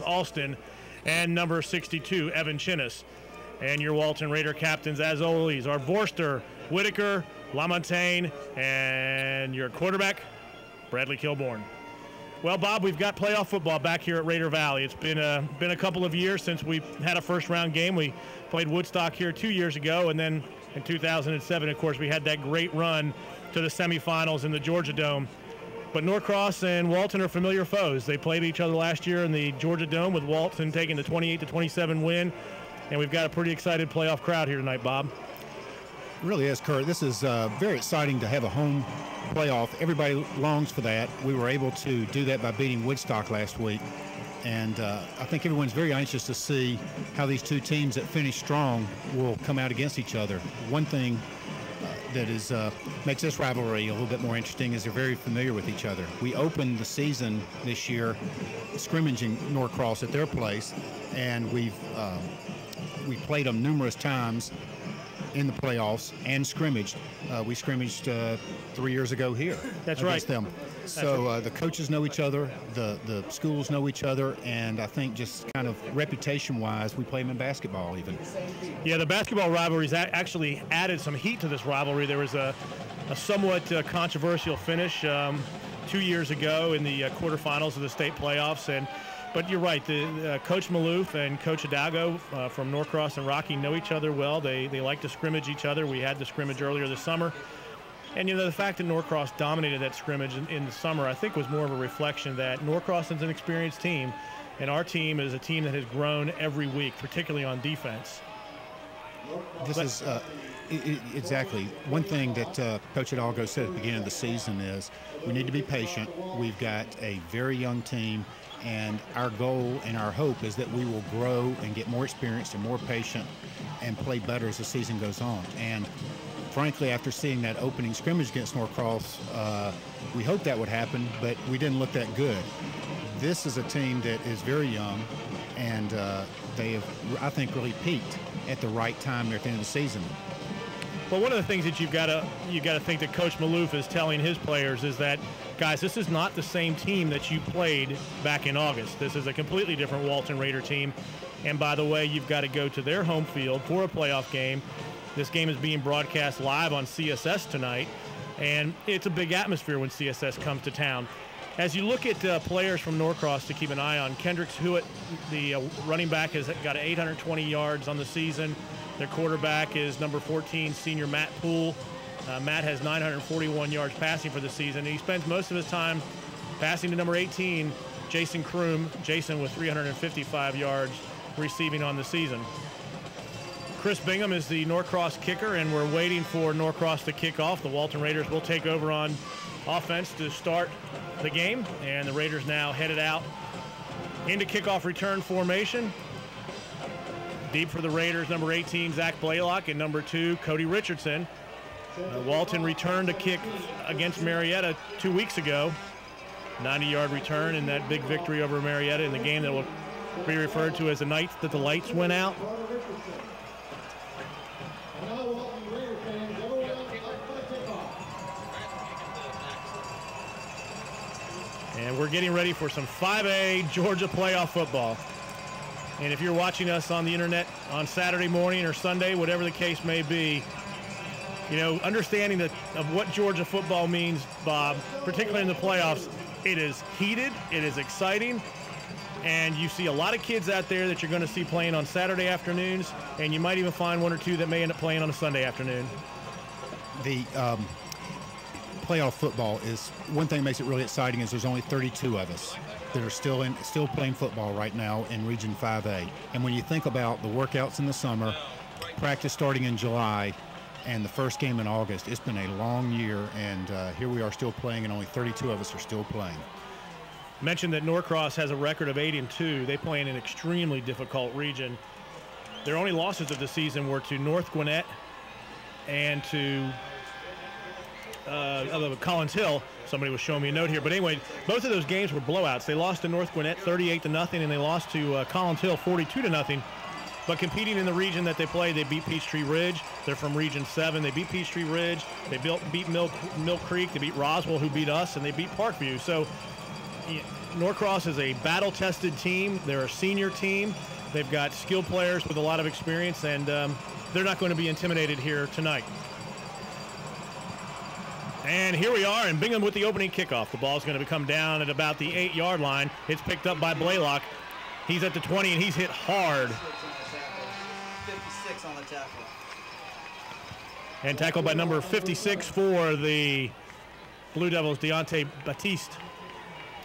Alston, and number 62, Evan Chinnis. And your Walton Raider captains, as always, are Vorster, Whitaker, LaMontagne, and your quarterback, Bradley Kilborn. Well, Bob, we've got playoff football back here at Raider Valley. It's been a couple of years since we had a first-round game. We played Woodstock here 2 years ago, and then in 2007, of course, we had that great run to the semifinals in the Georgia Dome. But Norcross and Walton are familiar foes. They played each other last year in the Georgia Dome, with Walton taking the 28-27 win. And we've got a pretty excited playoff crowd here tonight, Bob. It really is, Kurt. This is very exciting to have a home playoff. Everybody longs for that. We were able to do that by beating Woodstock last week. And I think everyone's very anxious to see how these two teams that finish strong will come out against each other. One thing that is makes this rivalry a little bit more interesting is they're very familiar with each other. We opened the season this year scrimmaging Norcross at their place, and we played them numerous times in the playoffs and scrimmaged. We scrimmaged 3 years ago here. That's against right. them. So the coaches know each other, the schools know each other, and I think just kind of reputation-wise, we play them in basketball even. Yeah, the basketball rivalries actually added some heat to this rivalry. There was a somewhat controversial finish 2 years ago in the quarterfinals of the state playoffs, but you're right. Coach Maloof and Coach Hidalgo from Norcross and Rocky know each other well. They like to scrimmage each other. We had the scrimmage earlier this summer. And, the fact that Norcross dominated that scrimmage in the summer, I think, was more of a reflection that Norcross is an experienced team, and our team is a team that has grown every week, particularly on defense. Exactly. One thing that Coach Hidalgo said at the beginning of the season is we need to be patient. We've got a very young team, and our goal and our hope is that we will grow and get more experienced and more patient and play better as the season goes on. And frankly, after seeing that opening scrimmage against Norcross, we hoped that would happen, but we didn't look that good. This is a team that is very young, and they have, I think, really peaked at the right time at the end of the season. Well, one of the things that you've got to think that Coach Maloof is telling his players is that, guys, this is not the same team that you played back in August. This is a completely different Walton Raider team. And by the way, you've got to go to their home field for a playoff game. This game is being broadcast live on CSS tonight, and it's a big atmosphere when CSS comes to town. As you look at players from Norcross to keep an eye on, Kendricks Hewitt, the running back, has got 820 yards on the season. Their quarterback is number 14, senior Matt Poole. Matt has 941 yards passing for the season. He spends most of his time passing to number 18, Jason Kroom. Jason with 355 yards receiving on the season. Chris Bingham is the Norcross kicker, and we're waiting for Norcross to kick off. The Walton Raiders will take over on offense to start the game, and the Raiders now headed out into kickoff return formation. Deep for the Raiders, number 18, Zach Blaylock, and number 2, Cody Richardson. Walton returned a kick against Marietta 2 weeks ago. 90-yard return in that big victory over Marietta in the game that will be referred to as the night that the lights went out. And we're getting ready for some 5A Georgia playoff football. And if you're watching us on the internet on Saturday morning or Sunday, whatever the case may be, understanding of what Georgia football means, Bob, particularly in the playoffs, it is heated, it is exciting, and you see a lot of kids out there that you're going to see playing on Saturday afternoons, and you might even find one or two that may end up playing on a Sunday afternoon. The playoff football is one thing that makes it really exciting is there's only 32 of us that are still playing football right now in Region 5A. And when you think about the workouts in the summer, practice starting in July, and the first game in August, it's been a long year, and here we are still playing, and only 32 of us are still playing. Mentioned that Norcross has a record of 8-2. They play in an extremely difficult region. Their only losses of the season were to North Gwinnett and to Collins Hill. Somebody was showing me a note here. But anyway, both of those games were blowouts. They lost to North Gwinnett 38-0, and they lost to Collins Hill 42-0. But competing in the region that they play, they beat Peachtree Ridge. They're from Region 7. They beat Peachtree Ridge. They beat Mill Creek. They beat Roswell, who beat us, and they beat Parkview. So Norcross is a battle-tested team. They're a senior team. They've got skilled players with a lot of experience, and they're not going to be intimidated here tonight. And here we are in Bingham with the opening kickoff. The ball's going to come down at about the 8-yard line. It's picked up by Blaylock. He's at the 20, and he's hit hard. 56 on the tackle. And tackled by number 56 for the Blue Devils, Deontay Batiste.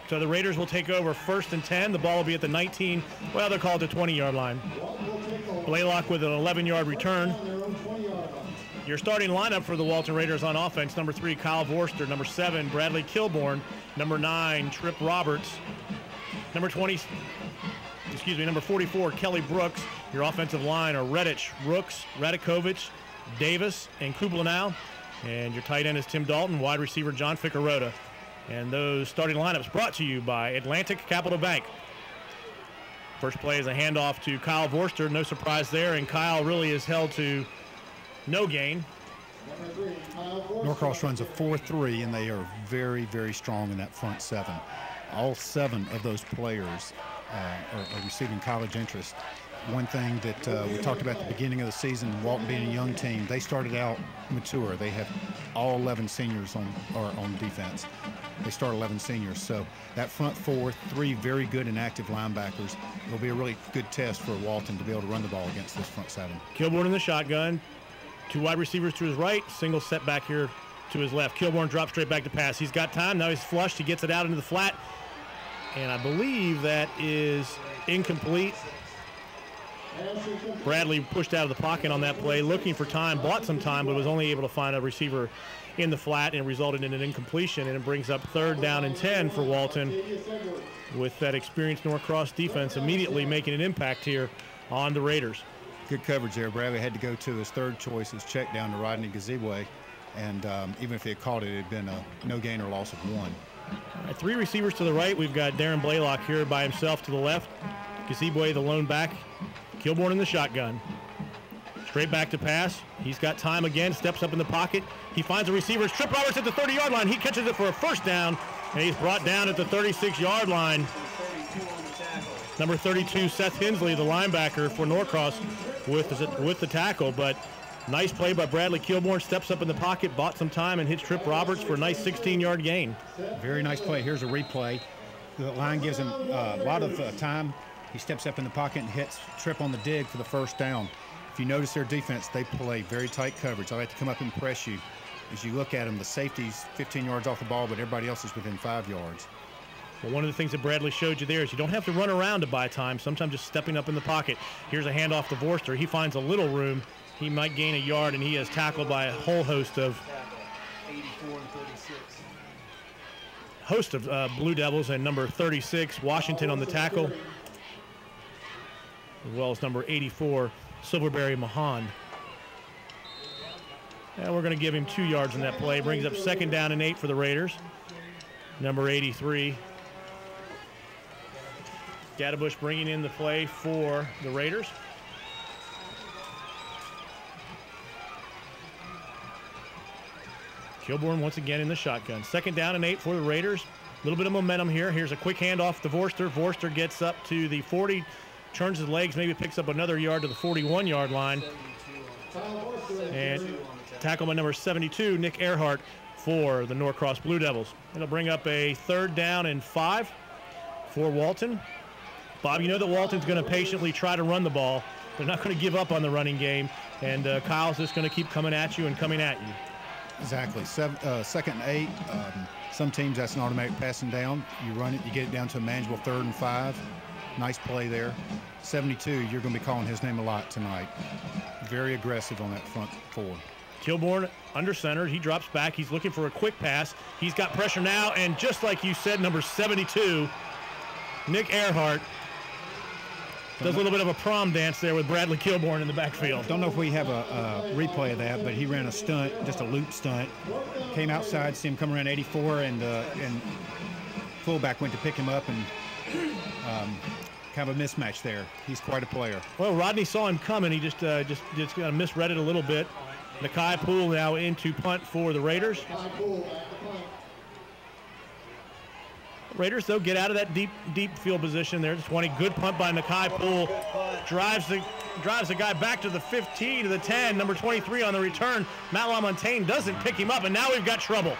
So the Raiders will take over 1st and 10. The ball will be at the 19, well, they'll call it the 20-yard line. Blaylock with an 11-yard return. Your starting lineup for the Walton Raiders on offense: number 3, Kyle Vorster; number 7, Bradley Kilborn; number 9, Tripp Roberts; number 44, Kelly Brooks. Your offensive line are Redditch, Rooks, Radikovich, Davis, and Kublanow. And your tight end is Tim Dalton, wide receiver John Ficarota. And those starting lineups brought to you by Atlantic Capital Bank. First play is a handoff to Kyle Vorster. No surprise there, and Kyle really is held to no gain. Norcross runs a 4-3, and they are very, very strong in that front 7. All 7 of those players are receiving college interest. One thing that we talked about at the beginning of the season, Walton being a young team, they started out mature. They have all 11 seniors on defense. They start 11 seniors. So that front 4, 3 very good and active linebackers. It'll be a really good test for Walton to be able to run the ball against this front 7. Kilborn in the shotgun. 2 wide receivers to his right, single set back here to his left. Kilborn drops straight back to pass. He's got time. Now he's flushed. He gets it out into the flat. And I believe that is incomplete. Bradley pushed out of the pocket on that play, looking for time, bought some time, but was only able to find a receiver in the flat, and it resulted in an incompletion. And it brings up 3rd down and 10 for Walton, with that experienced Norcross defense immediately making an impact here on the Raiders. Good coverage there. Bradley had to go to his 3rd choice, his check down to Rodney Gazebue, and even if he had caught it, it had been a no gain or loss of 1. All right, 3 receivers to the right. We've got Darren Blaylock here by himself to the left. Gazebue, the lone back. Kilborn in the shotgun. Straight back to pass. He's got time again, steps up in the pocket. He finds a receiver. Tripp Roberts at the 30-yard line. He catches it for a 1st down, and he's brought down at the 36-yard line. Number 32, Seth Hensley, the linebacker for Norcross, with the tackle. But nice play by Bradley Kilborn. Steps up in the pocket, bought some time, and hits Tripp Roberts for a nice 16-yard gain. Very nice play. Here's a replay. The line gives him a lot of time. He steps up in the pocket and hits Tripp on the dig for the 1st down. If you notice their defense, they play very tight coverage. I like to come up and press you. As you look at them, the safety's 15 yards off the ball, but everybody else is within 5 yards. Well, one of the things that Bradley showed you there is you don't have to run around to buy time. Sometimes just stepping up in the pocket. Here's a handoff to Vorster. He finds a little room. He might gain a yard, and he is tackled by a whole host of Blue Devils, and number 36, Washington, on the tackle, as well as number 84, Silverberry Mahan. And we're going to give him 2 yards in that play. Brings up 2nd down and 8 for the Raiders. Number 83, Gadabush, bringing in the play for the Raiders. Kilborn once again in the shotgun. 2nd down and 8 for the Raiders. A little bit of momentum here. Here's a quick handoff to Vorster. Vorster gets up to the 40, turns his legs, maybe picks up another yard to the 41-yard line. And tackle by number 72, Nick Earhart, for the Norcross Blue Devils. It'll bring up a 3rd down and 5 for Walton. Bob, you know that Walton's going to patiently try to run the ball. They're not going to give up on the running game, and Kyle's just going to keep coming at you and coming at you. Exactly. 2nd and 8. Some teams, that's an automatic passing down. You run it, you get it down to a manageable 3rd and 5. Nice play there. 72, you're going to be calling his name a lot tonight. Very aggressive on that front 4. Kilborn under center. He drops back. He's looking for a quick pass. He's got pressure now, and just like you said, number 72, Nick Earhart, does a little bit of a prom dance there with Bradley Kilborn in the backfield. Don't know if we have a replay of that, but he ran a stunt, just a loop stunt. Came outside, see him come around 84, and fullback went to pick him up, and kind of a mismatch there. He's quite a player. Well, Rodney saw him coming. He just kind of misread it a little bit. Nakai Poole now into punt for the Raiders. Raiders, though, get out of that deep field position there. 20, good punt by Nakai Poole. Drives the guy back to the 15, to the 10. Number 23 on the return. Matt LaMontagne doesn't pick him up, and now we've got trouble.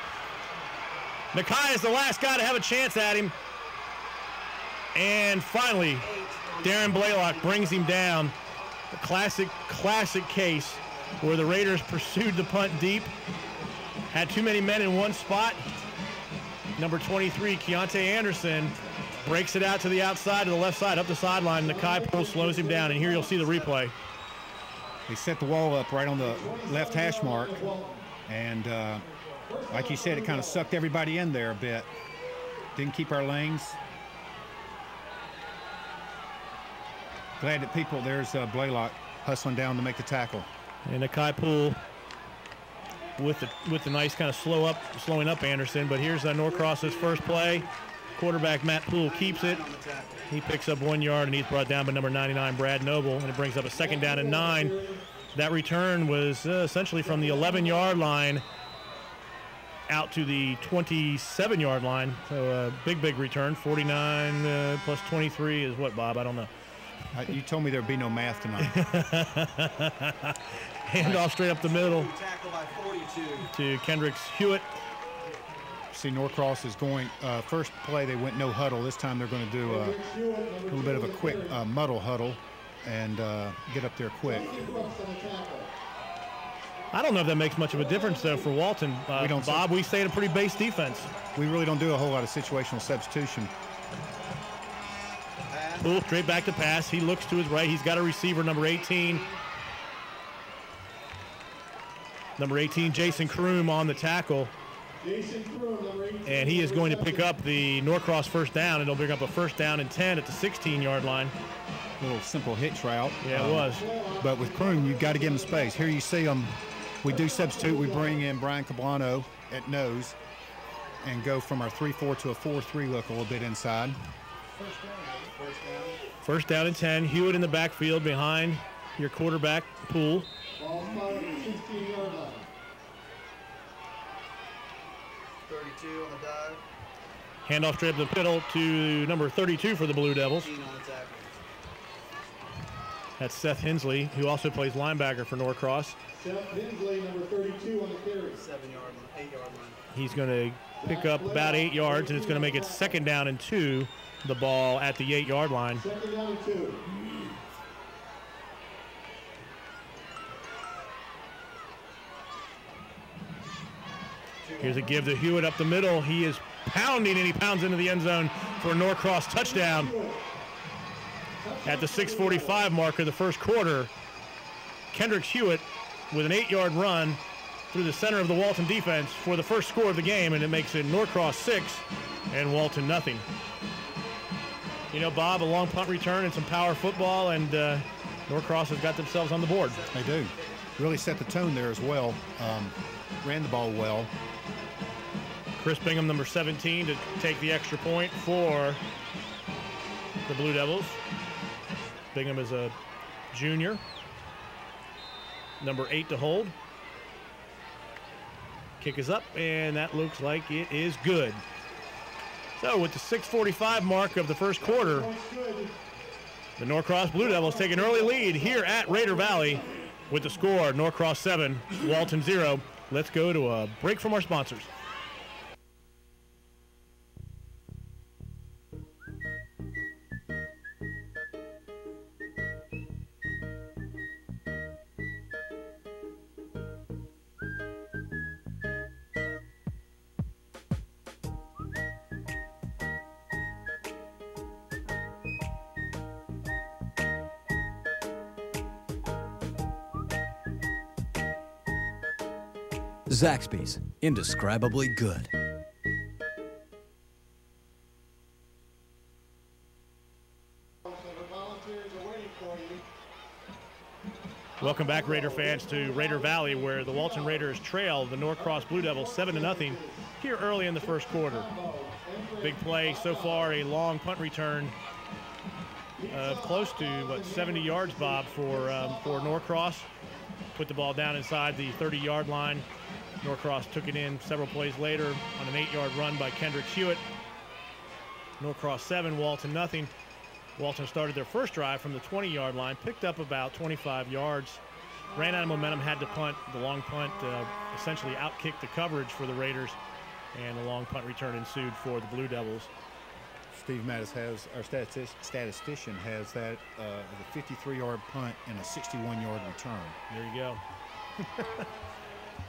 Nakai is the last guy to have a chance at him. And finally, Darren Blaylock brings him down. A classic case where the Raiders pursued the punt deep. Had too many men in one spot. Number 23, Keontae Anderson, breaks it out to the outside, to the left side, up the sideline. Nakai Poole slows him down, and here you'll see the replay. They set the wall up right on the left hash mark, and like you said, it kind of sucked everybody in there a bit. Didn't keep our lanes. Glad that there's Blaylock hustling down to make the tackle. And Nakai Poole with the nice kind of slowing up Anderson. But here's Norcross's first play. Quarterback Matt Poole keeps it. He picks up 1 yard, and he's brought down by number 99, Brad Noble, and it brings up a 2nd down and 9. That return was essentially from the 11-yard line out to the 27-yard line. So big return. 49 plus 23 is what, Bob? I don't know. You told me there'd be no math tonight. Handoff straight up the middle to Kendricks Hewitt. See, Norcross is going, first play they went no huddle. This time they're going to do a little bit of a quick muddle huddle and get up there quick. I don't know if that makes much of a difference, though, for Walton. Bob, we stay in a pretty base defense. We really don't do a whole lot of situational substitution. Poole straight back to pass. He looks to his right. He's got a receiver, number 18. Number 18, Jason Kroom on the tackle. And he is going to pick up the Norcross first down, and he'll bring up a 1st down and 10 at the 16-yard line. A little simple hitch route. Yeah, it was. But with Kroom, you've got to give him space. Here you see him. We do substitute. We bring in Brian Cablano at nose and go from our 3-4 to a 4-3 look a little bit inside. First down and 10. Hewitt in the backfield behind your quarterback, Poole. 32 on the dive. Handoff straight up the middle to number 32 for the Blue Devils. That's Seth Hensley, who also plays linebacker for Norcross. Seth Hensley, number 32 on the carry. 8-yard line. He's going to pick up about 8 yards, and it's going to make it 2nd down and 2. The ball at the 8-yard line. 2nd down and 2. Here's a give to Hewitt up the middle. He is pounding, and he pounds into the end zone for a Norcross touchdown. At the 6:45 mark of the first quarter, Kendricks Hewitt with an 8-yard run through the center of the Walton defense for the first score of the game, and it makes it Norcross 6 and Walton nothing. You know, Bob, a long punt return and some power football, and Norcross has got themselves on the board. They do. Really set the tone there as well. Ran the ball well. Chris Bingham, number 17, to take the extra point for the Blue Devils. Bingham is a junior. Number 8 to hold. Kick is up, and that looks like it is good. So with the 6:45 mark of the first quarter, the Norcross Blue Devils take an early lead here at Raider Valley with the score, Norcross 7, Walton 0. Let's go to a break from our sponsors. Zaxby's, indescribably good. Welcome back, Raider fans, to Raider Valley, where the Walton Raiders trail the Norcross Blue Devils 7-0 here early in the first quarter. Big play so far, a long punt return of close to, 70 yards, Bob, for Norcross. Put the ball down inside the 30-yard line. Norcross took it in several plays later on an 8-yard run by Kendricks Hewitt. Norcross 7, Walton nothing. Walton started their first drive from the 20-yard line, picked up about 25 yards, ran out of momentum, had to punt. The long punt essentially outkicked the coverage for the Raiders, and a long punt return ensued for the Blue Devils. Steve Mattis has, our statistician has that the 53-yard punt and a 61-yard return. There you go.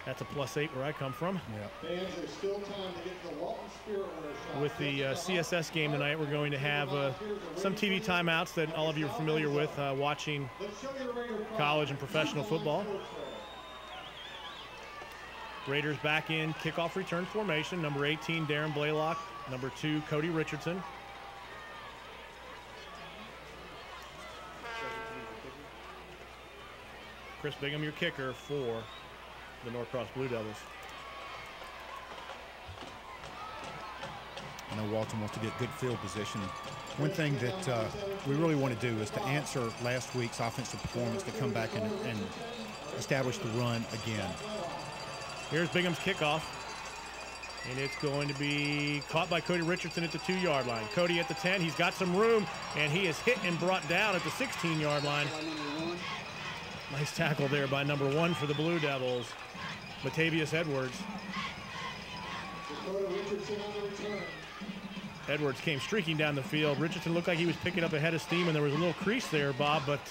That's a +8 where I come from. Yeah. Fans, there's still time to get the Walton Spirit Winner shot. With the CSS game tonight, we're going to have some TV timeouts that all of you are familiar with, watching college and professional football. Raiders back in kickoff return formation. Number 18, Darren Blaylock. Number 2, Cody Richardson. Chris Bingham, your kicker for the Norcross Blue Devils. I know Walton wants to get good field position. One thing that we really want to do is to answer last week's offensive performance, to come back and establish the run again. Here's Bingham's kickoff, and it's going to be caught by Cody Richardson at the 2-yard line. Cody at the 10, he's got some room, and he is hit and brought down at the 16-yard line. Nice tackle there by number 1 for the Blue Devils, Matavius Edwards. Edwards came streaking down the field. Richardson looked like he was picking up a head of steam, and there was a little crease there, Bob, but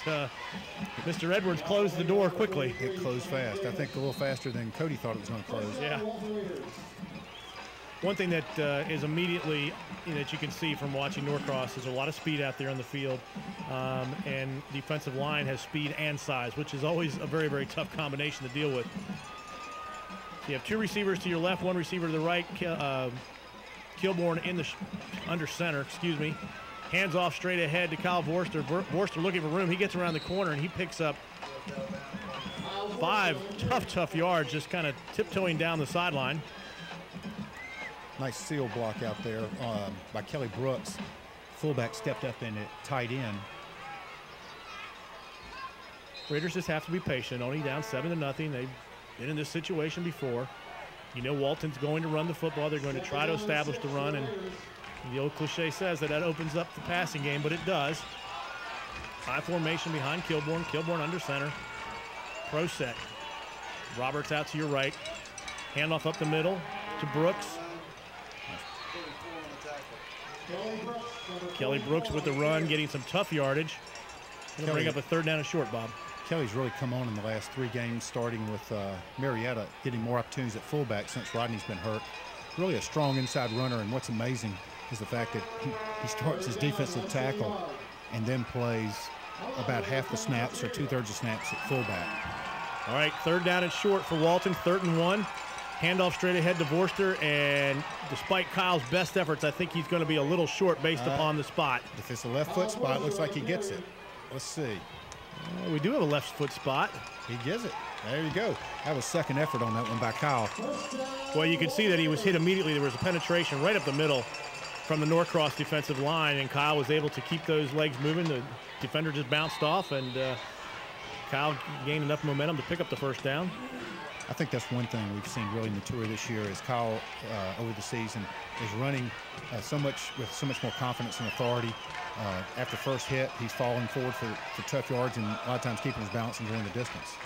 Mr. Edwards closed the door quickly. It closed fast. I think a little faster than Cody thought it was going to close. Yeah. One thing that is immediately that you can see from watching Norcross is a lot of speed out there on the field, and defensive line has speed and size, which is always a very, very tough combination to deal with. So you have 2 receivers to your left, 1 receiver to the right. Kilborn in the under center, excuse me. Hands off straight ahead to Kyle Vorster. Vorster looking for room. He gets around the corner and he picks up 5 tough yards, just kind of tiptoeing down the sideline. Nice seal block out there by Kelly Brooks. Fullback stepped up in it, tight end. Raiders just have to be patient. Only down 7-0. They've been in this situation before. You know Walton's going to run the football. They're going to try to establish the run, and the old cliche says that opens up the passing game, but it does. High formation behind Kilborn. Kilborn under center. Pro set. Roberts out to your right. Handoff up the middle to Brooks. Kelly Brooks with the run, getting some tough yardage. Going to bring up a 3rd down and short, Bob. Kelly's really come on in the last 3 games, starting with Marietta getting more opportunities at fullback since Rodney's been hurt. Really a strong inside runner, and what's amazing is the fact that he starts his defensive tackle and then plays about half the snaps or 2/3 of snaps at fullback. All right, 3rd down and short for Walton, 3rd and 1. Handoff straight ahead to Vorster, and despite Kyle's best efforts, I think he's going to be a little short based upon the spot. If it's a left foot spot, it looks like he gets it. Let's see. We do have a left foot spot. He gets it. There you go. That was second effort on that one by Kyle. Well, you can see that he was hit immediately. There was a penetration right up the middle from the Norcross defensive line, and Kyle was able to keep those legs moving. The defender just bounced off, and Kyle gained enough momentum to pick up the 1st down. I think that's one thing we've seen really mature this year is Kyle over the season is running with so much more confidence and authority. After first hit, he's falling forward for tough yards and a lot of times keeping his balance and going the distance.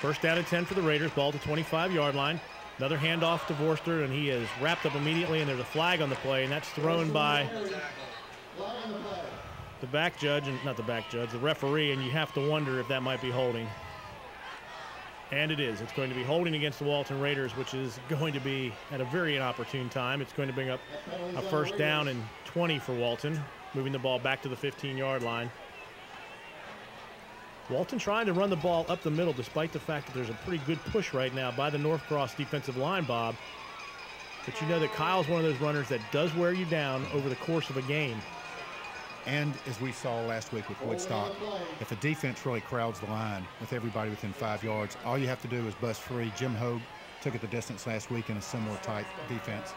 1st down and 10 for the Raiders, ball to 25-yard line. Another handoff to Vorster, and he is wrapped up immediately, and there's a flag on the play, and that's thrown by the back judge, and not the back judge, the referee, and you have to wonder if that might be holding. And it is. It's going to be holding against the Walton Raiders, which is going to be at a very inopportune time. It's going to bring up a 1st down and 20 for Walton, moving the ball back to the 15-yard line. Walton trying to run the ball up the middle despite the fact that there's a pretty good push right now by the Norcross defensive line, Bob. But you know that Kyle's one of those runners that does wear you down over the course of a game. And as we saw last week with Woodstock, if a defense really crowds the line with everybody within 5 yards, all you have to do is bust free. Jim Hogue took it the distance last week in a similar type defense.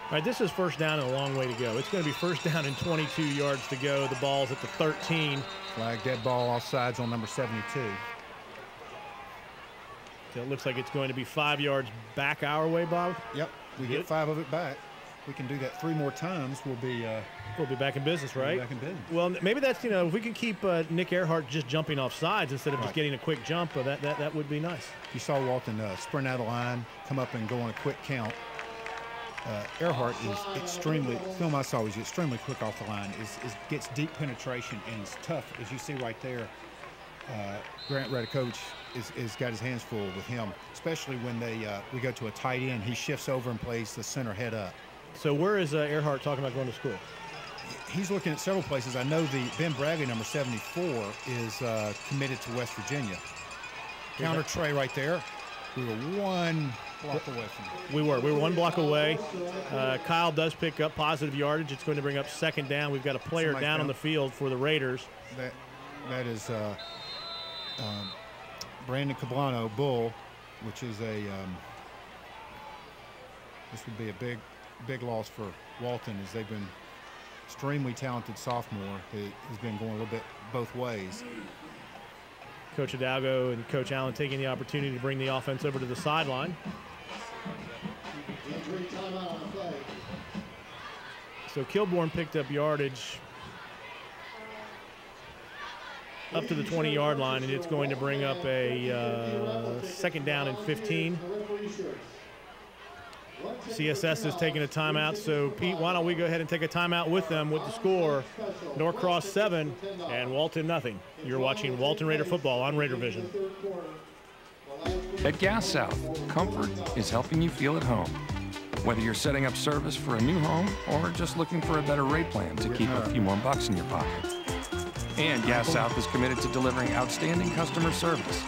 All right, this is 1st down and a long way to go. It's going to be 1st down and 22 yards to go. The ball's at the 13. Flag dead ball off sides on number 72. So it looks like it's going to be 5 yards back our way, Bob. Yep, we get 5 of it back. we can do that 3 more times, we'll be back in business, right? back in business. Well, maybe that's, if we could keep Nick Earhart just jumping off sides instead of just getting a quick jump, that would be nice. You saw Walton sprint out of line, come up and go on a quick count. Earhart is extremely, film I saw was extremely quick off the line, gets deep penetration and is tough, as you see right there. Grant Radakovich is got his hands full with him, especially when we go to a tight end. He shifts over and plays the center head up. So where is Earhart talking about going to school? He's looking at several places. I know Ben Bradley, number 74, is committed to West Virginia. Counter Trey right there. We were 1 block away from him. We were 1 block away. Kyle does pick up positive yardage. It's going to bring up 2nd down. We've got a player down on the field for the Raiders. That is Brandon Cablano, Bull, which is this would be a big loss for Walton, as they've been extremely talented sophomore who has been going a little bit both ways. Coach Hidalgo and Coach Allen taking the opportunity to bring the offense over to the sideline. So Kilborn picked up yardage up to the 20-yard line, and it's going to bring up a 2nd down and 15. CSS is taking a timeout, so Pete, why don't we go ahead and take a timeout with them with the score, Norcross 7 and Walton nothing. You're watching Walton Raider football on Raider Vision. At Gas South, comfort is helping you feel at home. Whether you're setting up service for a new home or just looking for a better rate plan to keep a few more bucks in your pocket. And Gas South is committed to delivering outstanding customer service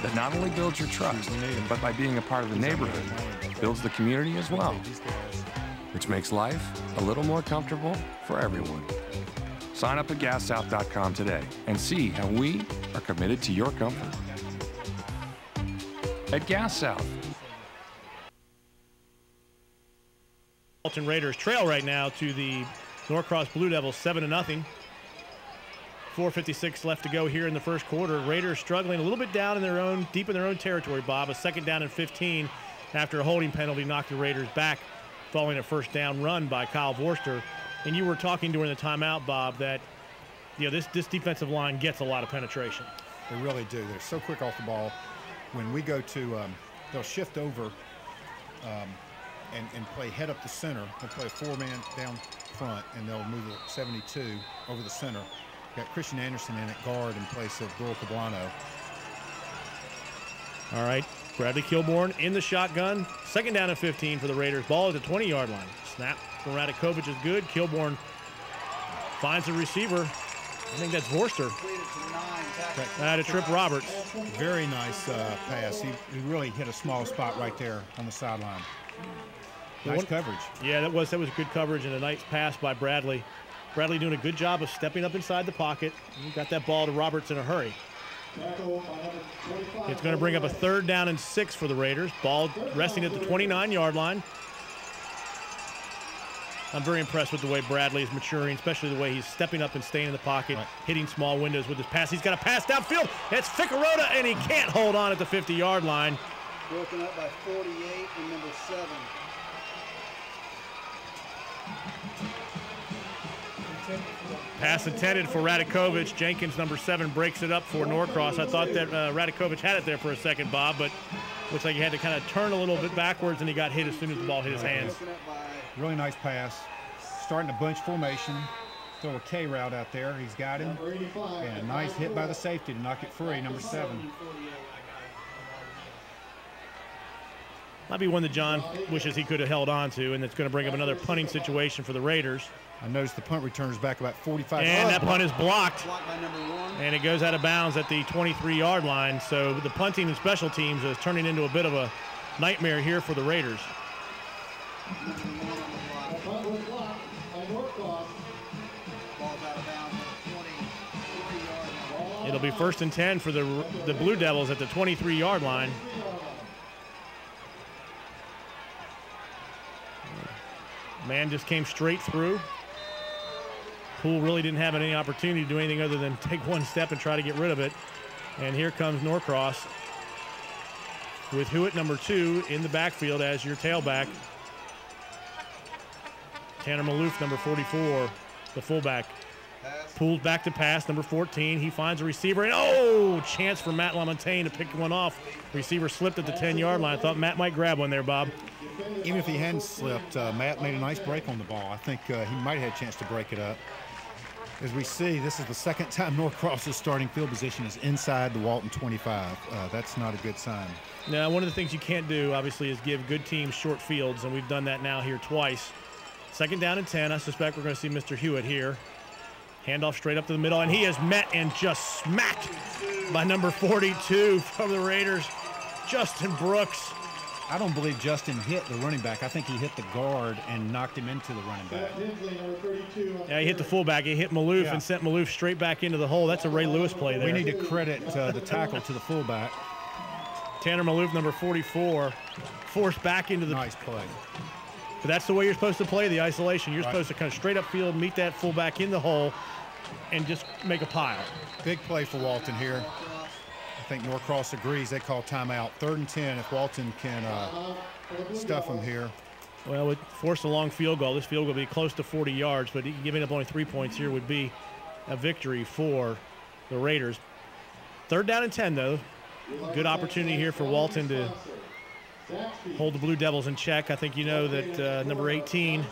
that not only builds your trust, but by being a part of the neighborhood, builds the community as well, which makes life a little more comfortable for everyone. Sign up at gassouth.com today and see how we are committed to your comfort. At Gas South. Walton Raiders trail right now to the Norcross Blue Devils 7-0. 4:56 left to go here in the first quarter. Raiders struggling a little bit down in deep in their own territory, Bob. A 2nd down and 15 after a holding penalty knocked the Raiders back following a 1st down run by Kyle Vorster. And you were talking during the timeout, Bob, that this defensive line gets a lot of penetration. They really do. They're so quick off the ball. When we go to, they'll shift over and play head up the center. They'll play a 4-man down front, and they'll move the 72 over the center. Got Christian Anderson in at guard in place of Bull Cablano. All right, Bradley Kilborn in the shotgun. 2nd down and 15 for the Raiders. Ball at the 20-yard line. Snap from Radakovich is good. Kilborn finds a receiver. I think that's Vorster. To Trip Roberts. Very nice pass. He really hit a small spot right there on the sideline. Nice coverage. Yeah, that was good coverage and a nice pass by Bradley. Bradley doing a good job of stepping up inside the pocket. He got that ball to Roberts in a hurry. It's going to bring up a 3rd down and 6 for the Raiders. Ball resting at the 29-yard line. I'm very impressed with the way Bradley is maturing, especially the way he's stepping up and staying in the pocket, hitting small windows with his pass. He's got a pass downfield. It's Ficarota, and he can't hold on at the 50-yard line. Broken up by 48 and number 7. Pass intended for Radakovich. Jenkins, number 7, breaks it up for Norcross. I thought that Radakovich had it there for a second, Bob, but looks like he had to kind of turn a little bit backwards, and he got hit as soon as the ball hit his hands. Really nice pass. Starting a bunch formation. Throw a K route out there. He's got him. And a nice hit by the safety to knock it free, number 7. Might be one that John wishes he could have held on to, and it's going to bring up another punting situation for the Raiders. I noticed the punt returns back about 45. And that punt is blocked. By number 1. And it goes out of bounds at the 23-yard line. So the punting and special teams is turning into a bit of a nightmare here for the Raiders. It'll be 1st and 10 for the Blue Devils at the 23-yard line. Man just came straight through. Poole really didn't have any opportunity to do anything other than take one step and try to get rid of it. And here comes Norcross with Hewitt, number 2, in the backfield as your tailback. Tanner Maloof, number 44, the fullback. Pulls back to pass, number 14. He finds a receiver, and oh, chance for Matt LaMontagne to pick one off. Receiver slipped at the 10-yard line. I thought Matt might grab one there, Bob. Even if he hadn't slipped, Matt made a nice break on the ball. I think he might have had a chance to break it up. As we see, this is the second time Norcross's starting field position is inside the Walton 25. That's not a good sign. Now, one of the things you can't do, obviously, is give good teams short fields, and we've done that now here twice. Second down and 10. I suspect we're going to see Mr. Hewitt here. Handoff straight up to the middle, and he is met and just smacked by number 42 from the Raiders, Justin Brooks. I don't believe Justin hit the running back. I think he hit the guard and knocked him into the running back. Yeah, he hit the fullback. He hit Maloof and sent Maloof straight back into the hole. That's a Ray Lewis play there. We need to credit the tackle to the fullback. Tanner Maloof, number 44, forced back into the... Nice play. But that's the way you're supposed to play the isolation. You're supposed to kind of straight up field, meet that fullback in the hole, and just make a pile. Big play for Walton here. I think Norcross agrees. They call timeout. 3rd and 10 if Walton can stuff them here. Well, it forced a long field goal. This field goal will be close to 40 yards, but giving up only 3 points here would be a victory for the Raiders. 3rd down and 10, though. Good opportunity here for Walton to hold the Blue Devils in check. I think you know that number 18,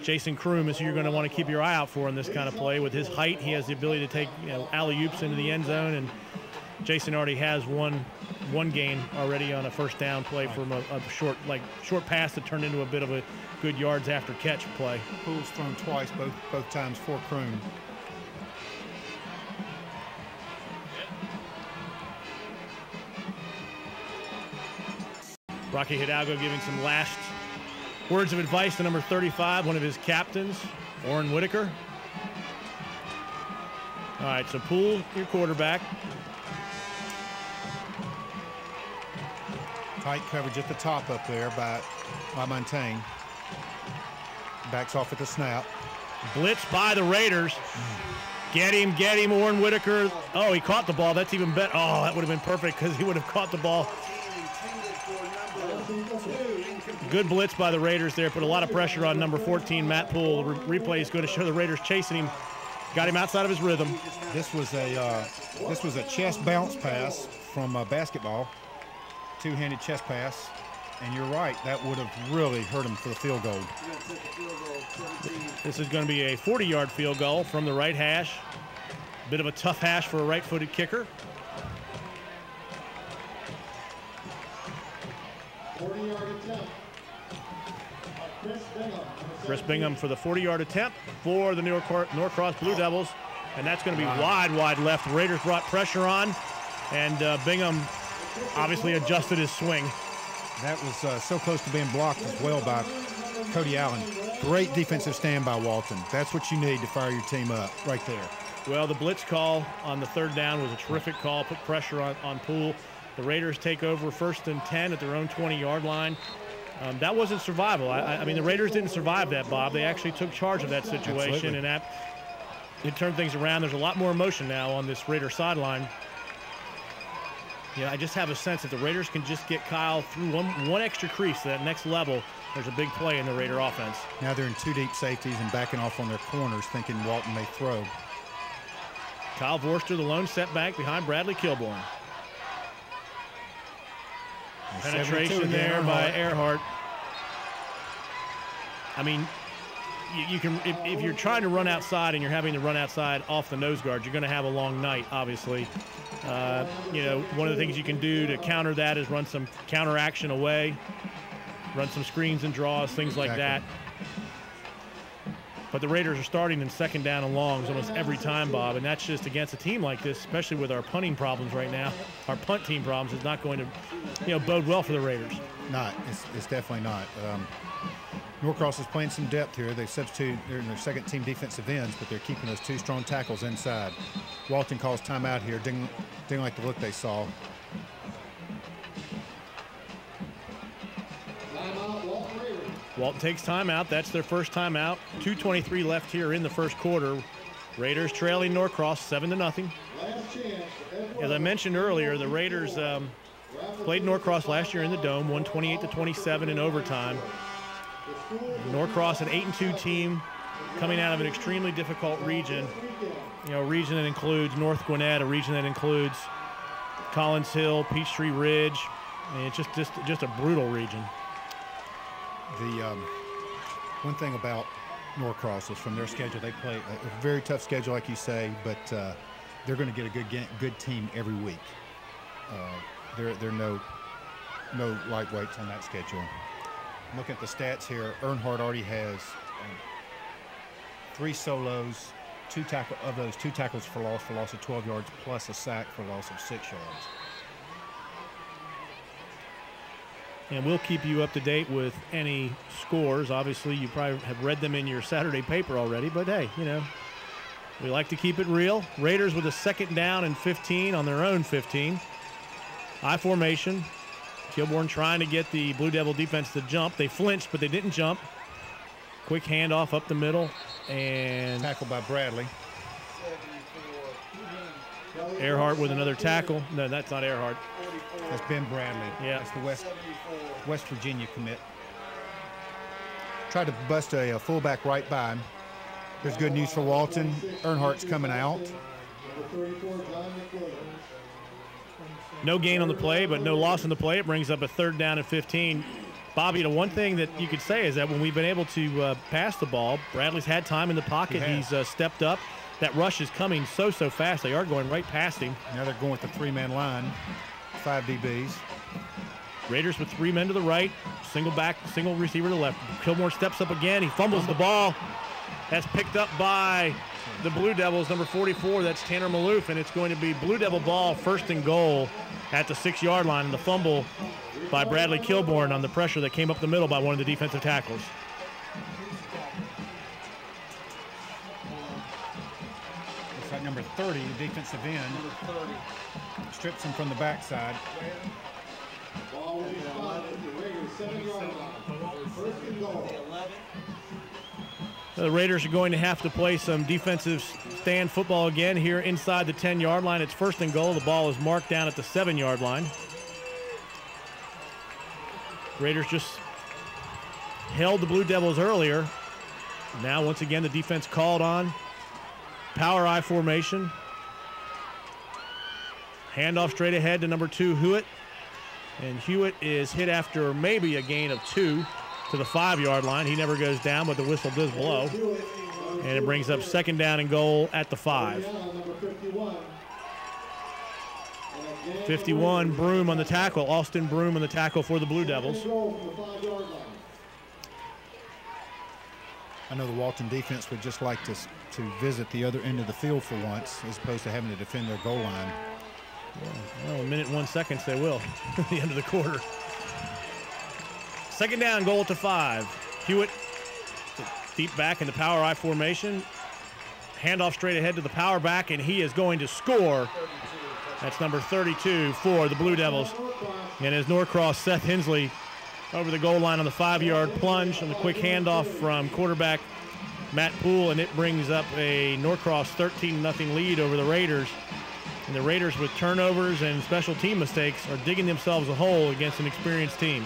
Jason Kroom, is who you're going to want to keep your eye out for in this kind of play. With his height, he has the ability to take alley-oops into the end zone, and Jason already has one gain already on a first down play from a short pass that turned into a bit of a good yards after catch play. Poole's thrown twice, both times for Kroom. Rocky Hidalgo giving some last words of advice to number 35, one of his captains, Orrin Whitaker. All right, so Poole, your quarterback. Tight coverage at the top up there by LaMontagne. Backs off at the snap. Blitz by the Raiders. Get him, Orrin Whitaker. Oh, he caught the ball. That's even better. Oh, that would have been perfect because he would have caught the ball. Good blitz by the Raiders there. Put a lot of pressure on number 14, Matt Poole. The replay is going to show the Raiders chasing him. Got him outside of his rhythm. This was a chest bounce pass from basketball. Two-handed chest pass. And you're right, that would have really hurt him for the field goal. This is going to be a 40-yard field goal from the right hash. Bit of a tough hash for a right-footed kicker. 40-yard attempt. Chris Bingham for the 40-yard attempt for the Norcross Blue Devils. And that's going to be wide left. The Raiders brought pressure on, and Bingham obviously adjusted his swing. That was so close to being blocked as well by Cody Allen. Great defensive stand by Walton. That's what you need to fire your team up right there. Well, the blitz call on the 3rd down was a terrific call, put pressure on Poole. The Raiders take over 1st and 10 at their own 20-yard line. That wasn't survival. I mean, the Raiders didn't survive that, Bob. They actually took charge of that situation, and it turned things around. There's a lot more emotion now on this Raider sideline. Yeah, I just have a sense that the Raiders can just get Kyle through one extra crease to that next level. There's a big play in the Raider offense. Now they're in 2 deep safeties and backing off on their corners, thinking Walton may throw. Kyle Vorster, the lone setback behind Bradley Kilborn. Penetration there by Earhart. I mean, you can if you're trying to run outside and you're having to run outside off the nose guard, you're going to have a long night, obviously. One of the things you can do to counter that is run some counter action away, run some screens and draws, things like that. But the Raiders are starting in 2nd down and longs almost every time, Bob, and that's just against a team like this, especially with our punting problems right now. Our punt team problems is not going to, bode well for the Raiders. Not. It's definitely not. Norcross is playing some depth here. They substitute in their 2nd team defensive ends, but they're keeping those 2 strong tackles inside. Walton calls timeout here. Didn't like the look they saw. Walton takes timeout. That's their first timeout. 2:23 left here in the first quarter. Raiders trailing Norcross 7-0. As I mentioned earlier, the Raiders played Norcross last year in the Dome, won 28-27 in overtime. Norcross, an 8-2 team coming out of an extremely difficult region. A region that includes North Gwinnett, a region that includes Collins Hill, Peachtree Ridge. I mean, it's just a brutal region. The one thing about Norcross is from their schedule, they play a very tough schedule, like you say, but they're going to get a good team every week. There are no lightweights on that schedule. Looking at the stats here, Earnhardt already has 3 solos, 2 tackles for loss of 12 yards, plus a sack for loss of 6 yards. And we'll keep you up to date with any scores. Obviously, you probably have read them in your Saturday paper already, but hey, we like to keep it real. Raiders with a 2nd down and 15 on their own 15. I formation. Kilborn trying to get the Blue Devil defense to jump. They flinched, but they didn't jump. Quick handoff up the middle. And tackle by Bradley. Earhart with another tackle. No, that's not Earhart. That's Ben Bradley. Yeah. That's the West Virginia commit. Tried to bust a fullback right by him. There's good news for Walton. Earnhardt's coming out. No gain on the play, but no loss on the play. It brings up a 3rd down and 15. Bobby, the one thing that you could say is that when we've been able to pass the ball, Bradley's had time in the pocket. He's stepped up. That rush is coming so fast. They are going right past him. Now they're going with the 3-man line, 5 DBs. Raiders with 3 men to the right, single back, single receiver to the left. Kilmore steps up again. He fumbles the ball. That's picked up by the Blue Devils, number 44. That's Tanner Maloof, and it's going to be Blue Devil ball, 1st and goal at the 6-yard line. And the fumble by Bradley Kilborn on the pressure that came up the middle by one of the defensive tackles. Looks like number 30, the defensive end, strips him from the backside. The Raiders are going to have to play some defensive stand football again here inside the 10-yard line. It's 1st and goal. The ball is marked down at the 7-yard line. Raiders just held the Blue Devils earlier. Now, once again, the defense called on. Power I formation. Handoff straight ahead to number 2, Hewitt. And Hewitt is hit after maybe a gain of 2 to the 5-yard line. He never goes down, but the whistle does blow. And it brings up 2nd down and goal at the 5. 51, Broom on the tackle. Austin Broom on the tackle for the Blue Devils. I know the Walton defense would just like to visit the other end of the field for once, as opposed to having to defend their goal line. Well, a minute and 1 second they will at the end of the quarter. 2nd down, goal to 5. Hewitt deep back in the power I formation. Handoff straight ahead to the power back, and he is going to score. That's number 32 for the Blue Devils. And as Norcross, Seth Hensley over the goal line on the 5-yard plunge on the quick handoff from quarterback Matt Poole, and it brings up a Norcross 13-0 lead over the Raiders. And the Raiders, with turnovers and special team mistakes, are digging themselves a hole against an experienced team.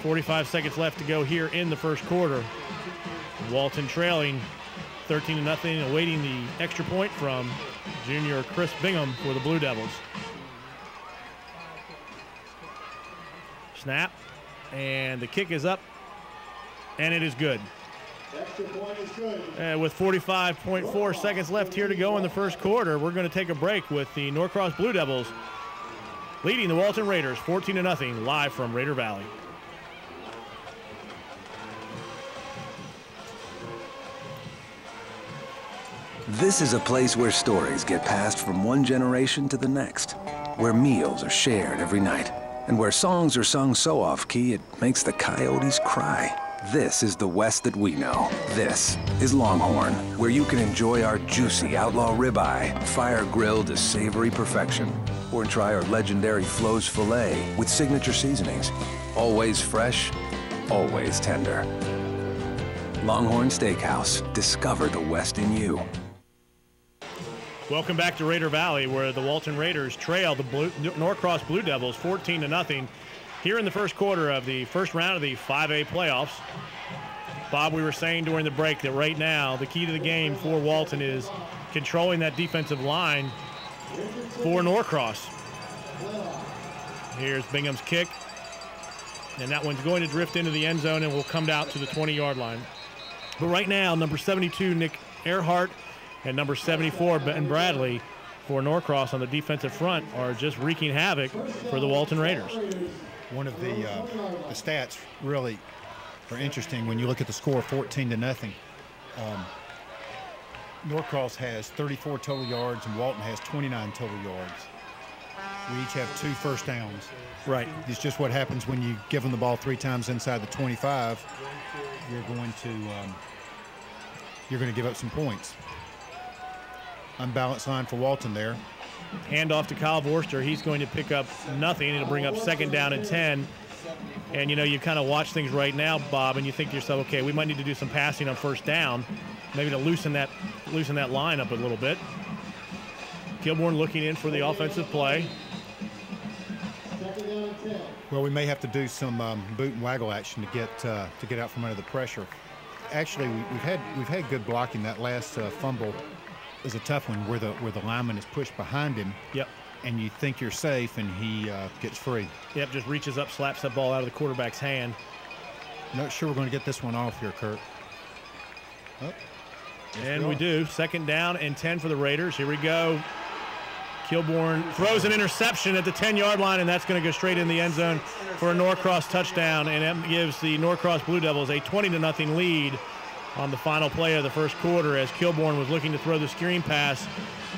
45 seconds left to go here in the 1st quarter. Walton trailing 13-0, awaiting the extra point from junior Chris Bingham for the Blue Devils. Snap, and the kick is up, and it is good. With 45.4 seconds left here to go in the 1st quarter, we're going to take a break with the Norcross Blue Devils leading the Walton Raiders 14-0 live from Raider Valley. This is a place where stories get passed from one generation to the next, where meals are shared every night, and where songs are sung so off-key it makes the coyotes cry. This is the West that we know. This is Longhorn, where you can enjoy our juicy outlaw ribeye, fire-grilled to savory perfection, or try our legendary Flo's filet with signature seasonings. Always fresh, always tender. Longhorn Steakhouse. Discover the West in you. Welcome back to Raider Valley, where the Walton Raiders trail the Norcross Blue Devils 14-0 Here in the first quarter of the first round of the 5A playoffs. Bob, we were saying during the break that right now the key to the game for Walton is controlling that defensive line for Norcross. Here's Bingham's kick. And that one's going to drift into the end zone and will come out to the 20-yard line. But right now, number 72, Nick Earhart, and number 74, Ben Bradley, for Norcross on the defensive front are just wreaking havoc for the Walton Raiders. One of the stats really are interesting when you look at the score, 14-0. Norcross has 34 total yards and Walton has 29 total yards. We each have 2 first downs. Right. It's just what happens when you give them the ball 3 times inside the 25. You're going to give up some points. Unbalanced line for Walton there. Hand off to Kyle Vorster. He's going to pick up nothing. It'll bring up 2nd down and 10. And, you know, you kind of watch things right now, Bob, and you think to yourself, okay, we might need to do some passing on 1st down, maybe to loosen that line up a little bit. Kilbourne looking in for the offensive play. Well, we may have to do some boot and waggle action to get out from under the pressure. Actually, we've had good blocking. That last fumble is a tough one where the lineman is pushed behind him. Yep. And you think you're safe, and he gets free. Yep, just reaches up, slaps that ball out of the quarterback's hand. Not sure we're going to get this one off here, Kurt. Oh, and we do. 2nd down and 10 for the Raiders. Here we go. Kilbourne throws an interception at the 10-yard line, and that's going to go straight in the end zone for a Norcross touchdown, and that gives the Norcross Blue Devils a 20-0 lead on the final play of the first quarter as Kilbourne was looking to throw the screen pass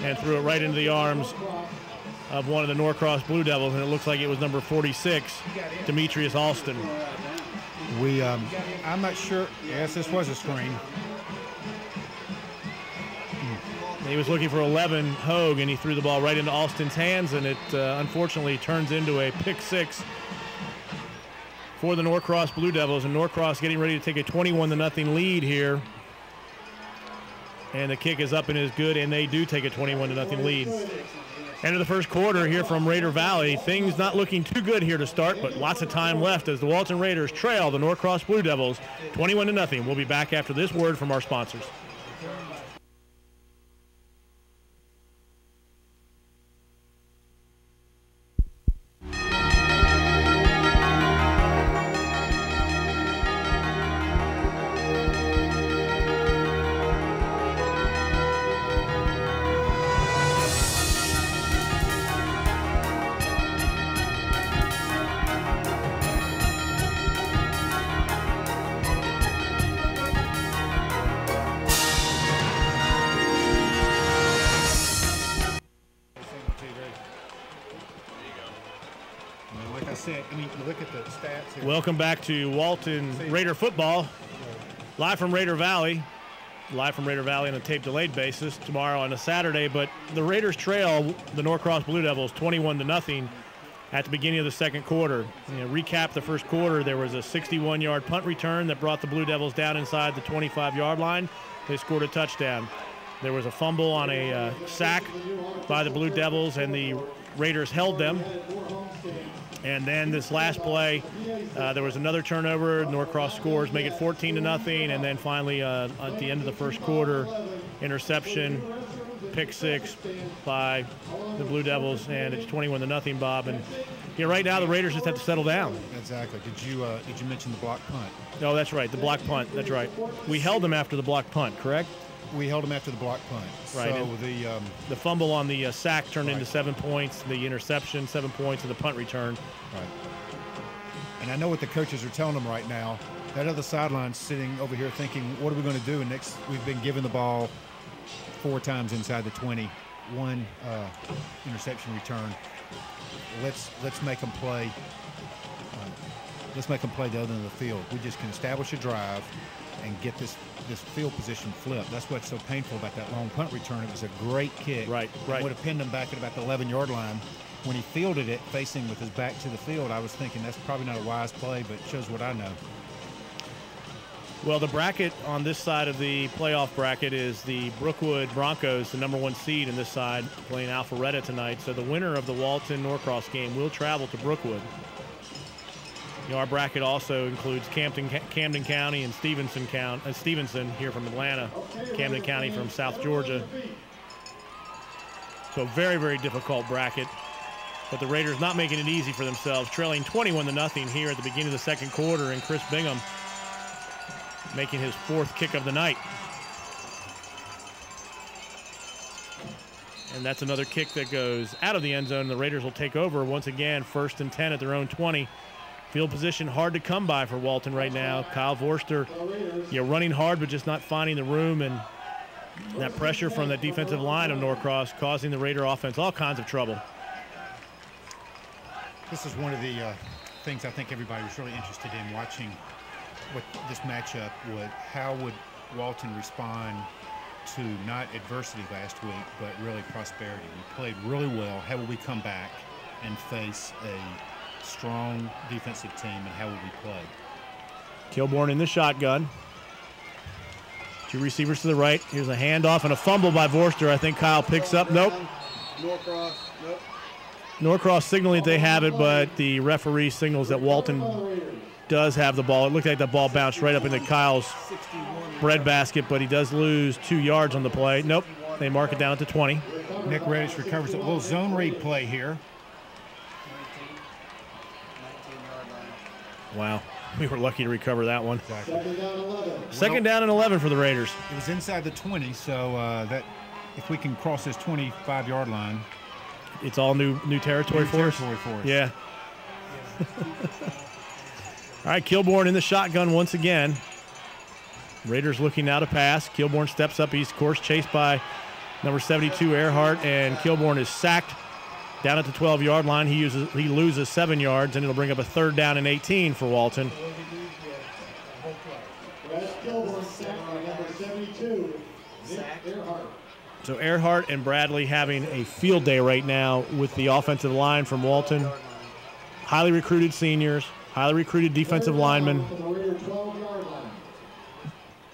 and threw it right into the arms of one of the Norcross Blue Devils, and it looks like it was number 46, Demetrius Alston. I'm not sure. Yes, this was a screen. He was looking for 11, Hogue, and he threw the ball right into Alston's hands, and it unfortunately turns into a pick 6 for the Norcross Blue Devils, and Norcross getting ready to take a 21-0 lead here. And the kick is up and is good, and they do take a 21-0 lead. End of the first quarter here from Raider Valley. Things not looking too good here to start, but lots of time left as the Walton Raiders trail the Norcross Blue Devils 21-0. We'll be back after this word from our sponsors. Welcome back to Walton Raider football, live from Raider Valley on a tape-delayed basis tomorrow on a Saturday. But the Raiders trail the Norcross Blue Devils 21-0 at the beginning of the second quarter. Recap the first quarter, there was a 61-yard punt return that brought the Blue Devils down inside the 25-yard line. They scored a touchdown. There was a fumble on a sack by the Blue Devils, and the Raiders held them. And then this last play, there was another turnover. Norcross scores, make it 14-0. And then finally, at the end of the first quarter, interception, pick 6 by the Blue Devils, and it's 21-0, Bob. And right now the Raiders just have to settle down. Exactly. Did you mention the block punt? Oh, that's right, the block punt. That's right. We held them after the block punt, correct? We held them after the block punt. Right. So the fumble on the sack turned into 7 points. The interception, 7 points, and the punt return. Right. And I know what the coaches are telling them right now. That other sideline's sitting over here thinking, what are we going to do? And next, we've been given the ball 4 times inside the 20, 1 interception return. Let's make them play. Let's make them play the other end of the field. We just can establish a drive and get this field position flipped. That's what's so painful about that long punt return. It was a great kick. Right. It would have pinned him back at about the 11-yard line. When he fielded it facing with his back to the field, I was thinking that's probably not a wise play, but it shows what I know. Well, the bracket on this side of the playoff bracket is the Brookwood Broncos, the #1 seed in this side, playing Alpharetta tonight. So the winner of the Walton Norcross game will travel to Brookwood. You know, our bracket also includes Camden County and Stevenson here from Atlanta, Camden County from South Georgia. So very, very difficult bracket. But the Raiders not making it easy for themselves, trailing 21-0 here at the beginning of the second quarter, and Chris Bingham making his 4th kick of the night. And that's another kick that goes out of the end zone. The Raiders will take over once again, 1st and 10 at their own 20. Field position hard to come by for Walton right now. Kyle Vorster, running hard but just not finding the room, and that pressure from that defensive line of Norcross causing the Raider offense all kinds of trouble. This is one of the things I think everybody was really interested in watching what this matchup would. How would Walton respond to not adversity last week, but really prosperity? We played really well. How will we come back and face a strong defensive team, and how will we play? Kilborn in the shotgun. 2 receivers to the right. Here's a handoff and a fumble by Vorster. I think Kyle picks up. Nope. Norcross. Nope. Norcross signaling that they have it, but the referee signals that Walton does have the ball. It looked like the ball bounced right up into Kyle's breadbasket, but he does lose 2 yards on the play. Nope. They mark it down to 20. Nick Reddish recovers a little zone read play here. Wow. We were lucky to recover that one. Exactly. Second down and 11 for the Raiders. It was inside the 20, so that if we can cross this 25-yard line, it's all new territory for us. Yeah. All right, Kilborn in the shotgun once again. Raiders looking now to pass. Kilborn steps up. He's, of course, chased by number 72, Earhart, and Kilborn is sacked down at the 12-yard line. He loses 7 yards, and it'll bring up a 3rd down and 18 for Walton. So Earhart and Bradley having a field day right now with the offensive line from Walton. Highly recruited seniors, highly recruited defensive linemen.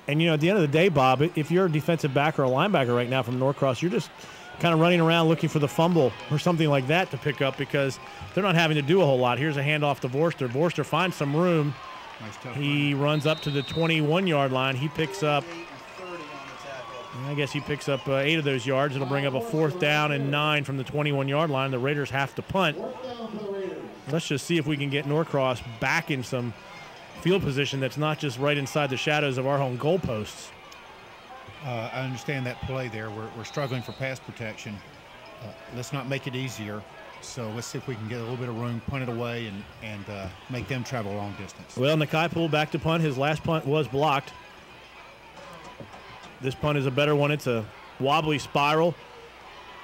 And, at the end of the day, Bob, if you're a defensive back or a linebacker right now from Norcross, you're just kind of running around looking for the fumble or something like that to pick up, because they're not having to do a whole lot. Here's a handoff to Vorster. Vorster finds some room. He runs up to the 21-yard line. He picks up, I guess he picks up 8 of those yards. It'll bring up a 4th down and 9 from the 21-yard line. The Raiders have to punt. Let's just see if we can get Norcross back in some field position that's not just right inside the shadows of our home goalposts. I understand that play there. We're struggling for pass protection. Let's not make it easier. So let's see if we can get a little bit of room, punt it away, and make them travel a long distance. Well, Nakai pulled back to punt. His last punt was blocked. This punt is a better one. It's a wobbly spiral.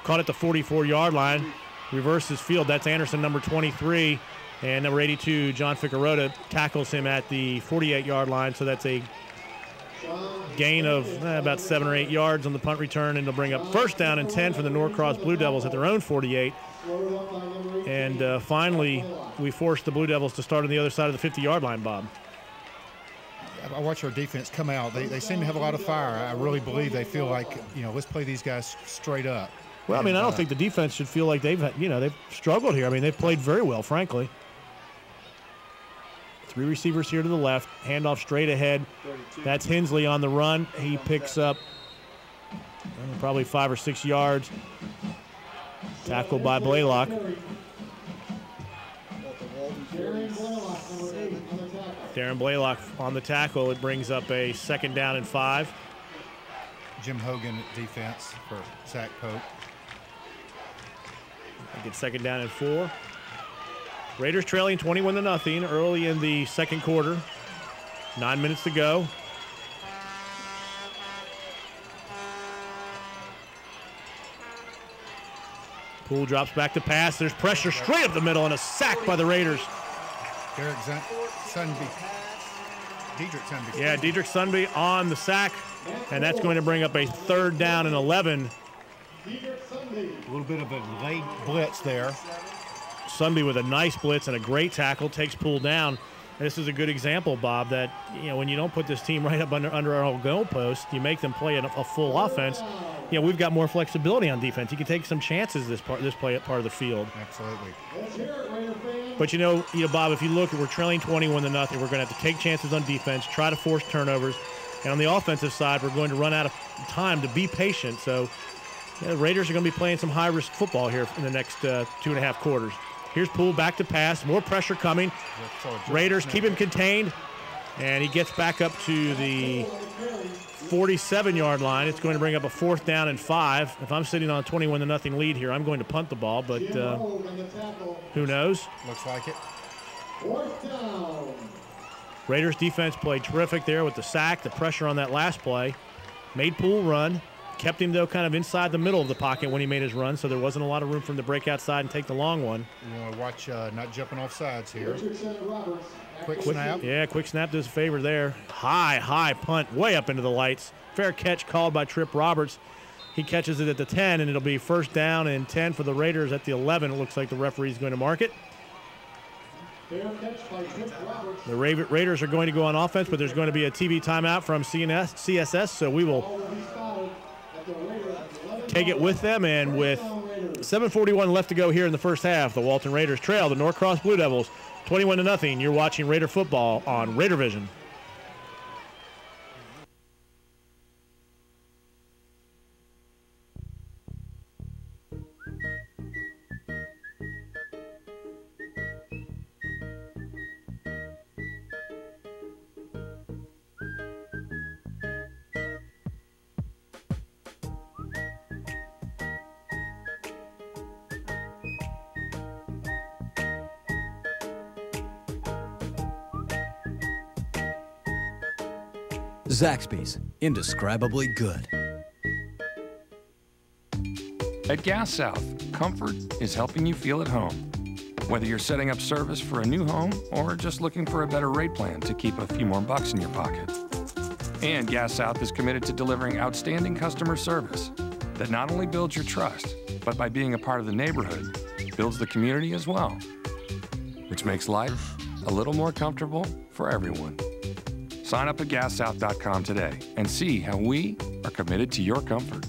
Caught at the 44-yard line. Reverses field. That's Anderson, number 23. And number 82, John Ficarota, tackles him at the 48-yard line. So that's a gain of about 7 or 8 yards on the punt return, and it'll bring up 1st down and 10 for the Norcross Blue Devils at their own 48. And finally, we forced the Blue Devils to start on the other side of the 50-yard line, Bob. I watch our defense come out. They seem to have a lot of fire. I really believe they feel like, let's play these guys straight up. Well, I don't think the defense should feel like they've struggled here. They've played very well, frankly. 3 receivers here to the left. Handoff straight ahead. That's Hensley on the run. He picks up probably 5 or 6 yards. Tackled by Blaylock. Darren Blaylock on the tackle. It brings up a 2nd down and 5. Jim Hogan at defense for Zach Pope. I get 2nd down and 4. Raiders trailing 21-0 early in the second quarter. 9 minutes to go. Poole drops back to pass. There's pressure straight up the middle and a sack by the Raiders. Derek Sunby. Diedrich Sunby. Yeah, Diedrich Sunby on the sack, and that's going to bring up a 3rd down and 11. A little bit of a late blitz there. Sunby with a nice blitz and a great tackle takes Poole down. This is a good example, Bob, that when you don't put this team right up under our own goalpost, you make them play a full offense. We've got more flexibility on defense. You can take some chances this part of the field. Absolutely. But you know, Bob, if you look, we're trailing 21-0. We're going to have to take chances on defense, try to force turnovers, and on the offensive side, we're going to run out of time to be patient. So, the Raiders are going to be playing some high-risk football here in the next 2.5 quarters. Here's Poole back to pass, more pressure coming. Raiders keep him contained, and he gets back up to the 47-yard line. It's going to bring up a 4th down and 5. If I'm sitting on a 21-0 lead here, I'm going to punt the ball, but who knows? Looks like it. 4th down. Raiders defense played terrific there with the sack, the pressure on that last play. Made Poole run. Kept him, though, kind of inside the middle of the pocket when he made his run, so there wasn't a lot of room for him to break outside and take the long one. You want to watch not jumping off sides here. Quick snap. Yeah, quick snap does a favor there. High punt, way up into the lights. Fair catch called by Trip Roberts. He catches it at the 10, and it'll be 1st down and 10 for the Raiders at the 11. It looks like the referee's going to mark it. The Raiders are going to go on offense, but there's going to be a TV timeout from CSS, so we will take it with them. And with 7:41 left to go here in the first half, the Walton Raiders trail the Norcross Blue Devils 21-0. You're watching Raider football on Raider Vision. Zaxby's, indescribably good. At Gas South, comfort is helping you feel at home. Whether you're setting up service for a new home or just looking for a better rate plan to keep a few more bucks in your pocket. And Gas South is committed to delivering outstanding customer service that not only builds your trust, but by being a part of the neighborhood, builds the community as well, which makes life a little more comfortable for everyone. Sign up at gassouth.com today and see how we are committed to your comfort.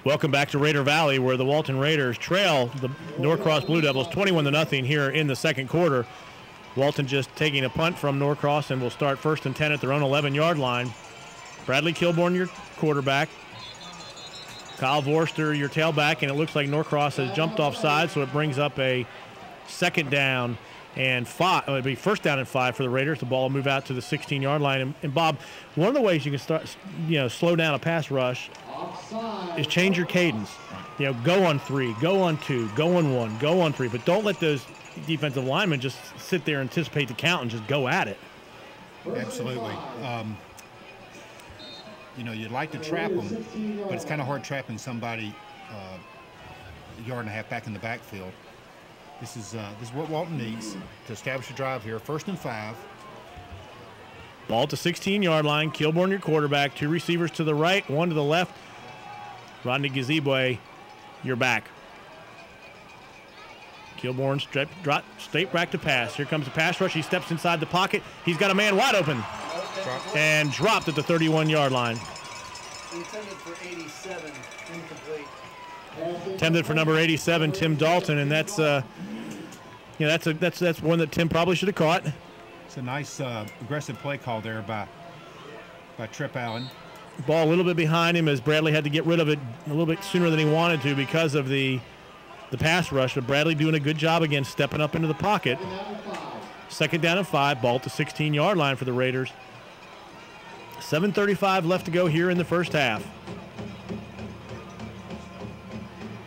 Welcome back to Raider Valley, where the Walton Raiders trail the Norcross Blue Devils 21-0 here in the second quarter. Walton just taking a punt from Norcross and will start 1st and 10 at their own 11-yard line. Bradley Kilborn, your quarterback. Kyle Vorster, your tailback, and it looks like Norcross has jumped offside, so it brings up a 2nd down and 5. It'll be 1st down and 5 for the Raiders. The ball will move out to the 16-yard line. And Bob, one of the ways you can start, slow down a pass rush is change your cadence. Go on 3, go on 2, go on 1, go on 3, but don't let those defensive linemen just sit there and anticipate the count and just go at it. Absolutely. You'd like to trap them, but it's kind of hard trapping somebody a yard and a half back in the backfield. This is what Walton needs to establish a drive here. 1st and 5. Ball at the 16-yard line. Kilborn, your quarterback. 2 receivers to the right, 1 to the left. Rodney Gazebue, your back. Kilborn straight back to pass. Here comes the pass rush. He steps inside the pocket. He's got a man wide open. And dropped at the 31-yard line. Intended for 87, incomplete. Intended for number 87, Tim Dalton, and that's one that Tim probably should have caught. It's a nice aggressive play call there by Trip Allen. Ball a little bit behind him as Bradley had to get rid of it a little bit sooner than he wanted to because of the pass rush. But Bradley doing a good job again, stepping up into the pocket. 2nd down and 5. Ball at the 16-yard line for the Raiders. 7:35 left to go here in the first half.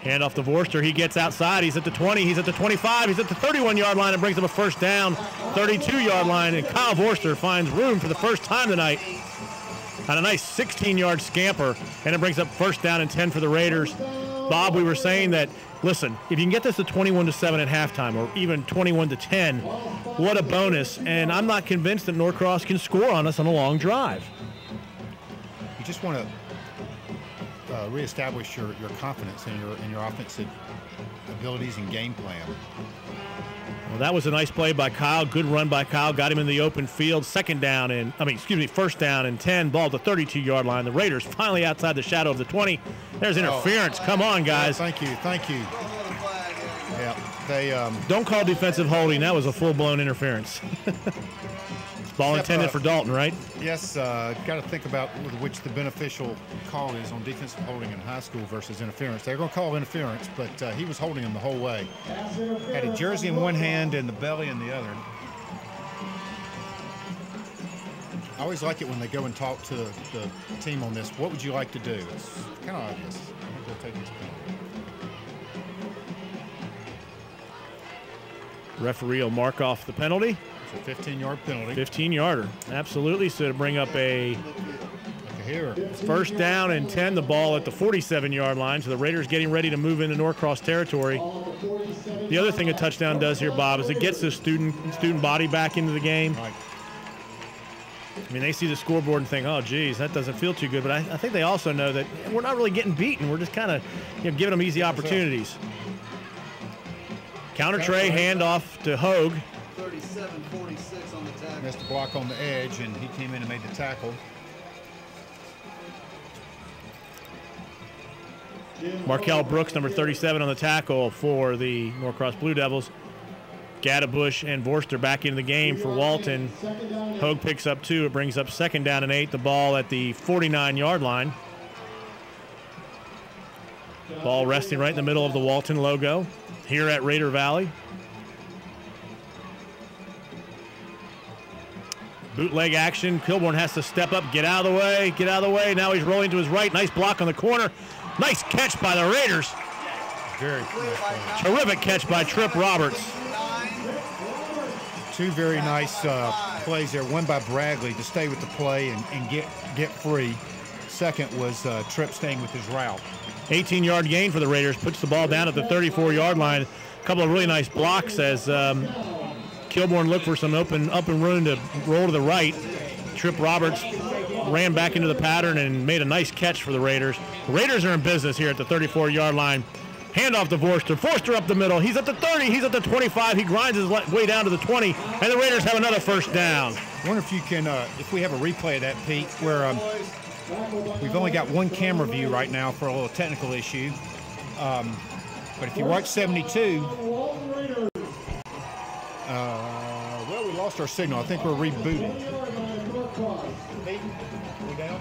Hand off to Vorster. He gets outside. He's at the 20. He's at the 25. He's at the 31-yard line and brings up a 1st down. 32-yard line, and Kyle Vorster finds room for the first time tonight on a nice 16-yard scamper, and it brings up 1st down and 10 for the Raiders. Bob, we were saying that, listen, if you can get this to 21-7 at halftime or even 21-10, what a bonus. And I'm not convinced that Norcross can score on us on a long drive. You just want to reestablish your confidence in your offensive abilities and game plan. Well, that was a nice play by Kyle. Good run by Kyle. Got him in the open field. First down and 10. Ball at the 32-yard line. The Raiders finally outside the shadow of the 20. There's interference. Come on, guys. Yeah, thank you. Yeah, they don't call defensive holding. That was a full-blown interference. Ball intended for Dalton, right? Yes, got to think about which the beneficial call is on defensive holding in high school versus interference. They're going to call interference, but he was holding him the whole way. Had a jersey in one hand and the belly in the other. I always like it when they go and talk to the team on this. What would you like to do? It's kind of obvious. I think they'll take this penalty. Referee will mark off the penalty. It's a 15-yard penalty. 15-yarder, absolutely. So to bring up a first down and 10, the ball at the 47-yard line. So the Raiders getting ready to move into Norcross territory. The other thing a touchdown does here, Bob, is it gets the student body back into the game. Right. I mean, they see the scoreboard and think, oh, geez, that doesn't feel too good. But I think they also know that we're not really getting beaten. We're just kind of giving them easy opportunities. Counter tray, handoff to Hogue. 37-46 on the tackle. Missed a block on the edge, and he came in and made the tackle. Markel Brooks, number 37, on the tackle for the Norcross Blue Devils. Gadabush and Vorster back into the game for Walton. Hogue picks up 2. It brings up second down and 8. The ball at the 49-yard line. Ball resting right in the middle of the Walton logo here at Raider Valley. Bootleg action. Kilborn has to step up, get out of the way, get out of the way. Now he's rolling to his right. Nice block on the corner. Nice catch by the Raiders. Very terrific catch by Trip Roberts. 2 very nice plays there. One by Bradley to stay with the play and get free. Second was Tripp staying with his route. 18-yard gain for the Raiders. Puts the ball down at the 34-yard line. A couple of really nice blocks as Kilborn looked for some open room to roll to the right. Trip Roberts ran back into the pattern and made a nice catch for the Raiders. The Raiders are in business here at the 34-yard line. Handoff to Vorster. Vorster up the middle. He's at the 30. He's at the 25. He grinds his way down to the 20. And the Raiders have another first down. I wonder if you can, if we have a replay of that, Pete, where we've only got one camera view right now for a little technical issue. But if you watch 72, well, we lost our signal. I think we're rebooting. Pete, we're down?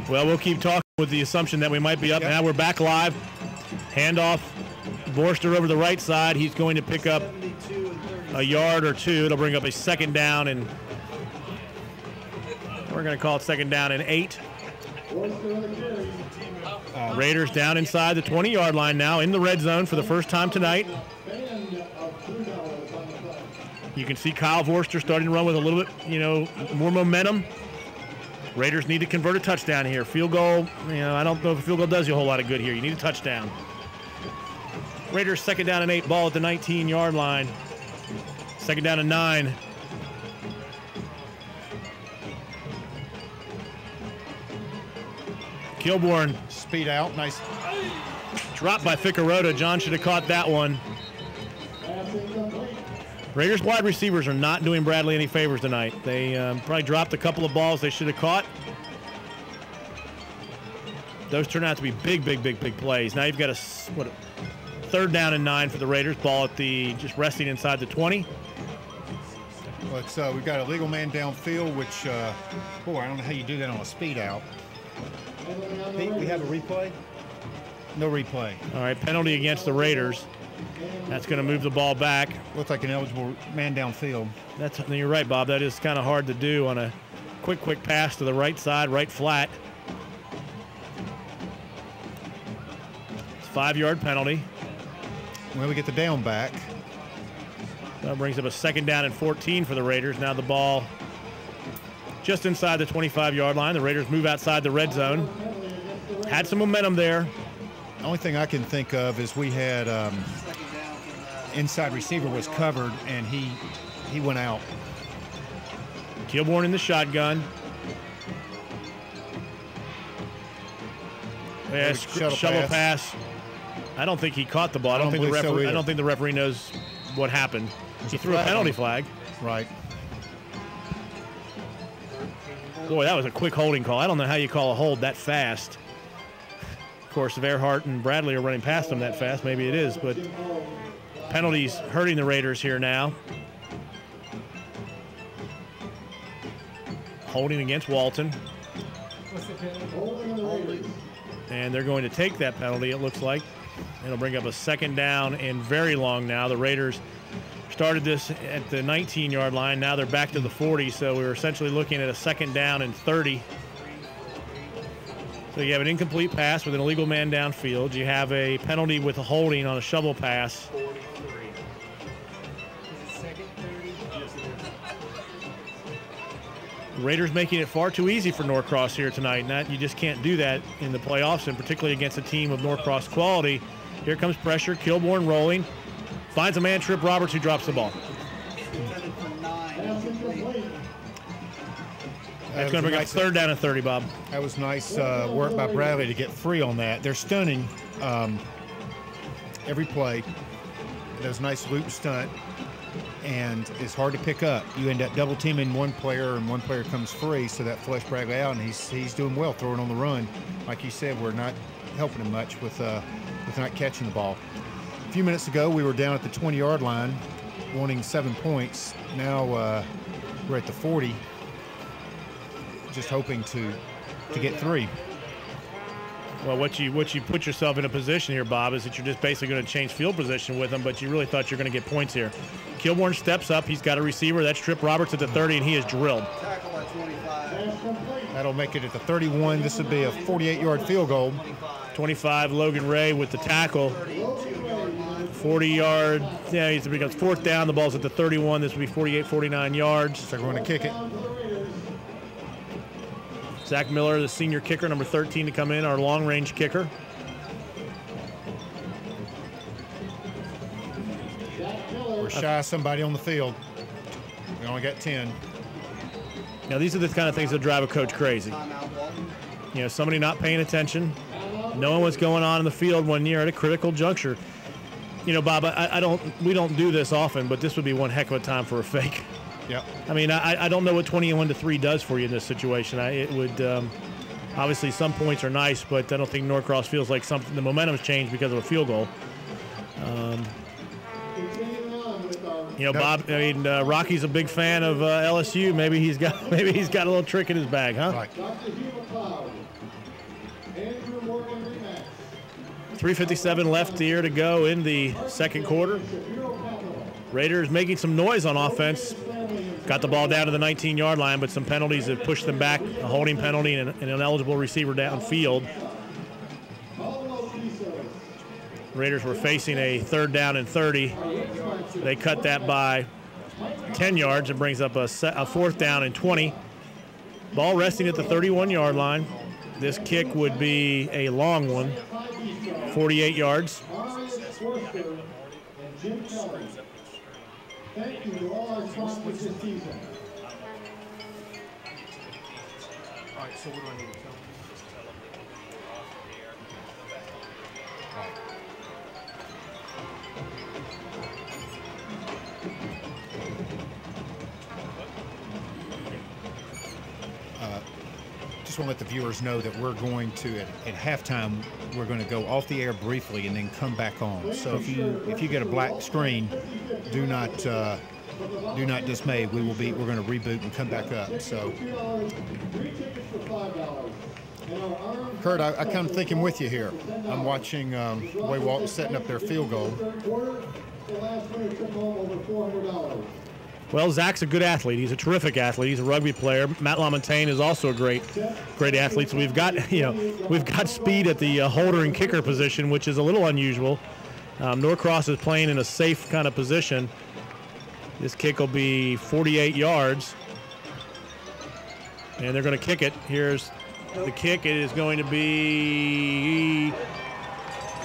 Well, we'll keep talking with the assumption that we might be up. Yep. Now we're back live. Handoff. Vorster over the right side. He's going to pick up a yard or 2. It'll bring up a second down, and we're going to call it second down and 8. Raiders down inside the 20-yard line now in the red zone for the first time tonight. You can see Kyle Vorster starting to run with a little bit, more momentum. Raiders need to convert a touchdown here. Field goal, I don't know if a field goal does you a whole lot of good here. You need a touchdown. Raiders second down and 8, ball at the 19-yard line. Second down and 9. Kilborn. Speed out, nice. Dropped by Ficarota. John should have caught that one. Raiders wide receivers are not doing Bradley any favors tonight. They probably dropped a couple of balls they should have caught. Those turn out to be big plays. Now you've got a third down and 9 for the Raiders. Ball at the just resting inside the 20. Well, we've got a legal man downfield, which, I don't know how you do that on a speed out. Pete, we have a replay? No replay. All right, penalty against the Raiders. That's going to move the ball back. Looks like an eligible man downfield. You're right, Bob. That is kind of hard to do on a quick pass to the right side, right flat. It's a 5-yard penalty. Well, we get the down back. That brings up a second down and 14 for the Raiders. Now the ball just inside the 25-yard line. The Raiders move outside the red zone. Had some momentum there. The only thing I can think of is we had inside receiver was covered, and he went out. Kilborn in the shotgun. Shovel pass. I don't think he caught the ball. I don't think the referee knows what happened. He threw a penalty flag. Right. Boy, that was a quick holding call. I don't know how you call a hold that fast. Of course, if Earhart and Bradley are running past them that fast, maybe it is, but penalties hurting the Raiders here now. Holding against Walton. And they're going to take that penalty, it looks like. It'll bring up a second down and very long now. The Raiders started this at the 19-yard line. Now they're back to the 40, so we're essentially looking at a second down and 30. So you have an incomplete pass with an illegal man downfield. You have a penalty with a holding on a shovel pass. The Raiders making it far too easy for Norcross here tonight. And you just can't do that in the playoffs, and particularly against a team of Norcross quality. Here comes pressure. Kilborn rolling. Finds a man, Trip Roberts, who drops the ball. That's going to bring up third down and 30, Bob. That was nice work by Bradley to get free on that. They're stunning every play. That was a nice loop stunt, and it's hard to pick up. You end up double teaming one player, and one player comes free, so that flushed Bradley out, and he's doing well throwing on the run. Like you said, we're not helping him much with not catching the ball. A few minutes ago, we were down at the 20-yard line, wanting 7 points. Now we're at the 40. Just hoping to get 3. Well, what you put yourself in a position here, Bob, is that you're just basically going to change field position with them, but you really thought you're going to get points here. Kilborn steps up. He's got a receiver. That's Trip Roberts at the 30, and he is drilled. Tackle at 25. That'll make it at the 31. This would be a 48-yard field goal. 25, Logan Ray with the tackle. 40-yard. Yeah, it becomes fourth down. The ball's at the 31. This would be 48, 49 yards. So they're going to kick it. Zach Miller, the senior kicker, number 13 to come in, our long-range kicker. We're shy of somebody on the field. We only got 10. Now, these are the kind of things that drive a coach crazy. You know, somebody not paying attention, knowing what's going on in the field when you're at a critical juncture. You know, Bob, we don't do this often, but this would be one heck of a time for a fake. Yep. I mean, I don't know what 21-3 does for you in this situation. It would obviously some points are nice, but I don't think Norcross feels like the momentum's changed because of a field goal. You know, Bob. I mean, Rocky's a big fan of LSU. Maybe he's got a little trick in his bag, huh? Right. 3:57 left here to go in the second quarter. Raiders making some noise on offense. Got the ball down to the 19-yard line, but some penalties have pushed them back. A holding penalty and an ineligible receiver downfield. Raiders were facing a third down and 30. They cut that by 10 yards. It brings up a fourth down and 20. Ball resting at the 31-yard line. This kick would be a long one, 48 yards. Thank you to all our sponsors this season. All right, so what do I need to tell them? Just want to let the viewers know that we're going to, at halftime, we're going to go off the air briefly and then come back on. So if you get a black screen, do not dismay. We're going to reboot and come back up. So, Kurt, I come thinking with you here. I'm watching the way Walton's setting up their field goal. Well, Zach's a good athlete. He's a terrific athlete. He's a rugby player. Matt LaMontagne is also a great athlete. So we've got speed at the holder and kicker position, which is a little unusual. Norcross is playing in a safe kind of position. This kick will be 48 yards, and they're going to kick it. Here's the kick. It is going to be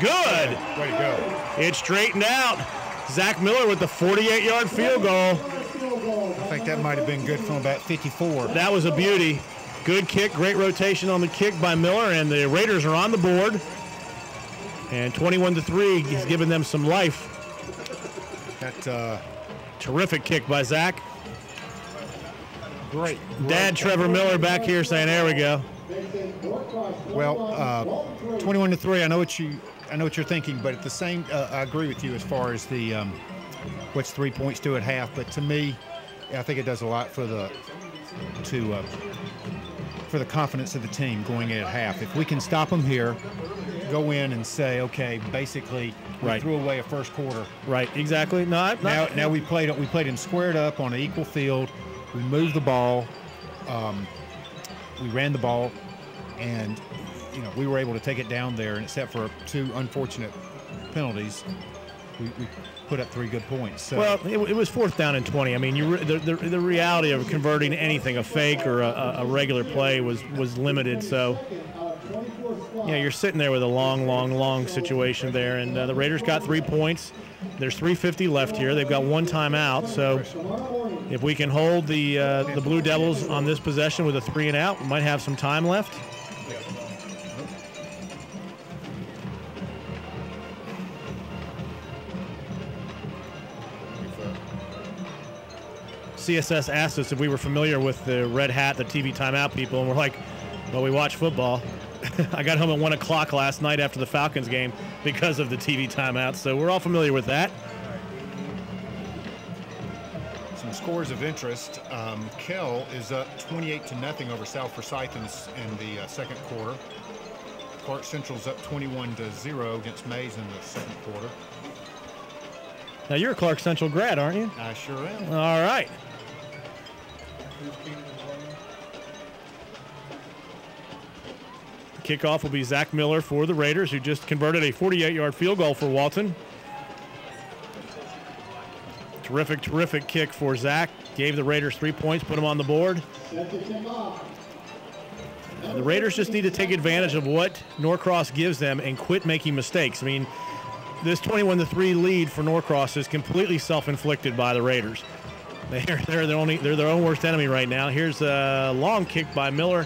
good. Way to go! It's straightened out. Zach Miller with the 48-yard field goal. I think that might have been good from about 54. That was a beauty. Good kick, great rotation on the kick by Miller, and the Raiders are on the board. And 21-3 is giving them some life. That terrific kick by Zach. great. Dad Trevor Miller back here saying, "There we go." Well, 21-3. I know what you're thinking, but at the same, I agree with you as far as the what's 3 points do at half. But to me, I think it does a lot for the confidence of the team going in at half. If we can stop them here, go in and say, okay, basically we threw away a first quarter. Right, exactly. Now we played them squared up on an equal field. We moved the ball. We ran the ball, and we were able to take it down there. And except for 2 unfortunate penalties, we put up 3 good points. So. Well, it was 4th down and 20. I mean, the reality of converting anything, a fake or a regular play, was limited. So, you're sitting there with a long situation there. And the Raiders got 3 points. There's 3:50 left here. They've got 1 timeout. So, if we can hold the Blue Devils on this possession with a 3 and out, we might have some time left. CSS asked us if we were familiar with the red hat, the TV timeout people, and we're like, well, we watch football. I got home at 1 o'clock last night after the Falcons game because of the TV timeout, so we're all familiar with that. Some scores of interest. Kell is up 28-0 over South Forsyth in the second quarter. Clark Central's up 21-0 against Mays in the second quarter. Now, you're a Clark Central grad, aren't you? I sure am. All right. Kickoff will be Zach Miller for the Raiders, who just converted a 48-yard field goal for Walton. Terrific kick for Zach. Gave the Raiders 3 points, put them on the board. The Raiders just need to take advantage of what Norcross gives them and quit making mistakes. I mean, this 21-3 lead for Norcross is completely self-inflicted by the Raiders. They're their own worst enemy right now. Here's a long kick by Miller.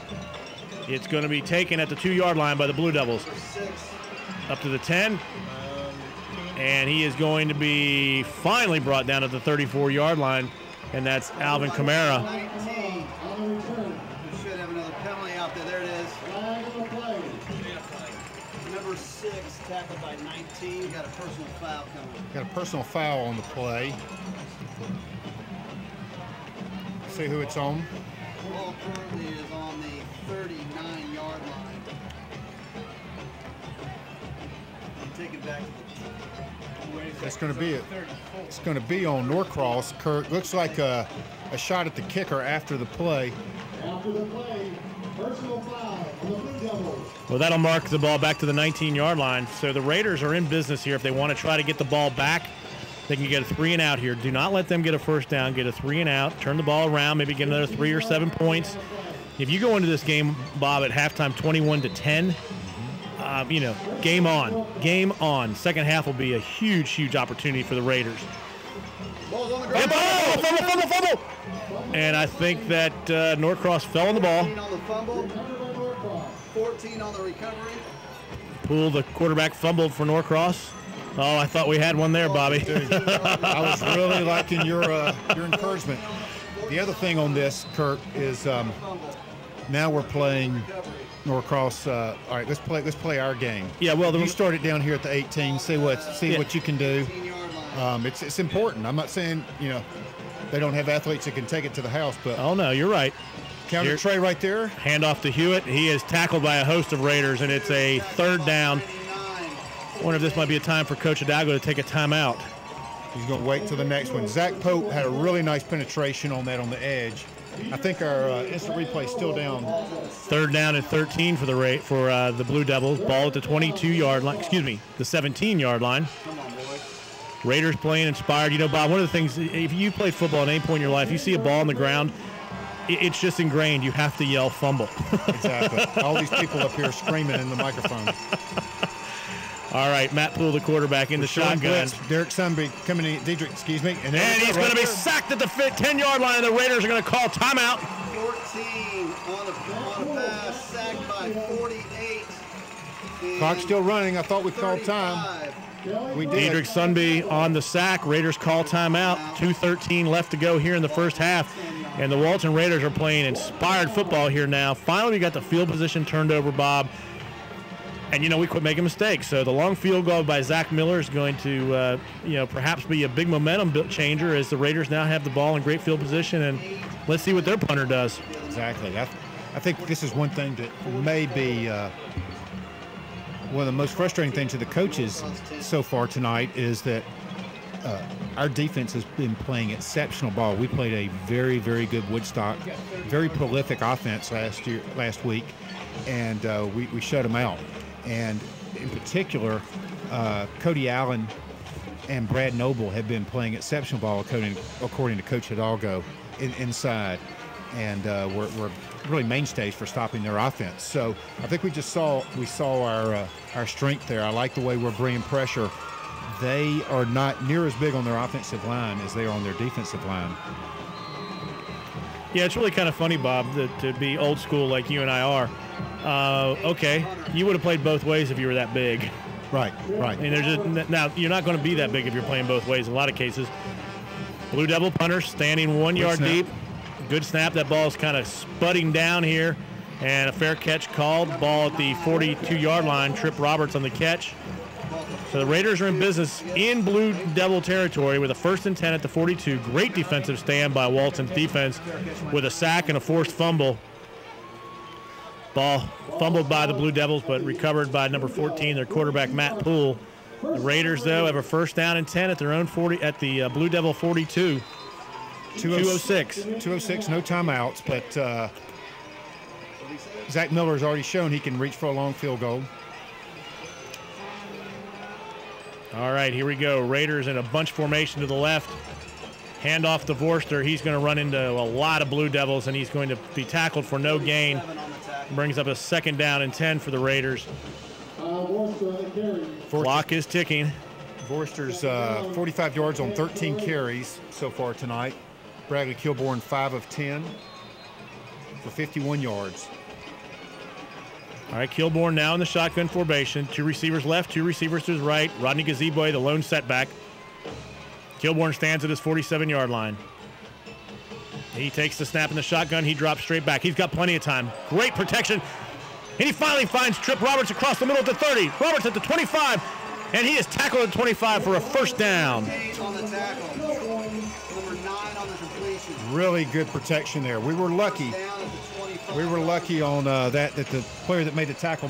It's going to be taken at the 2-yard line by the Blue Devils. Up to the 10. And he is going to be finally brought down at the 34-yard line, and that's Alvin Kamara. 19. We should have another penalty out there. There it is. Number 6, tackled by 19. Got a personal foul coming. Got a personal foul on the play. See who it's on. The ball currently is on the 39-yard line. Take it back to the It's going to be on Norcross. Kurt, looks like a shot at the kicker after the play. After the play, personal foul on the Blue Devils. Well, that'll mark the ball back to the 19-yard line. So the Raiders are in business here. If they want to try to get the ball back, they can get a 3 and out here. Do not let them get a first down. Get a 3 and out. Turn the ball around. Maybe get another 3 or 7 points. If you go into this game, Bob, at halftime 21-10, game on. Game on. Second half will be a huge opportunity for the Raiders. ball's on the ground. Fumble! And I think that Norcross fell on the ball. 14 on the fumble. 14 on the recovery. Poole, the quarterback, fumbled for Norcross. Oh, I thought we had one there, Bobby. I was really liking your encouragement. The other thing on this, Kurt, is now we're playing Norcross. All right, let's play our game. Yeah, well, you start it down here at the 18. See what you can do. It's important. I'm not saying they don't have athletes that can take it to the house, but oh no, you're right. Counter tray right there. Hand off to Hewitt. He is tackled by a host of Raiders, and it's a 3rd down. I wonder if this might be a time for Coach Hidalgo to take a timeout. He's going to wait till the next one. Zach Pope had a really nice penetration on that on the edge. I think our instant replay is still down. 3rd down and 13 for the Blue Devils. Ball at the 22-yard line. Excuse me, the 17-yard line. Raiders playing inspired. Bob, one of the things, if you play football at any point in your life, you see a ball on the ground, it's just ingrained. You have to yell fumble. Exactly. All these people up here screaming in the microphone. All right, Matt Poole, the quarterback, in the shotgun. Derek Sunby coming in, excuse me. And he's going to be sacked at the 10-yard line, and the Raiders are going to call timeout. 14 on the pass, sacked by 48. Clock's still running. I thought we called time. We did. Diedrich Sunby on the sack. Raiders call timeout. 2:13 left to go here in the first half. And the Walton Raiders are playing inspired football here now. Finally, we got the field position turned over, Bob. And, we quit making mistakes. So the long field goal by Zach Miller is going to, perhaps be a big momentum changer as the Raiders now have the ball in great field position. And let's see what their punter does. Exactly. I think this is one thing that may be one of the most frustrating things to the coaches so far tonight is that our defense has been playing exceptional ball. We played a very, very good Woodstock, very prolific offense last week, and we shut them out. And in particular, Cody Allen and Brad Noble have been playing exceptional ball according to Coach Hidalgo inside, and we're really mainstays for stopping their offense. So I think we saw our strength there. I like the way we're bringing pressure. They are not near as big on their offensive line as they are on their defensive line. Yeah, it's really kind of funny, Bob, to be old school like you and I are. Okay, you would have played both ways if you were that big. Right. And now, you're not going to be that big if you're playing both ways in a lot of cases. Blue Devil punter standing 1 yard deep. Good snap. That ball is kind of spudding down here. And a fair catch called. Ball at the 42-yard line. Trip Roberts on the catch. So the Raiders are in business in Blue Devil territory with a 1st and 10 at the 42. Great defensive stand by Walton's defense with a sack and a forced fumble. Ball fumbled by the Blue Devils, but recovered by number 14, their quarterback, Matt Poole. The Raiders, though, have a 1st down and 10 at their own 40 at the Blue Devil 42. 2:06, no timeouts, but Zach Miller has already shown he can reach for a long field goal. All right, here we go. Raiders in a bunch formation to the left. Hand off to Vorster. He's going to run into a lot of Blue Devils, and he's going to be tackled for no gain. Brings up a 2nd down and 10 for the Raiders. Clock is ticking. Vorster's 45 yards on 13 carries so far tonight. Bradley Kilborn 5 of 10 for 51 yards. All right, Kilborn now in the shotgun formation. 2 receivers left, 2 receivers to his right. Rodney Gazeboy, the lone setback. Kilborn stands at his 47-yard line. He takes the snap in the shotgun. He drops straight back. He's got plenty of time. Great protection. And he finally finds Trip Roberts across the middle at the 30. Roberts at the 25. And he is tackled at 25 for a 1st down. Really good protection there. We were lucky. We were lucky on that the player that made the tackle.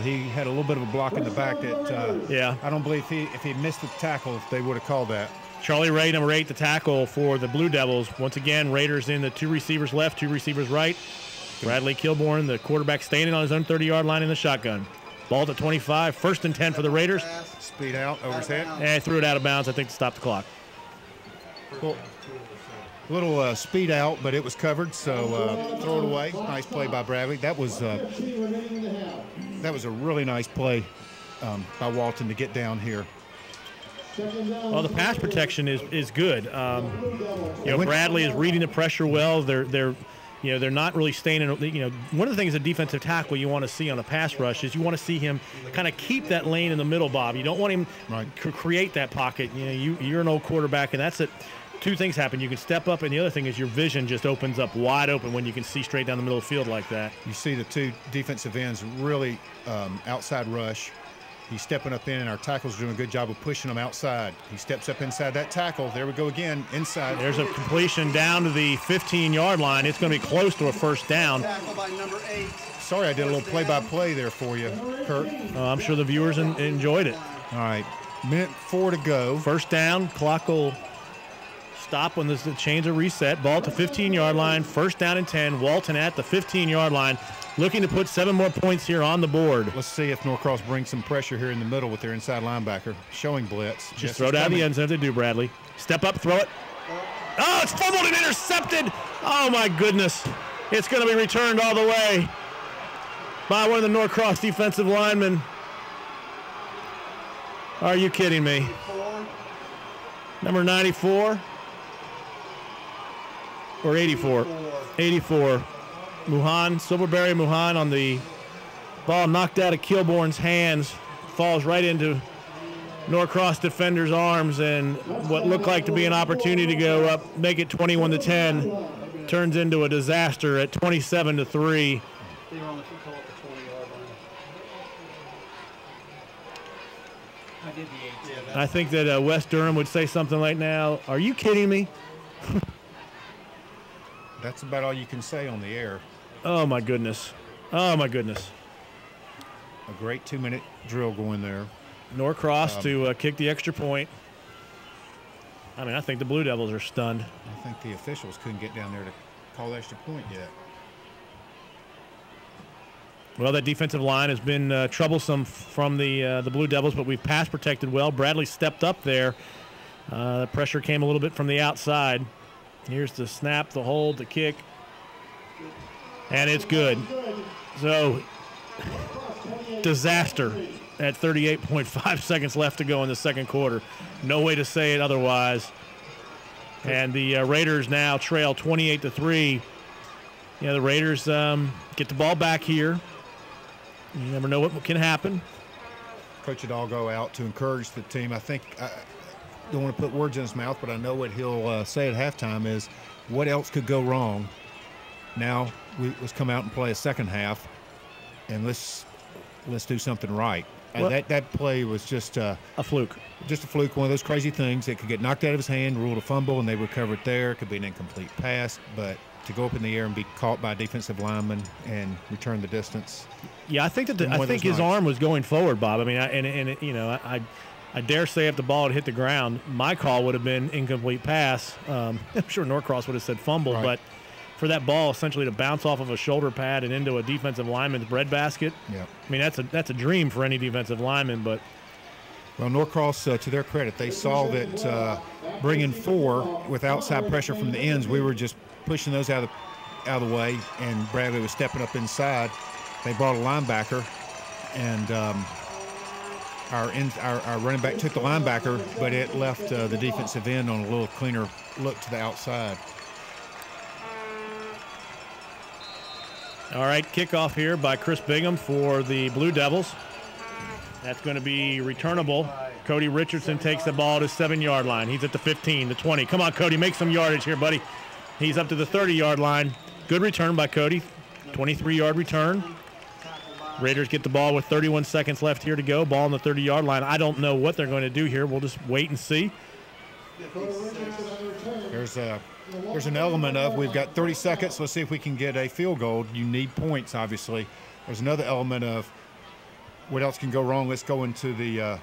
He had a little bit of a block in the back that I don't believe if he missed the tackle, they would have called that. Charlie Ray, number 8, the tackle for the Blue Devils. Once again, Raiders in the 2 receivers left, 2 receivers right. Bradley Kilborn, the quarterback, standing on his own 30-yard line in the shotgun. Ball at 25, 1st and 10 for the Raiders. Speed out, over his head. And threw it out of bounds, I think, to stop the clock. Well, a little speed out, but it was covered, so throw it away. Nice play by Bradley. That was a really nice play by Walton to get down here. Well, the pass protection is good. Bradley is reading the pressure well. They're not really staying in. One of the things a defensive tackle you want to see on a pass rush is you want to see him kind of keep that lane in the middle, Bob. You don't want him to create that pocket. You're an old quarterback, and that's it. 2 things happen. You can step up, and the other thing is your vision just opens up wide open when you can see straight down the middle of the field like that. You see the 2 defensive ends really outside rush. He's stepping up in, and our tackle's doing a good job of pushing him outside. He steps up inside that tackle. There we go again, inside. There's a completion down to the 15-yard line. It's going to be close to a 1st down. Tackle by number 8. Sorry I did a little play-by-play there for you, Kurt. I'm sure the viewers enjoyed it. All right, 1:04 to go. 1st down. Clock will stop when the chains are reset. Ball to 15-yard line. 1st down and 10. Walton at the 15-yard line. Looking to put 7 more points here on the board. Let's see if Norcross brings some pressure here in the middle with their inside linebacker. Showing blitz. Just throw it out of the end zone if they do, Bradley. Step up, throw it. Oh, it's fumbled and intercepted. Oh, my goodness. It's going to be returned all the way by one of the Norcross defensive linemen. Are you kidding me? Number 94 or 84? 84. Silverberry Muhan on the Ball knocked out of Kilborn's hands, falls right into Norcross defender's arms, and what looked like to be an opportunity to go up, make it 21-10, turns into a disaster at 27-3. They were on the call at the 20-yard line. I did the 8. I think that West Durham would say something like, now, are you kidding me? That's about all you can say on the air. Oh, my goodness. Oh, my goodness. A great 2-minute drill going there. Norcross to kick the extra point. I mean, I think the Blue Devils are stunned. I think the officials couldn't get down there to call the extra point yet. Well, that defensive line has been troublesome from the Blue Devils, but we've pass protected well. Bradley stepped up there. The pressure came a little bit from the outside. Here's the snap, the hold, the kick. And it's good. So, disaster at 38.5 seconds left to go in the second quarter. No way to say it otherwise. And the Raiders now trail 28-3. Yeah, the Raiders get the ball back here. You never know what can happen. Coach Hidalgo out to encourage the team. I think, I don't want to put words in his mouth, but I know what he'll say at halftime is, what else could go wrong? Now, let's come out and play a second half, and let's do something right. Well, that play was just a fluke. Just a fluke, one of those crazy things that could get knocked out of his hand, ruled a fumble, and they recovered there. It could be an incomplete pass, but to go up in the air and be caught by a defensive lineman and return the distance. Yeah, I think that his arm was going forward, Bob. I mean, I dare say if the ball had hit the ground, my call would have been incomplete pass. I'm sure Norcross would have said fumble, right. But for that ball essentially to bounce off of a shoulder pad and into a defensive lineman's breadbasket, yeah. I mean, that's a dream for any defensive lineman. But well, Norcross, to their credit, they saw that bringing 4 with outside pressure from the ends, we were just pushing those out of the way, and Bradley was stepping up inside. They brought a linebacker, and our running back took the linebacker, but it left the defensive end on a little cleaner look to the outside. All right, kickoff here by Chris Bingham for the Blue Devils. That's going to be returnable. Cody Richardson takes the ball to 7-yard line. He's at the 15, the 20. Come on, Cody, make some yardage here, buddy. He's up to the 30-yard line. Good return by Cody. 23-yard return. Raiders get the ball with 31 seconds left here to go. Ball on the 30-yard line. I don't know what they're going to do here. We'll just wait and see. There's an element of, we've got 30 seconds. Let's see if we can get a field goal. You need points, obviously. There's another element of, what else can go wrong? Let's go into the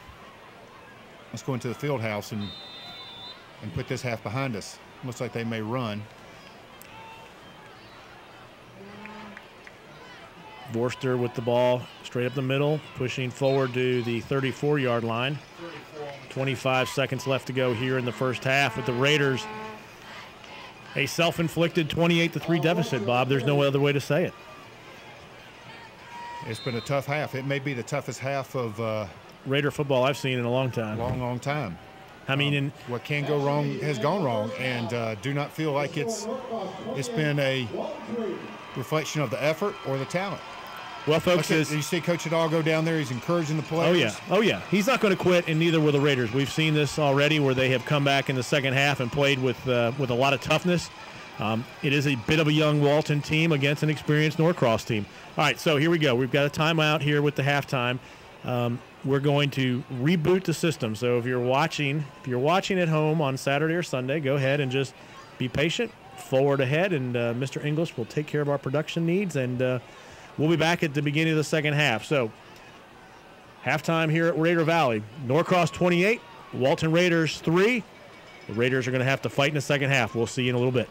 field house and put this half behind us. Looks like they may run. Vorster with the ball straight up the middle, pushing forward to the 34-yard line. 25 seconds left to go here in the first half with the Raiders. A self-inflicted 28-3 deficit, Bob. There's no other way to say it. It's been a tough half. It may be the toughest half of Raider football I've seen in a long time. Long time. I mean, what can go wrong has gone wrong, and do not feel like it's been a reflection of the effort or the talent. Well, folks, you see Coach Hidalgo down there. He's encouraging the players. Oh, yeah. He's not going to quit, and neither will the Raiders. We've seen this already where they have come back in the second half and played with a lot of toughness. It is a bit of a young Walton team against an experienced Norcross team. All right, so here we go. We've got a timeout here with the halftime. We're going to reboot the system. So if you're watching at home on Saturday or Sunday, go ahead and just be patient, forward ahead, and Mr. English will take care of our production needs, and we'll be back at the beginning of the second half. So halftime here at Raider Valley. Norcross 28, Walton Raiders 3. The Raiders are going to have to fight in the second half. We'll see you in a little bit.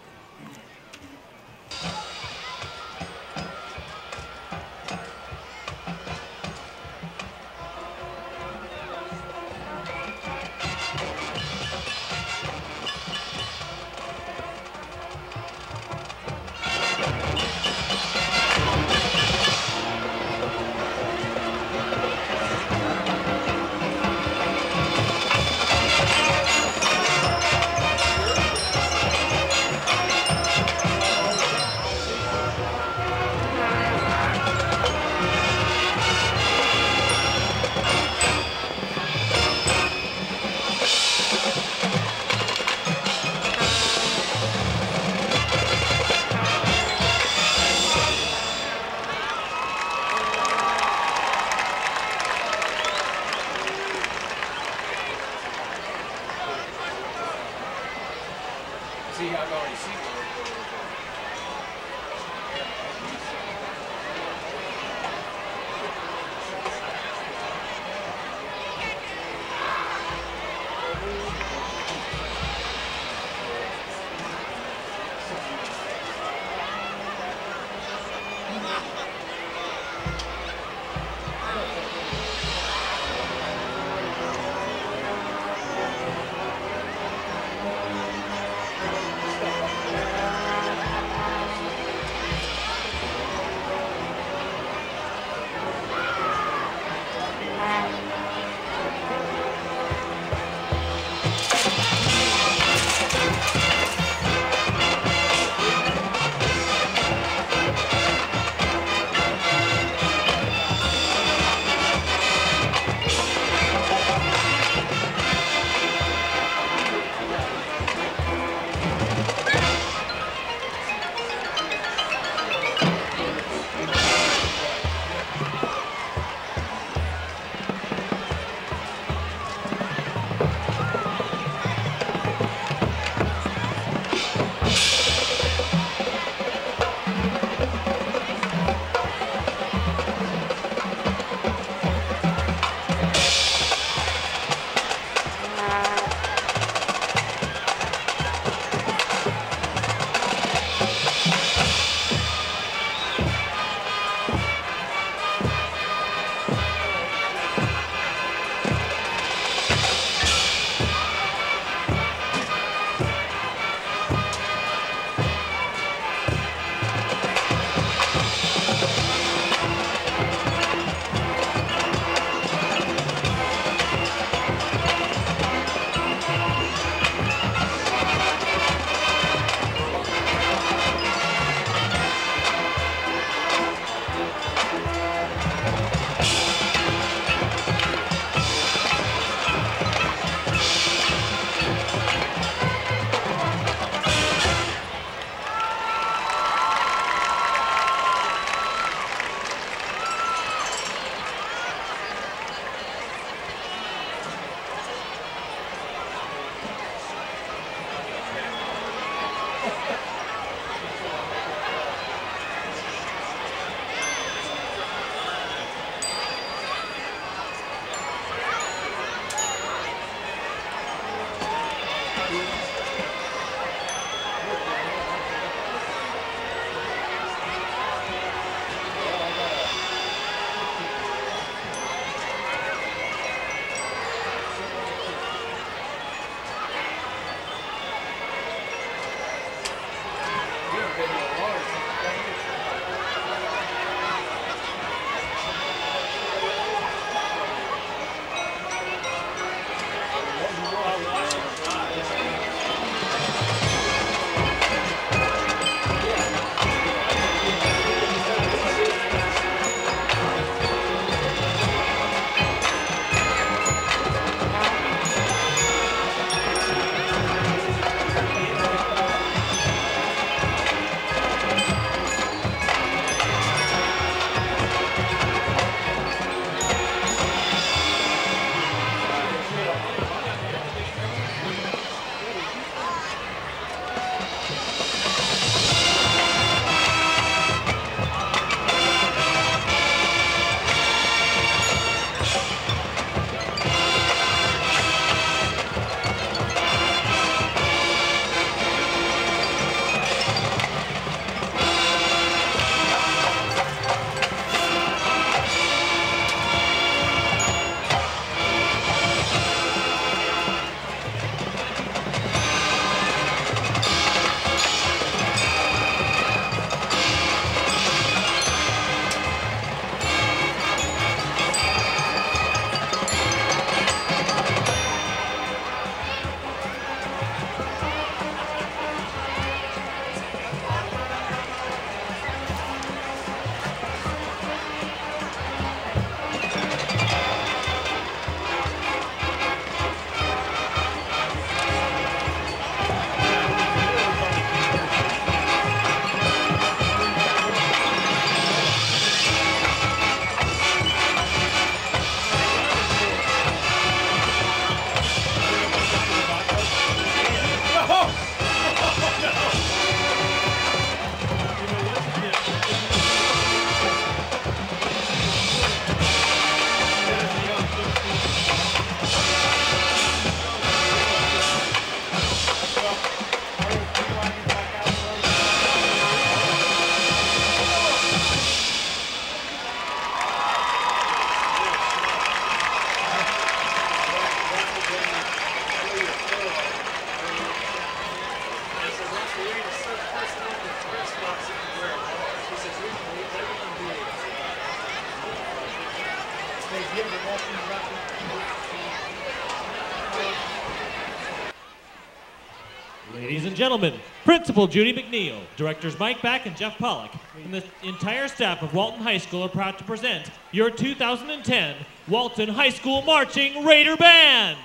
Ladies and gentlemen, Principal Judy McNeil, Directors Mike Back and Jeff Pollock, and the entire staff of Walton High School are proud to present your 2010 Walton High School Marching Raider Band.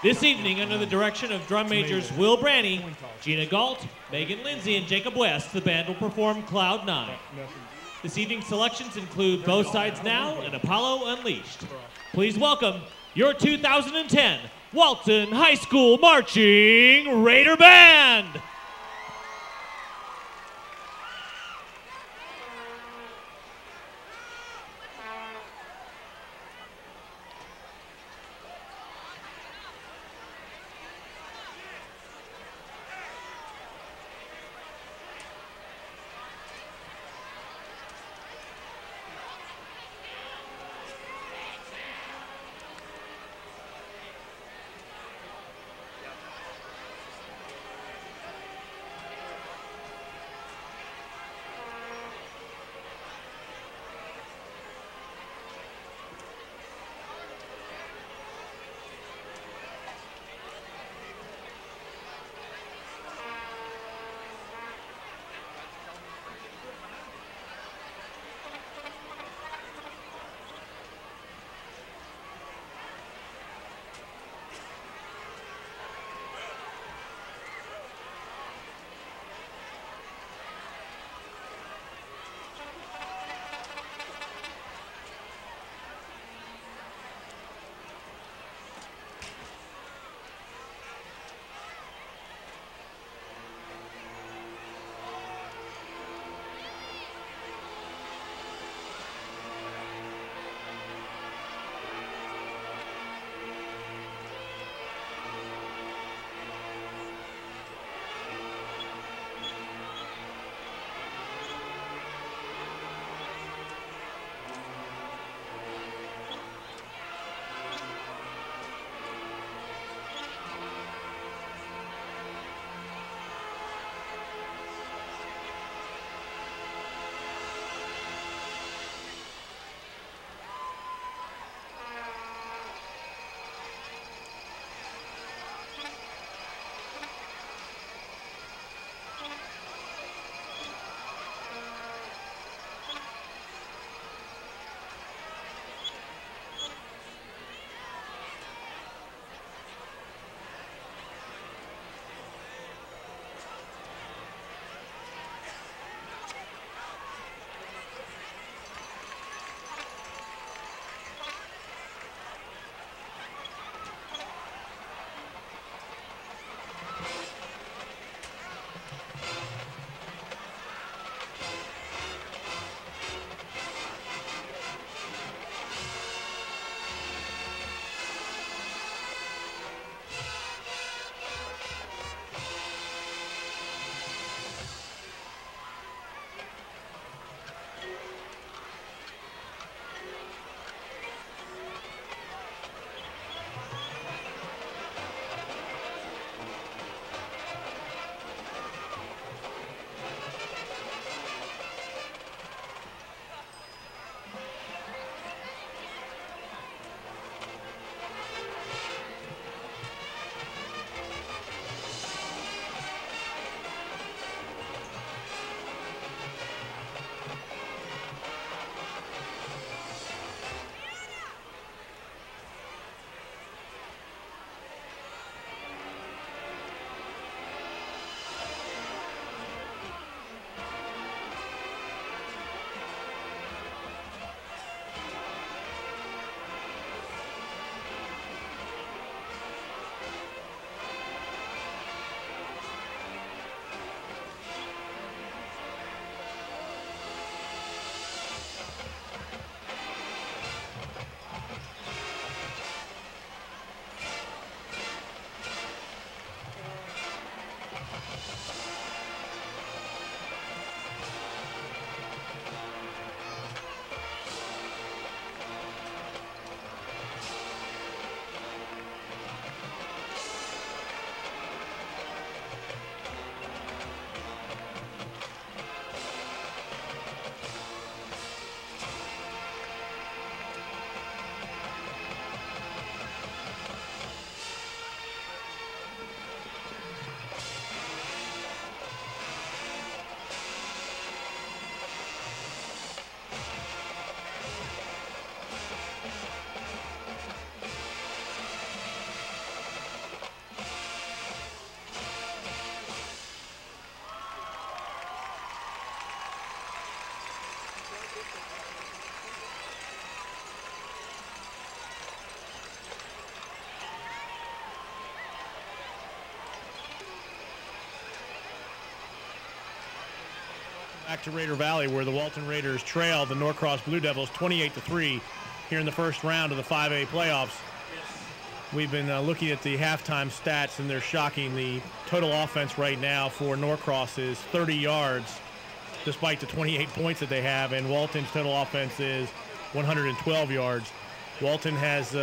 This evening, under the direction of drum majors Will Branny, Gina Galt, Megan Lindsay, and Jacob West, the band will perform Cloud 9. This evening's selections include Both Sides Now and Apollo Unleashed. Please welcome your 2010 Walton High School Marching Raider Band. Back to Raider Valley, where the Walton Raiders trail the Norcross Blue Devils 28-3 here in the first round of the 5A playoffs. We've been looking at the halftime stats, and they're shocking. The total offense right now for Norcross is 30 yards, despite the 28 points that they have, and Walton's total offense is 112 yards. Walton has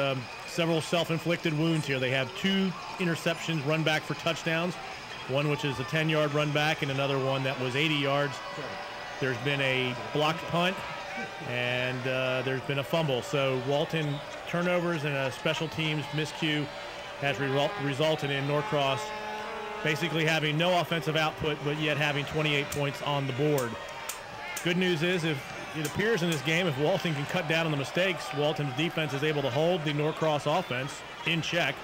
several self-inflicted wounds here. They have 2 interceptions run back for touchdowns, one which is a 10-yard run back and another one that was 80 yards. There's been a blocked punt, and there's been a fumble. So Walton turnovers and a special teams miscue has resulted in Norcross basically having no offensive output, but yet having 28 points on the board. Good news is, if it appears in this game, if Walton can cut down on the mistakes, Walton's defense is able to hold the Norcross offense in check.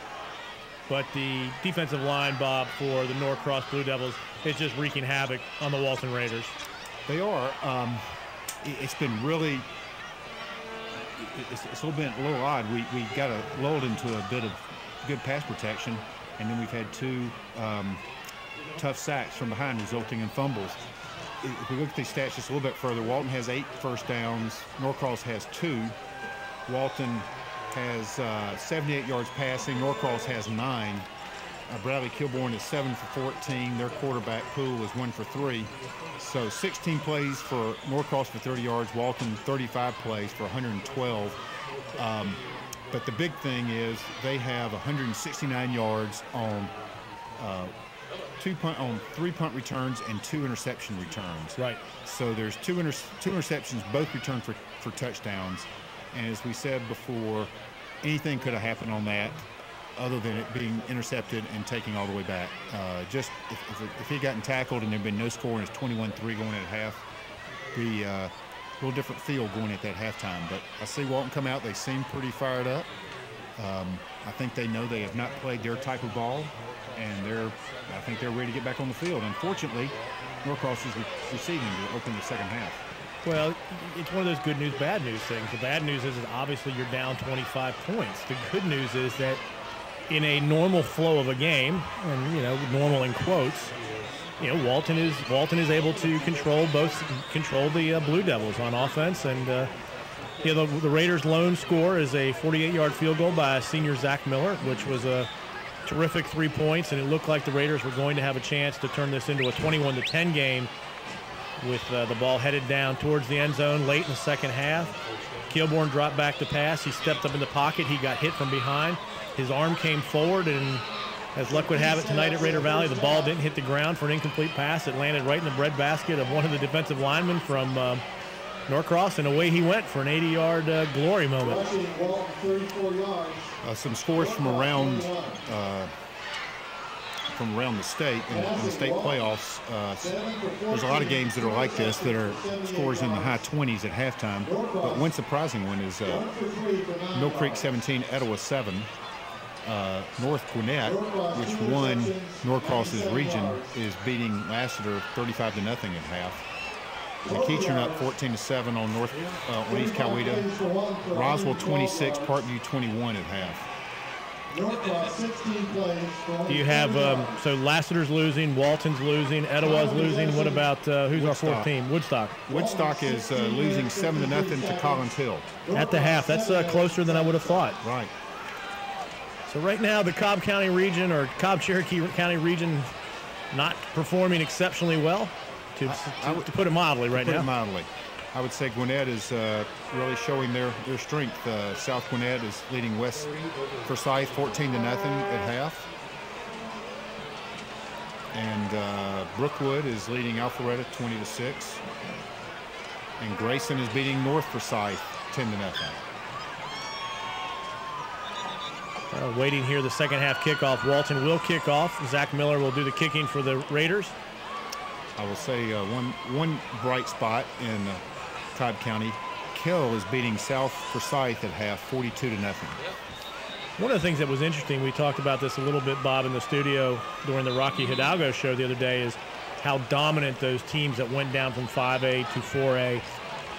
But the defensive line, Bob, for the Norcross Blue Devils is just wreaking havoc on the Walton Raiders. They are. It's been really, it's a little odd. We got lulled into a bit of good pass protection, and then we've had 2 tough sacks from behind, resulting in fumbles. If we look at these stats just a little bit further, Walton has 8 first downs. Norcross has 2. Walton has 78 yards passing. Norcross has 9. Bradley Kilborn is 7 for 14. Their quarterback pool is 1 for 3. So 16 plays for Norcross for 30 yards. Walton 35 plays for 112. But the big thing is they have 169 yards on 3 punt returns and 2 interception returns. Right. So there's 2 interceptions, both returned for touchdowns. And as we said before, anything could have happened on that other than it being intercepted and taking all the way back. Just if he had gotten tackled and there had been no score and it's 21-3 going at half, be a little different feel going at that halftime. But I see Walton come out. They seem pretty fired up. I think they know they have not played their type of ball, and I think they're ready to get back on the field. Unfortunately, Norcross is receiving to open the second half. Well, it's one of those good news, bad news things. The bad news is that obviously you're down 25 points. The good news is that in a normal flow of a game, and normal in quotes, Walton is able to control the Blue Devils on offense, and the Raiders' lone score is a 48-yard field goal by senior Zach Miller, which was a terrific 3 points, and it looked like the Raiders were going to have a chance to turn this into a 21-10 game with the ball headed down towards the end zone late in the second half. Kilborn dropped back to pass. He stepped up in the pocket. He got hit from behind. His arm came forward, and as luck would have it tonight at Raider Valley, the ball didn't hit the ground for an incomplete pass. It landed right in the breadbasket of one of the defensive linemen from Norcross, and away he went for an 80-yard glory moment. Some scores from around the state, in the state playoffs. There's a lot of games that are like this that are scores in the high 20s at halftime. But one surprising one is Mill Creek 17, Etowah 7. North Gwinnett, which won Norcross's region, is beating Lassiter 35-0 at half. McEachern up 14-7 on East Coweta. Roswell 26, Parkview 21 at half. Do you have so Lassiter's losing, Walton's losing, Etowah's losing? What about who's our fourth team? Woodstock. Woodstock is losing 7-0 to Collins Hill at the half. That's closer than I would have thought. Right. So right now the Cobb County region, or Cobb-Cherokee County region, not performing exceptionally well, to put it mildly right now. To put it mildly. I would say Gwinnett is really showing their strength. South Gwinnett is leading West Forsyth 14-0 at half. And Brookwood is leading Alpharetta 20-6. And Grayson is beating North Forsyth 10-0. Waiting here the second half kickoff. Walton will kick off. Zach Miller will do the kicking for the Raiders. I will say one bright spot in Cobb County. Kell is beating South Forsyth at half 42-0. One of the things that was interesting, we talked about this a little bit, Bob, in the studio during the Rocky Hidalgo show the other day, is how dominant those teams that went down from 5A to 4A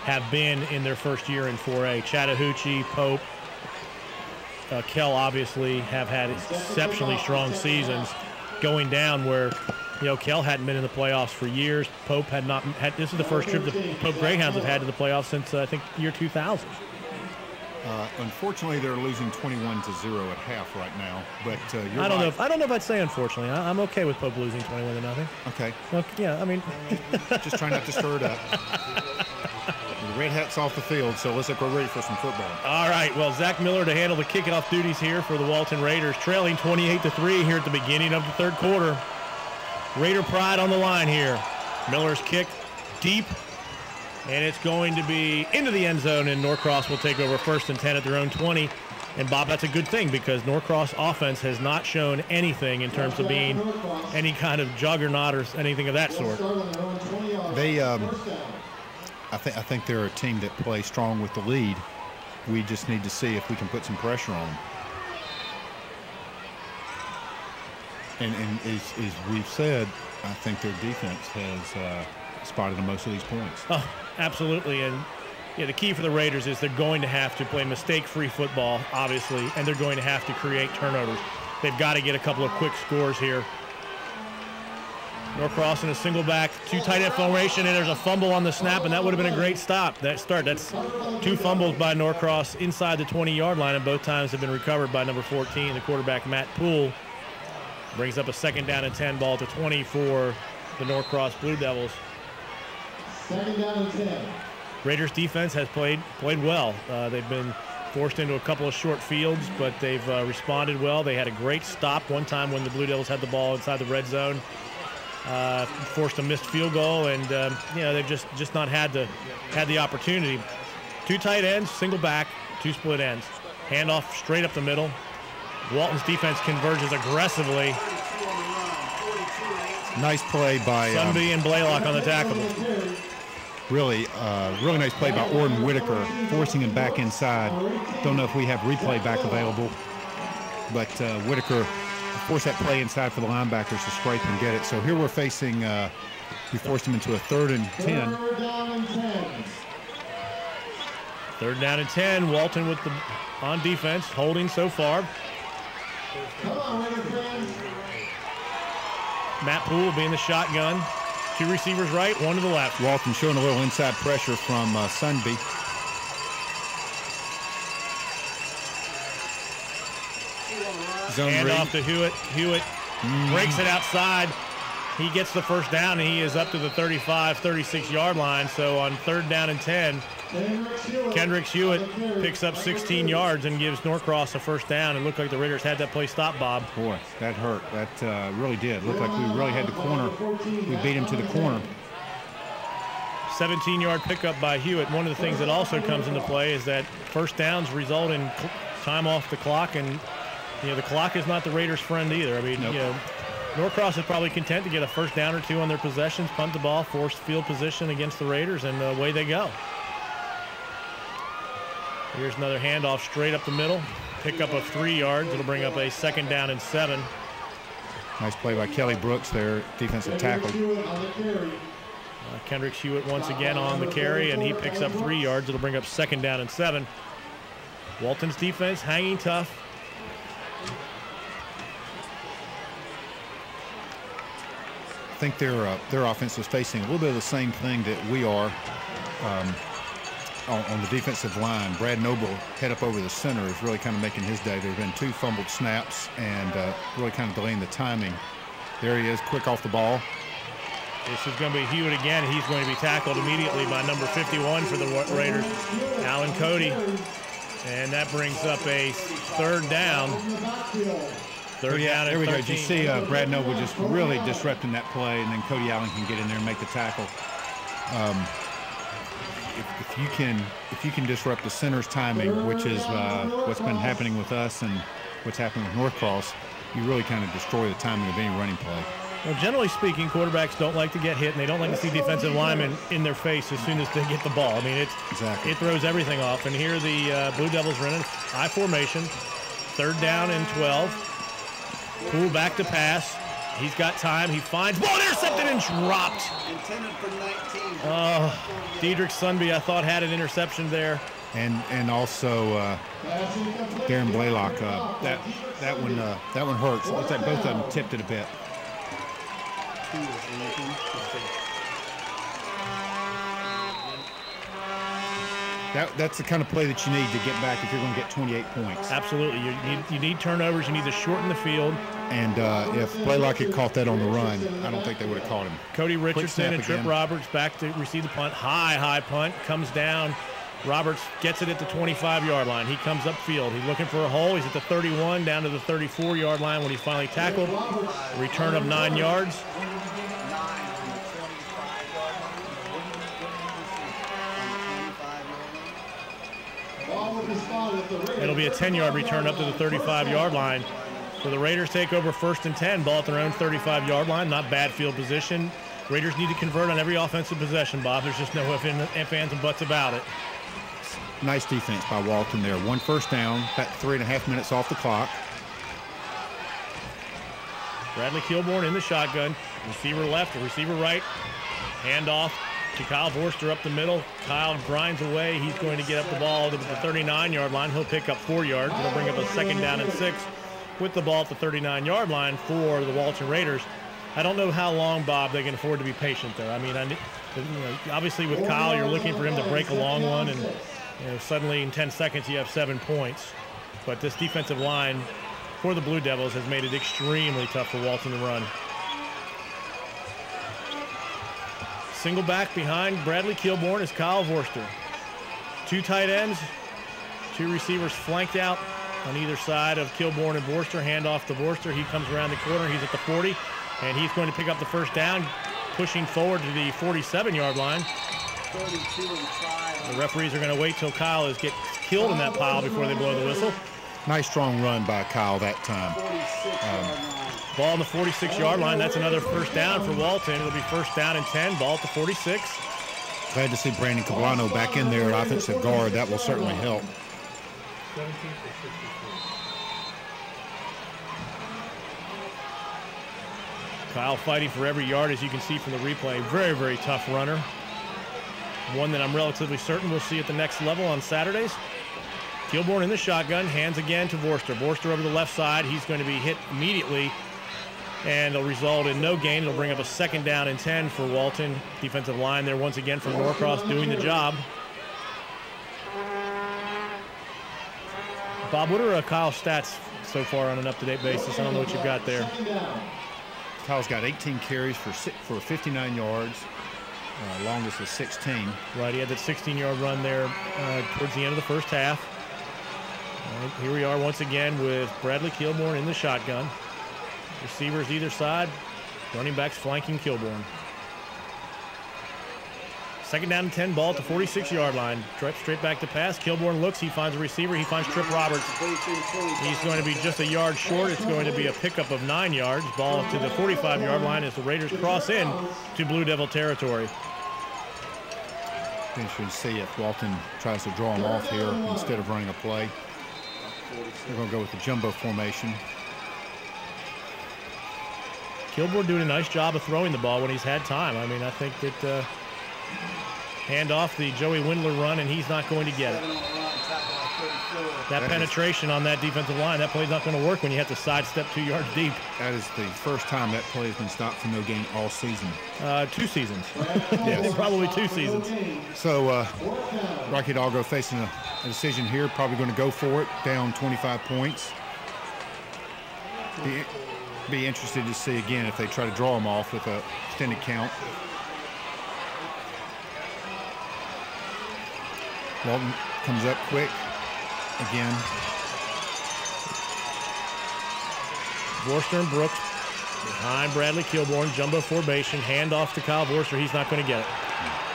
have been in their first year in 4A. Chattahoochee, Pope, Kell obviously have had exceptionally strong seasons. going down where, Kell hadn't been in the playoffs for years. Pope had not had. This is the first trip the Pope Greyhounds have had to the playoffs since I think year 2000. Unfortunately, they're losing 21-0 at half right now. But you're I don't know. I don't know if I'd say unfortunately. I'm okay with Pope losing 21-0. Okay. Well, yeah, I mean, just try not to stir it up. The Red Hat's off the field, so looks like we're ready for some football. All right. Well, Zach Miller to handle the kickoff duties here for the Walton Raiders, trailing 28-3 here at the beginning of the third quarter. Raider pride on the line here. Miller's kick deep, and it's going to be into the end zone, and Norcross will take over 1st and 10 at their own 20. And, Bob, that's a good thing because Norcross offense has not shown anything in terms of being any kind of juggernaut or anything of that sort. They, I think they're a team that plays strong with the lead. We just need to see if we can put some pressure on them. And as we've said, I think their defense has spotted most of these points. Oh, absolutely. And the key for the Raiders is they're going to have to play mistake-free football, obviously, and they're going to have to create turnovers. They've got to get a couple of quick scores here. Norcross in a single back, 2 tight end formation, and there's a fumble on the snap, and that would have been a great stop. That's 2 fumbles by Norcross inside the 20-yard line, and both times have been recovered by number 14, the quarterback Matt Poole. Brings up a 2nd down and 10 ball to 20 for the Norcross Blue Devils. 2nd down and 10. Raiders defense has played well. They've been forced into a couple of short fields, but they've responded well. They had a great stop one time when the Blue Devils had the ball inside the red zone. Forced a missed field goal, and they've just not had the opportunity. 2 tight ends, single back, 2 split ends. Handoff straight up the middle. Walton's defense converges aggressively. Nice play by Sunby and Blaylock on the tackle. Really nice play by Orton Whitaker, forcing him back inside. Don't know if we have replay back available, but Whitaker forced that play inside for the linebackers to scrape and get it. So here we're facing, we forced him into a 3rd and 10. 3rd down and 10. Walton with on defense, holding so far. Matt Poole will be in the shotgun. 2 receivers right, 1 to the left. Walton showing a little inside pressure from Sunby. Hand off to Hewitt. Hewitt breaks it outside. He gets the 1st down, and he is up to the 35, 36-yard line. So on 3rd down and 10, Kendrick Hewitt picks up 16 yards and gives Norcross a 1st down. It looked like the Raiders had that play stopped, Bob. Boy, that hurt. That really did. Looked like we really had the corner. We beat him to the corner. 17-yard pickup by Hewitt. One of the things that also comes into play is that 1st downs result in time off the clock, and the clock is not the Raiders' friend either. I mean, nope. Norcross is probably content to get a 1st down or 2 on their possessions, punt the ball, force field position against the Raiders, and away they go. Here's another handoff straight up the middle. Pick up of 3 yards. It'll bring up a 2nd down and 7. Nice play by Kelly Brooks there, defensive tackle. Kendrick Hewitt once again on the carry, and he picks up 3 yards. It'll bring up 2nd down and 7. Walton's defense hanging tough. I think their offense is facing a little bit of the same thing that we are on the defensive line. Brad Noble head up over the center is really kind of making his day. There have been 2 fumbled snaps and really kind of delaying the timing. There he is, quick off the ball. This is going to be Hewitt again. He's going to be tackled immediately by number 51 for the Raiders, Alan Cody. And that brings up a 3rd down. 3rd down and there we 13. go. You see Brad Noble just really disrupting that play, and then Cody Allen can get in there and make the tackle. If you can disrupt the center's timing, which is what's been happening with us and what's happening with Norcross, you really kind of destroy the timing of any running play. Well, generally speaking, quarterbacks don't like to get hit, and they don't like to see defensive linemen in their face as soon as they get the ball. I mean, it throws everything off. And here the Blue Devils are in I formation, 3rd down and 12. Poole back to pass. He's got time. He finds ball intercepted and dropped. Intended for 19. Oh, Dedrick Sunby, I thought, had an interception there. And also Darren Blaylock. That one hurts. It looks like both of them tipped it a bit. 2 is anything. That's the kind of play that you need to get back if you're going to get 28 points. Absolutely. You need turnovers. You need to shorten the field. And if Blaylock had caught that on the run, I don't think they would have caught him. Cody Richardson and Trip again. Roberts back to receive the punt. High punt. Comes down. Roberts gets it at the 25-yard line. He comes upfield. He's looking for a hole. He's at the 31, down to the 34-yard line when he's finally tackled. A return of 9 yards. It'll be a 10-yard return up to the 35-yard line. So the Raiders take over 1st and 10, ball at their own 35-yard line. Not bad field position. Raiders need to convert on every offensive possession, Bob. There's just no ifs, ands, and buts about it. Nice defense by Walton there. 1 first down, about 3.5 minutes off the clock. Bradley Kilborn in the shotgun. Receiver left, receiver right. Handoff to Kyle Vorster up the middle. Kyle grinds away. He's going to get up the ball to the 39-yard line. He'll pick up 4 yards. It'll bring up a 2nd down and 6 with the ball at the 39-yard line for the Walton Raiders. I don't know how long, Bob, they can afford to be patient there. I mean, obviously with Kyle, you're looking for him to break a long one, and suddenly in 10 seconds you have 7 points. But this defensive line for the Blue Devils has made it extremely tough for Walton to run. Single back behind Bradley Kilborn is Kyle Vorster. 2 tight ends, 2 receivers flanked out on either side of Kilborn and Vorster. Hand off to Vorster. He comes around the corner. He's at the 40, and he's going to pick up the 1st down, pushing forward to the 47-yard line. 32 and 5. The referees are going to wait till Kyle gets killed in that pile before they blow the whistle. Nice strong run by Kyle that time. Ball on the 46-yard line. That's another 1st down for Walton. It'll be 1st down and 10. Ball at the 46. Glad to see Brandon Cablano back in there at offensive guard. That will certainly help. Kyle fighting for every yard, as you can see from the replay. Very, very tough runner. One that I'm relatively certain we'll see at the next level on Saturdays. Kilborn in the shotgun, hands again to Vorster. Vorster over the left side. He's going to be hit immediately, and it'll result in no gain. It'll bring up a 2nd down and 10 for Walton. Defensive line there once again from Norcross doing the job. Bob, what are Kyle's stats so far on an up-to-date basis? I don't know what you've got there. Kyle's got 18 carries for 59 yards. Longest was 16. Right, he had that 16-yard run there towards the end of the first half. Right, here we are once again with Bradley Kilborn in the shotgun. Receivers either side, running backs flanking Kilborn. 2nd down and 10, ball at the 46-yard line. Straight back to pass. Kilborn looks, he finds a receiver, he finds Trip Roberts. He's going to be just a yard short. It's going to be a pickup of 9 yards. Ball to the 45-yard line as the Raiders cross in to Blue Devil territory. Interesting to see if Walton tries to draw him off here instead of running a play. They're going to go with the jumbo formation. Kilborn doing a nice job of throwing the ball when he's had time. I mean, I think that hand off the Joey Windler run, and he's not going to get it. That penetration on that defensive line, that play's not going to work when you have to sidestep 2 yards deep. That is the first time that play has been stopped for no gain all season. 2 seasons. Yes. Probably 2 seasons. So Rocky Doggo facing a decision here, probably going to go for it, down 25 points. Be interested to see again if they try to draw him off with a extended count. Walton comes up quick again. Vorster and Brooks behind Bradley Kilborn, jumbo formation, hand off to Kyle Vorster. He's not going to get it.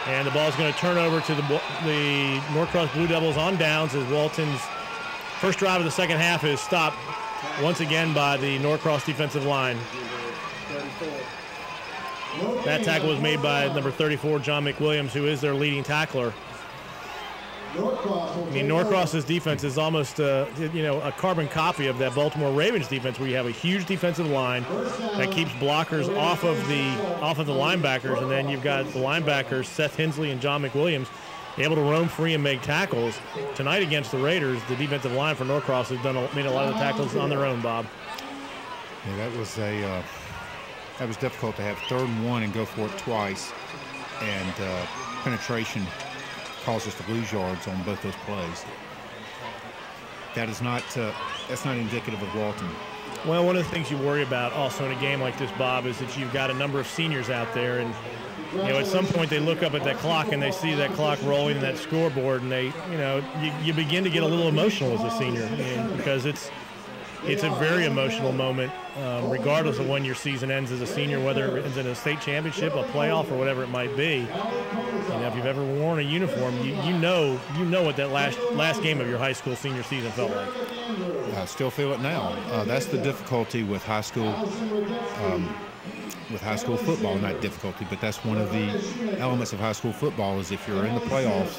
And the ball's going to turn over to the Norcross Blue Devils on downs as Walton's first drive of the second half is stopped once again by the Norcross defensive line. That tackle was made by number 34, John McWilliams, who is their leading tackler. I mean, Norcross's defense is almost, a carbon copy of that Baltimore Ravens defense, where you have a huge defensive line that keeps blockers off of the linebackers, and then you've got the linebackers Seth Hensley and John McWilliams able to roam free and make tackles. Tonight against the Raiders, the defensive line for Norcross has made a lot of the tackles on their own, Bob. Yeah, that was a That was difficult to have 3rd and 1 and go for it twice, and penetration caused us to lose yards on both those plays. That is not that's not indicative of Walton. Well, one of the things you worry about also in a game like this, Bob, is that you've got a number of seniors out there, and at some point they look up at that clock and they see that clock rolling and that scoreboard, and they, you begin to get a little emotional as a senior, because it's a very emotional moment, regardless of when your season ends as a senior, whether it's in a state championship, a playoff, or whatever it might be. If you've ever worn a uniform, you know what that last game of your high school senior season felt like. I still feel it now. That's the difficulty with high school football. Not difficulty, but that's one of the elements of high school football is if you're in the playoffs,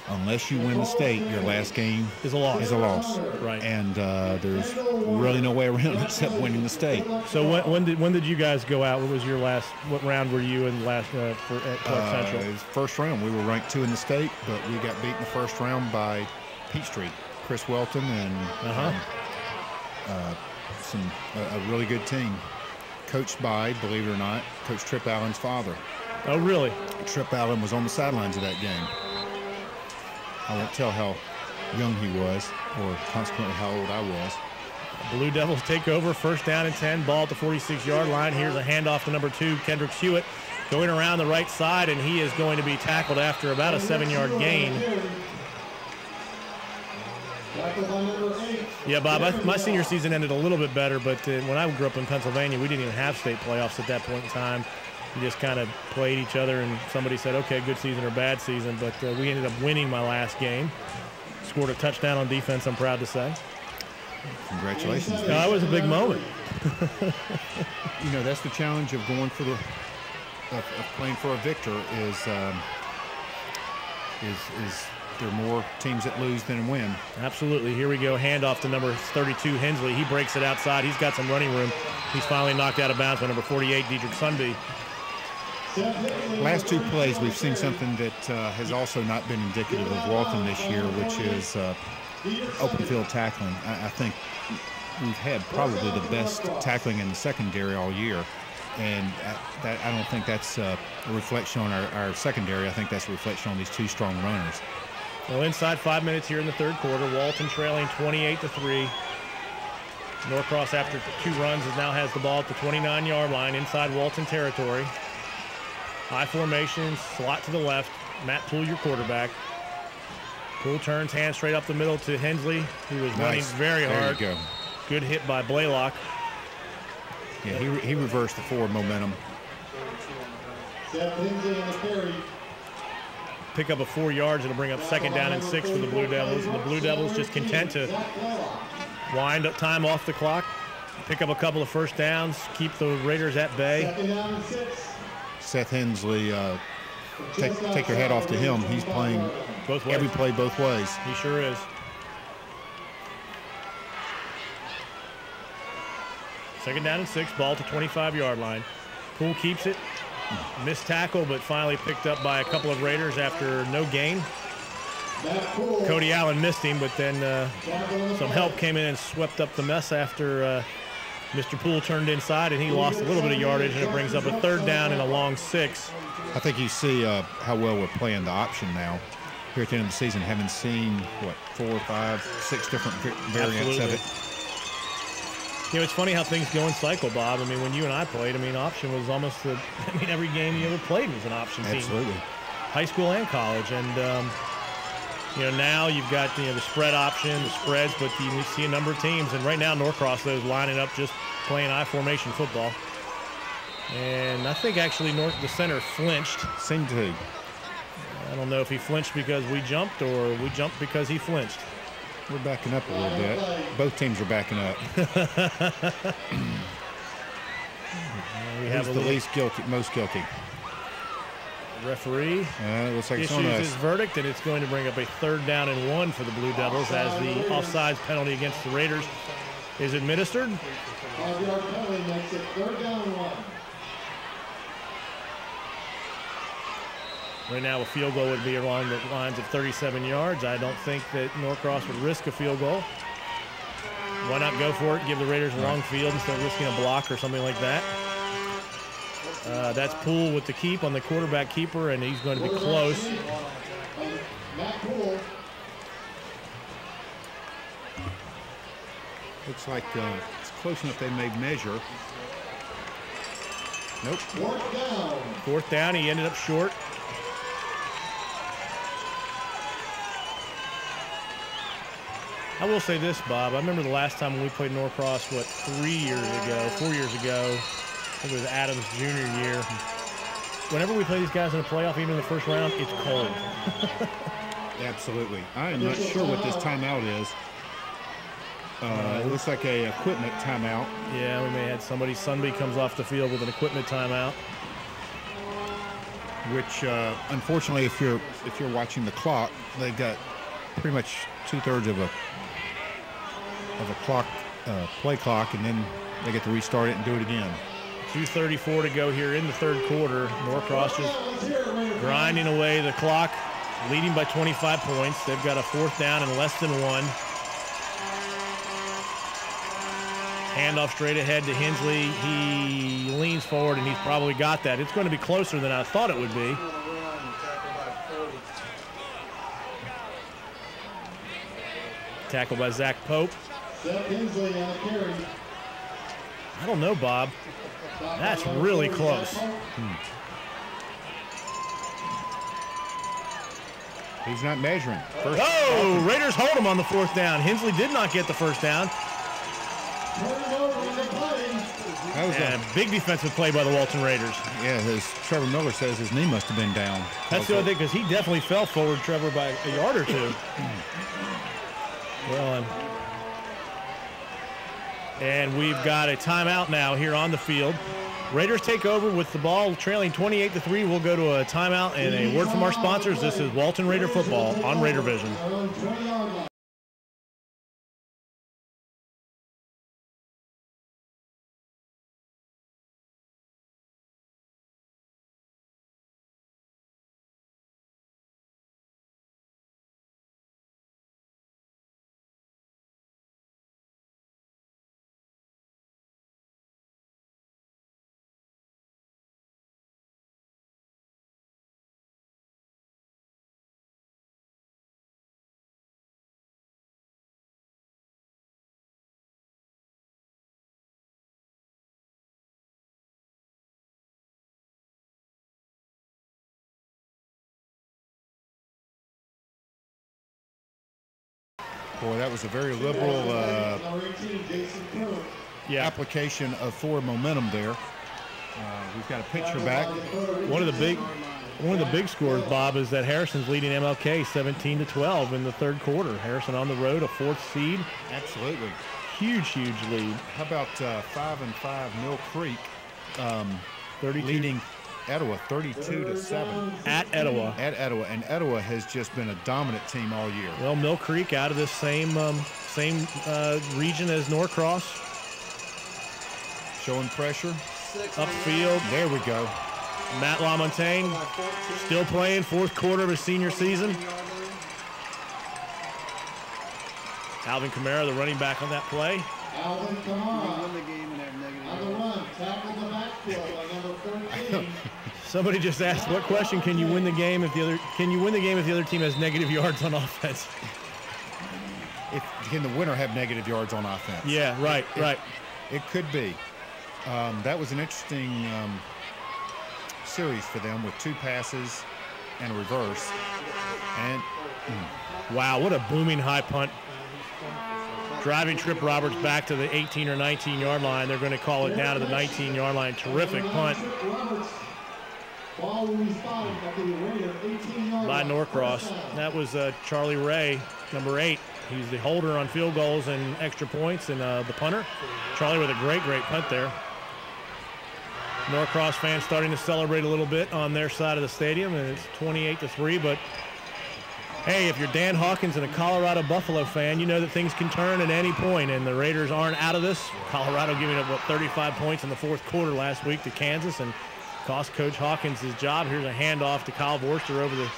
unless you win the state, your last game is a loss. Right. And there's really no way around it except winning the state. So when did you guys go out? What was your last? What round were you in last at Clark Central? It was first round. We were ranked 2 in the state, but we got beat in the first round by Peachtree, Chris Walton, and a really good team, coached by, believe it or not, Coach Trip Allen's father. Oh, really? Trip Allen was on the sidelines of that game. I won't tell how young he was, or consequently how old I was. Blue Devils take over, 1st down and 10, ball at the 46-yard line. Here's a handoff to number 2, Kendrick Hewitt, going around the right side, and he is going to be tackled after about a 7-yard gain. Yeah, Bob, my senior season ended a little bit better, but when I grew up in Pennsylvania, we didn't even have state playoffs at that point in time. We just kind of played each other, and somebody said, okay, good season or bad season, but we ended up winning my last game. Scored a touchdown on defense, I'm proud to say. Congratulations. That was a big moment. That's the challenge of going for of playing for a victor is there are more teams that lose than win. Absolutely. Here we go. Handoff to number 32, Hensley. He breaks it outside. He's got some running room. He's finally knocked out of bounds by number 48, Dietrich Sunby. Last 2 plays, we've seen something that has also not been indicative of Walton this year, which is open field tackling. I think we've had probably the best tackling in the secondary all year, and I don't think that's a reflection on our secondary. I think that's a reflection on these 2 strong runners. Well, inside 5 minutes here in the 3rd quarter, Walton trailing 28-3. Norcross, after 2 runs, now has the ball at the 29-yard line inside Walton territory. High formation, slot to the left. Matt Poole, your quarterback. Poole turns, hand straight up the middle to Hensley, who was running very hard. There you go. Good hit by Blaylock. Yeah, he reversed the forward momentum. Pick up a 4 yards. It'll bring up 2nd down and 6 for the Blue Devils. And the Blue Devils just content to wind up time off the clock, pick up a couple of 1st downs, keep the Raiders at bay. Seth Hensley, take your hat off to him. He's playing both ways. Every play both ways. He sure is. Second down and 6, ball to 25-yard line. Poole keeps it. Missed tackle, but finally picked up by a couple of Raiders after no gain. Cody Allen missed him, but then some help came in and swept up the mess after Mr. Poole turned inside, and he lost a little bit of yardage, and it brings up a 3rd down and a long 6. I think you see how well we're playing the option now. Here at the end of the season, having seen, 4, 5, 6 different variants of it. It's funny how things go in cycle, Bob. I mean, when you and I played, option was almost every game you ever played was an option team. Absolutely. High school and college. And, now you've got, the spread option, the spreads, but you see a number of teams. And right now, Norcross, those lining up just playing I-formation football. And I think actually the center flinched. Seemed to. I don't know if he flinched because we jumped or we jumped because he flinched. We're backing up a little bit. Both teams are backing up. We have Who's the least guilty, most guilty? Referee looks like issues his verdict, and it's going to bring up a 3rd down and 1 for the Blue Devils as the offsides penalty against the Raiders is administered. 5-yard penalty makes it 3rd down and 1. Right now, a field goal would be along the lines of 37 yards. I don't think that Norcross would risk a field goal. Why not go for it, give the Raiders a long field instead of risking a block or something like that? That's Poole with the keep on the quarterback keeper, and he's going to be close. Looks like it's close enough they may measure. Nope. Fourth down, he ended up short. I will say this, Bob. I remember the last time when we played Norcross, 4 years ago. I think it was Adams' junior year. Whenever we play these guys in a playoff, even in the first round, it's cold. Absolutely. I am not sure what this timeout is. It looks like a equipment timeout. Yeah, we may have somebody comes off the field with an equipment timeout. Which, unfortunately, if you're watching the clock, they've got pretty much 2/3 of a clock, play clock, and then they get to restart it and do it again. 2:34 to go here in the third quarter. Norcross just grinding away the clock, leading by 25 points. They've got a fourth down and less than one. Handoff straight ahead to Hensley. He leans forward, and he's probably got that. It's going to be closer than I thought it would be. Tackle by Zach Pope. I don't know, Bob. That's really close. He's not measuring. Raiders hold him on the fourth down. Hensley did not get the first down. That was a big defensive play by the Walton Raiders. Yeah, as Trevor Miller says, his knee must have been down. That's the other thing, because he definitely fell forward, Trevor, by a yard or two. Well, and we've got a timeout now here on the field. Raiders take over with the ball trailing 28-3. We'll go to a timeout and a word from our sponsors. This is Walton Raider football on Raider Vision. Boy, that was a very liberal application of forward momentum there. We've got a picture back. One of the big scores, Bob, is that Harrison's leading MLK 17-12 in the third quarter. Harrison on the road, a fourth seed. Absolutely. Huge lead. How about 5-5 Mill Creek 32. leading Etowah 32-7 at Etowah. And Etowah has just been a dominant team all year. Well, Mill Creek out of this same region as Norcross. Showing pressure. Upfield. There we go. Matt LaMontagne still playing, fourth quarter of his senior season. Alvin Kamara, the running back on that play. Alvin Kamara won the game and have negative. On the run, tackle the backfield by number 13. Somebody just asked, what question can you win the game if the other team has negative yards on offense? Can the winner have negative yards on offense? Yeah, right. It could be. That was an interesting series for them with 2 passes and a reverse. And wow, what a booming high punt. Driving Trip Roberts back to the 18 or 19-yard line. They're going to call it down to the 19-yard line. Terrific punt by Norcross. That was Charlie Ray, number 8. He's the holder on field goals and extra points, and the punter. Charlie with a great punt there. Norcross fans starting to celebrate a little bit on their side of the stadium, and it's 28-3, but hey, if you're Dan Hawkins and a Colorado Buffalo fan, you know that things can turn at any point, and the Raiders aren't out of this. Colorado giving up, 35 points in the fourth quarter last week to Kansas, and cost Coach Hawkins his job. Here's a handoff to Kyle Vorster over the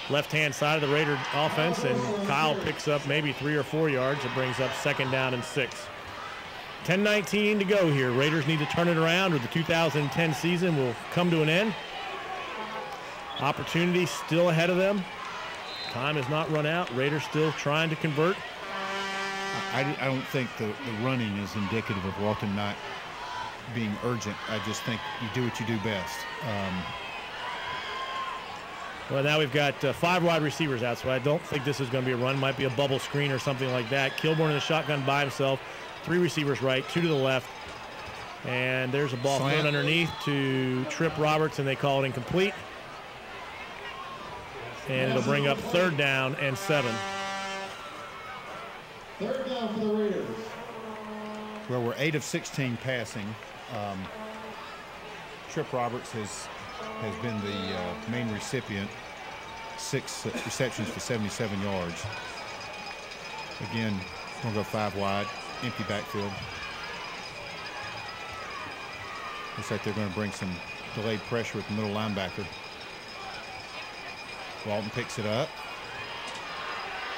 left-hand side of the Raider offense, and Kyle picks up maybe 3 or 4 yards. It brings up second down and 6. 10:19 to go here. Raiders need to turn it around, or the 2010 season will come to an end. Opportunity still ahead of them. Time has not run out. Raiders still trying to convert. I don't think the running is indicative of Walton not being urgent. I just think you do what you do best. Well, now we've got 5 wide receivers out, so I don't think this is going to be a run. Might be a bubble screen or something like that. Kilborn in the shotgun by himself. 3 receivers right, 2 to the left. And there's a ball thrown underneath to Trip Roberts, and they call it incomplete. And it'll bring up 3rd down and 7. 3rd down for the Raiders. Well, we're 8 of 16 passing. Trip Roberts has been the main recipient. 6 receptions for 77 yards. Again, we'll go 5 wide, empty backfield. Looks like they're going to bring some delayed pressure with the middle linebacker. Walton picks it up.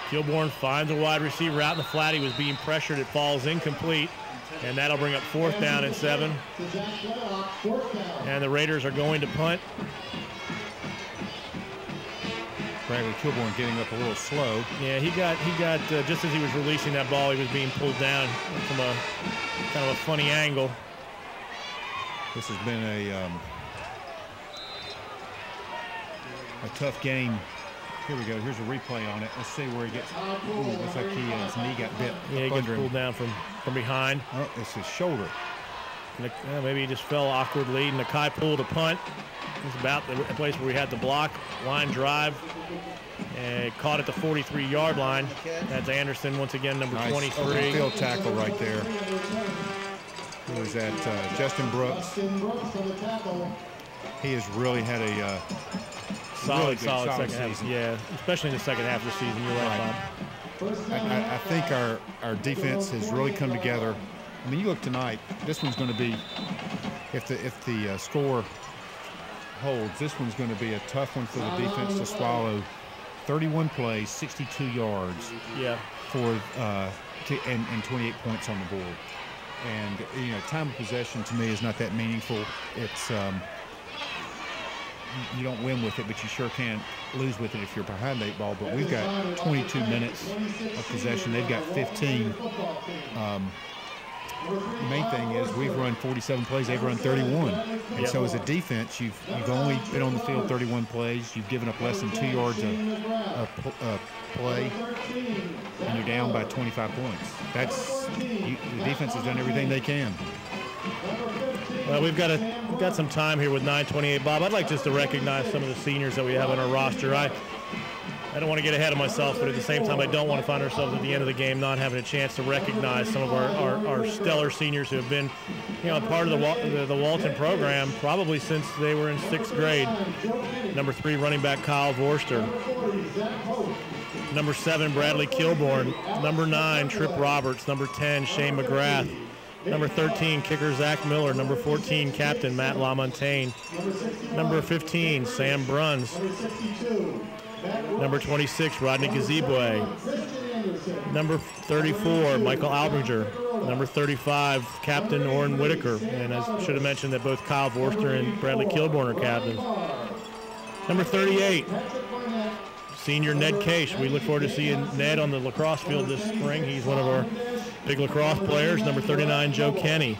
Kilborn finds a wide receiver out in the flat. He was being pressured. It falls incomplete. And that'll bring up 4th down and 7. And the Raiders are going to punt. Bradley Kilborn getting up a little slow. Yeah, he got just as he was releasing that ball, he was being pulled down from a kind of a funny angle. This has been a tough game. Here we go. Here's a replay on it. Let's see where he gets. Ooh, looks like his knee got bit. Yeah, he gets pulled down from behind. Oh, it's his shoulder. Maybe he just fell awkwardly. Nakai pulled a punt. It's about the place where we had the block. Line drive. And caught at the 43-yard line. That's Anderson once again, number 23. Nice field tackle right there. Who was that? Justin Brooks. He has really had a solid second half. Yeah, especially in the second half of the season. You're right, Bob. I think our defense has really come together. I mean, you look tonight. This one's going to be, if the score holds, this one's going to be a tough one for the defense to swallow. 31 plays, 62 yards. Yeah. And 28 points on the board. And time of possession to me is not that meaningful. It's you don't win with it, but you sure can lose with it if you're behind the 8 ball. But we've got 22 minutes of possession. They've got 15. The main thing is we've run 47 plays. They've run 31. And so as a defense, you've only been on the field 31 plays. You've given up less than 2 yards a play, and you're down by 25 points. The defense has done everything they can. Well, we've got some time here with 9:28, Bob. I'd like just to recognize some of the seniors that we have on our roster. I don't want to get ahead of myself, but at the same time, I don't want to find ourselves at the end of the game not having a chance to recognize some of our stellar seniors who have been, part of the Walton program probably since they were in 6th grade. Number 3, running back Kyle Vorster. Number 7, Bradley Kilborn. Number 9, Trip Roberts. Number 10, Shane McGrath. Number 13, kicker Zach Miller. Number 14, captain Matt LaMontagne. Number 15, Sam Bruns. Number 26, Rodney Gazebue. Number 34, Michael Albinger. Number 35, Captain Orrin Whitaker. And I should have mentioned that both Kyle Vorster and Bradley Kilborn are captains. Number 38, senior Ned Case. We look forward to seeing Ned on the lacrosse field this spring. He's one of our big lacrosse players. Number 39, Joe Kenny.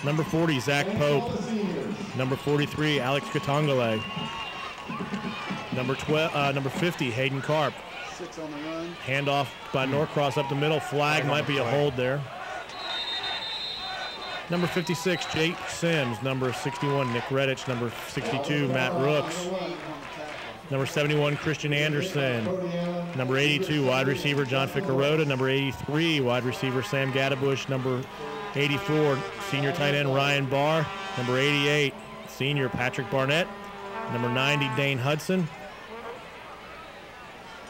Number 40, Zach Pope. Number 43, Alex Katongale. Number 50, Hayden Karp. 6 on the run. Handoff by Norcross up the middle. Flag might be a hold there. Number 56, Jake Sims. Number 61, Nick Redditch. Number 62, Matt Rooks. Number 71, Christian Anderson. Number 82, wide receiver John Ficarota. Number 83, wide receiver Sam Gadabush. Number 84, senior tight end Ryan Barr. Number 88, senior Patrick Barnett. Number 90, Dane Hudson.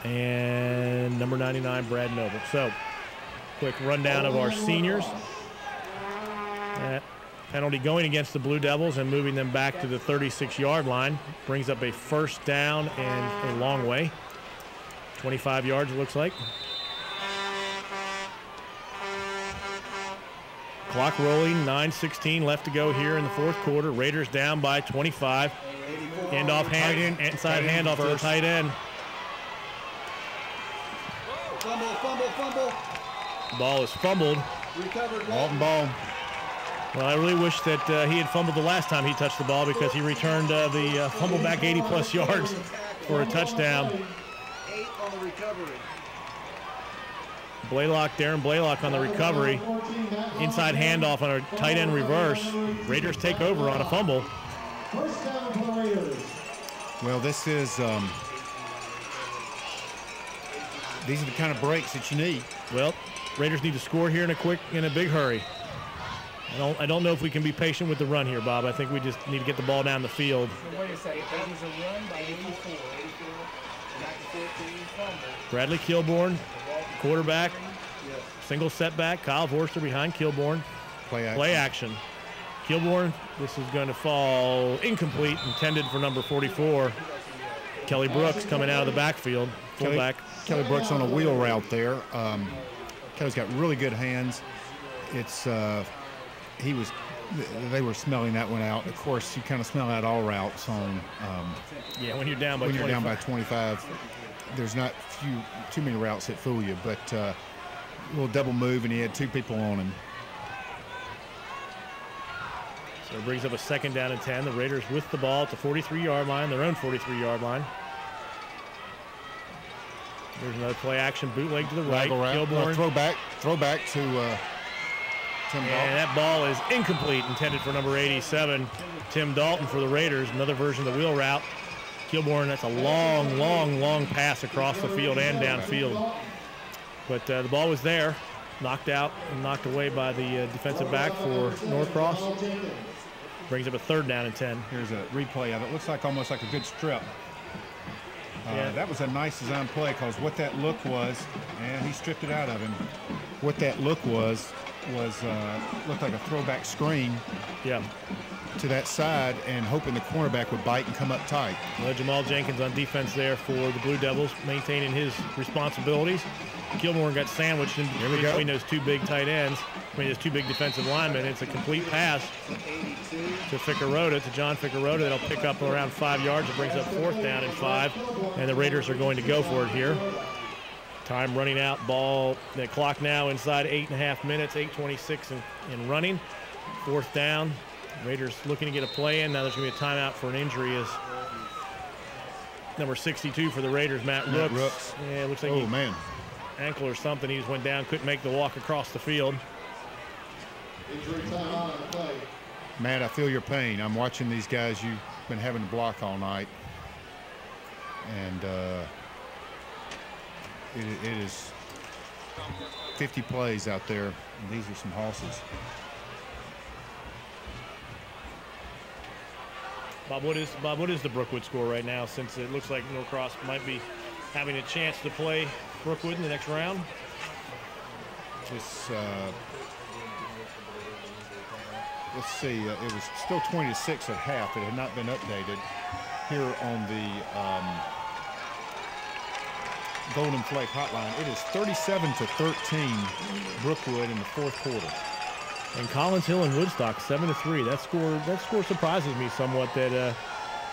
And number 99, Brad Noble. So, quick rundown of our seniors. That penalty going against the Blue Devils and moving them back to the 36-yard line. Brings up a 1st down and a long way. 25 yards, it looks like. Clock rolling, 9:16 left to go here in the fourth quarter. Raiders down by 25. Inside handoff to the tight end. Fumble. Ball is fumbled. Recovered. Walton ball. Well, I really wish that he had fumbled the last time he touched the ball, because he returned the fumble back 80-plus yards for a touchdown. 8 on the recovery. Darren Blaylock on the recovery. Inside handoff on a tight end reverse. Raiders take over on a fumble. First down for the Raiders. Well, this is these are the kind of breaks that you need. Well, Raiders need to score here in a big hurry. I don't know if we can be patient with the run here, Bob. I think we just need to get the ball down the field. So wait a second, that was a run by 84. Bradley Kilborn, quarterback, single setback. Kyle Vorster behind Kilborn. Play action. Kilborn, this is going to fall incomplete, intended for number 44. Kelly Brooks coming out of the backfield, fullback. Kelly Brooks on a wheel route there. Kelly's got really good hands. It's they were smelling that one out. Of course, you kind of smell out all routes on. When you're down by 25, there's not too many routes that fool you. But a little double move, and he had 2 people on him. So it brings up a 2nd down and 10. The Raiders with the ball at the 43-yard line, their own 43-yard line. There's another play action bootleg to the right. Kilborn. Throwback to Tim Dalton. And that ball is incomplete, intended for number 87, Tim Dalton for the Raiders. Another version of the wheel route. Kilborn, that's a long pass across the field and downfield. But the ball was there, knocked out and knocked away by the defensive back for Norcross. Brings up a 3rd down and 10. Here's a replay of it. Looks like almost like a good strip. That was a nice design play, because what that look was, and he stripped it out of him. What that look was looked like a throwback screen. Yeah. To that side, and hoping the cornerback would bite and come up tight. Well, Jamal Jenkins on defense there for the Blue Devils, maintaining his responsibilities. Kilborn got sandwiched in between those 2 big tight ends, those 2 big defensive linemen. It's a complete pass to John Ficcarota. That'll pick up around 5 yards. It brings up 4th down and 5, and the Raiders are going to go for it here. Time running out, ball, the clock now inside 8.5 minutes, 8:26 in running. 4th down. Raiders looking to get a play in. Now there's going to be a timeout for an injury as number 62 for the Raiders, Matt Rooks. Yeah, it looks like ankle or something. He just went down, couldn't make the walk across the field. Matt, I feel your pain. I'm watching these guys you've been having to block all night. And it is 50 plays out there, and these are some horses. Bob, what is the Brookwood score right now, since it looks like Norcross might be having a chance to play Brookwood in the next round? It's, let's see, it was still 20-6 at half. It had not been updated here on the Golden Flake hotline. It is 37-13 Brookwood in the 4th quarter. And Collins Hill and Woodstock 7-3. That score surprises me somewhat, that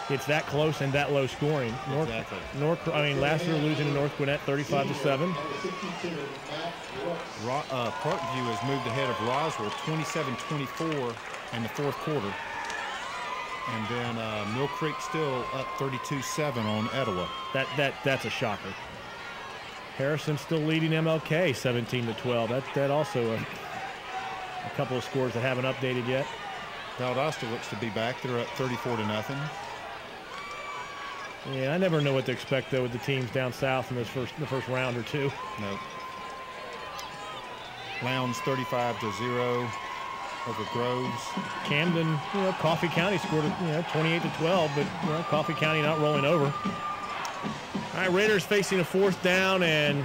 it's that close and that low scoring. Last year losing to North Gwinnett 35-7. Parkview has moved ahead of Roswell 27-24 in the 4th quarter. And then Mill Creek still up 32-7 on Etowah. That's a shocker. Harrison still leading MLK 17-12. That also a couple of scores that haven't updated yet. Valdosta looks to be back. They're up 34-0. Yeah, I never know what to expect though with the teams down south in the first round or two. No. Lowndes 35-0 over Groves. Camden, Coffee County scored 28-12, but Coffee County not rolling over. All right, Raiders facing a 4th down and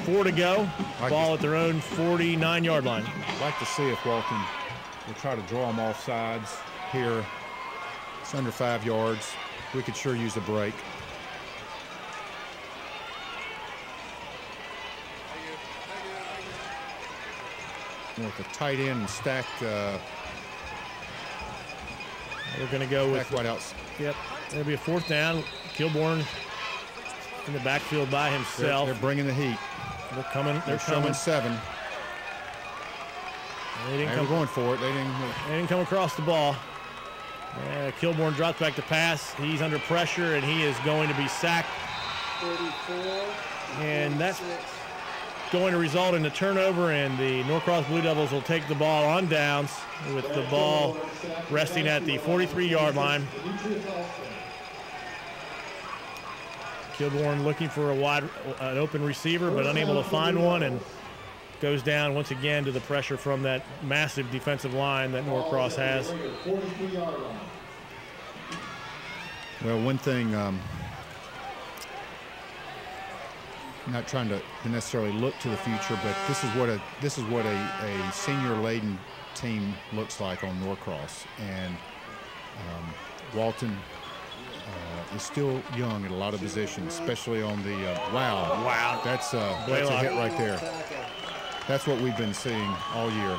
4 to go. Ball at their own 49-yard line. I'd like to see if Walton will try to draw them off sides here. It's under 5 yards. We could sure use a break. with a tight end and stacked. They're going to go with wideouts. Yep, it'll be a 4th down. Kilborn in the backfield by himself. They're bringing the heat. They're coming. They're coming 7. They were going for it. They didn't come across the ball. Kilborn drops back to pass. He's under pressure, and he is going to be sacked. 34. And that's going to result in a turnover, and the Norcross Blue Devils will take the ball on downs with the ball resting at the 43-yard line. Kilborn looking for an open receiver, but unable to find one, and goes down once again to the pressure from that massive defensive line that Norcross has. Well, one thing, not trying to necessarily look to the future, but this is what a senior-laden team looks like on Norcross, and Walton is still young at a lot of positions, especially on the wow, that's a hit right there. That's what we've been seeing all year.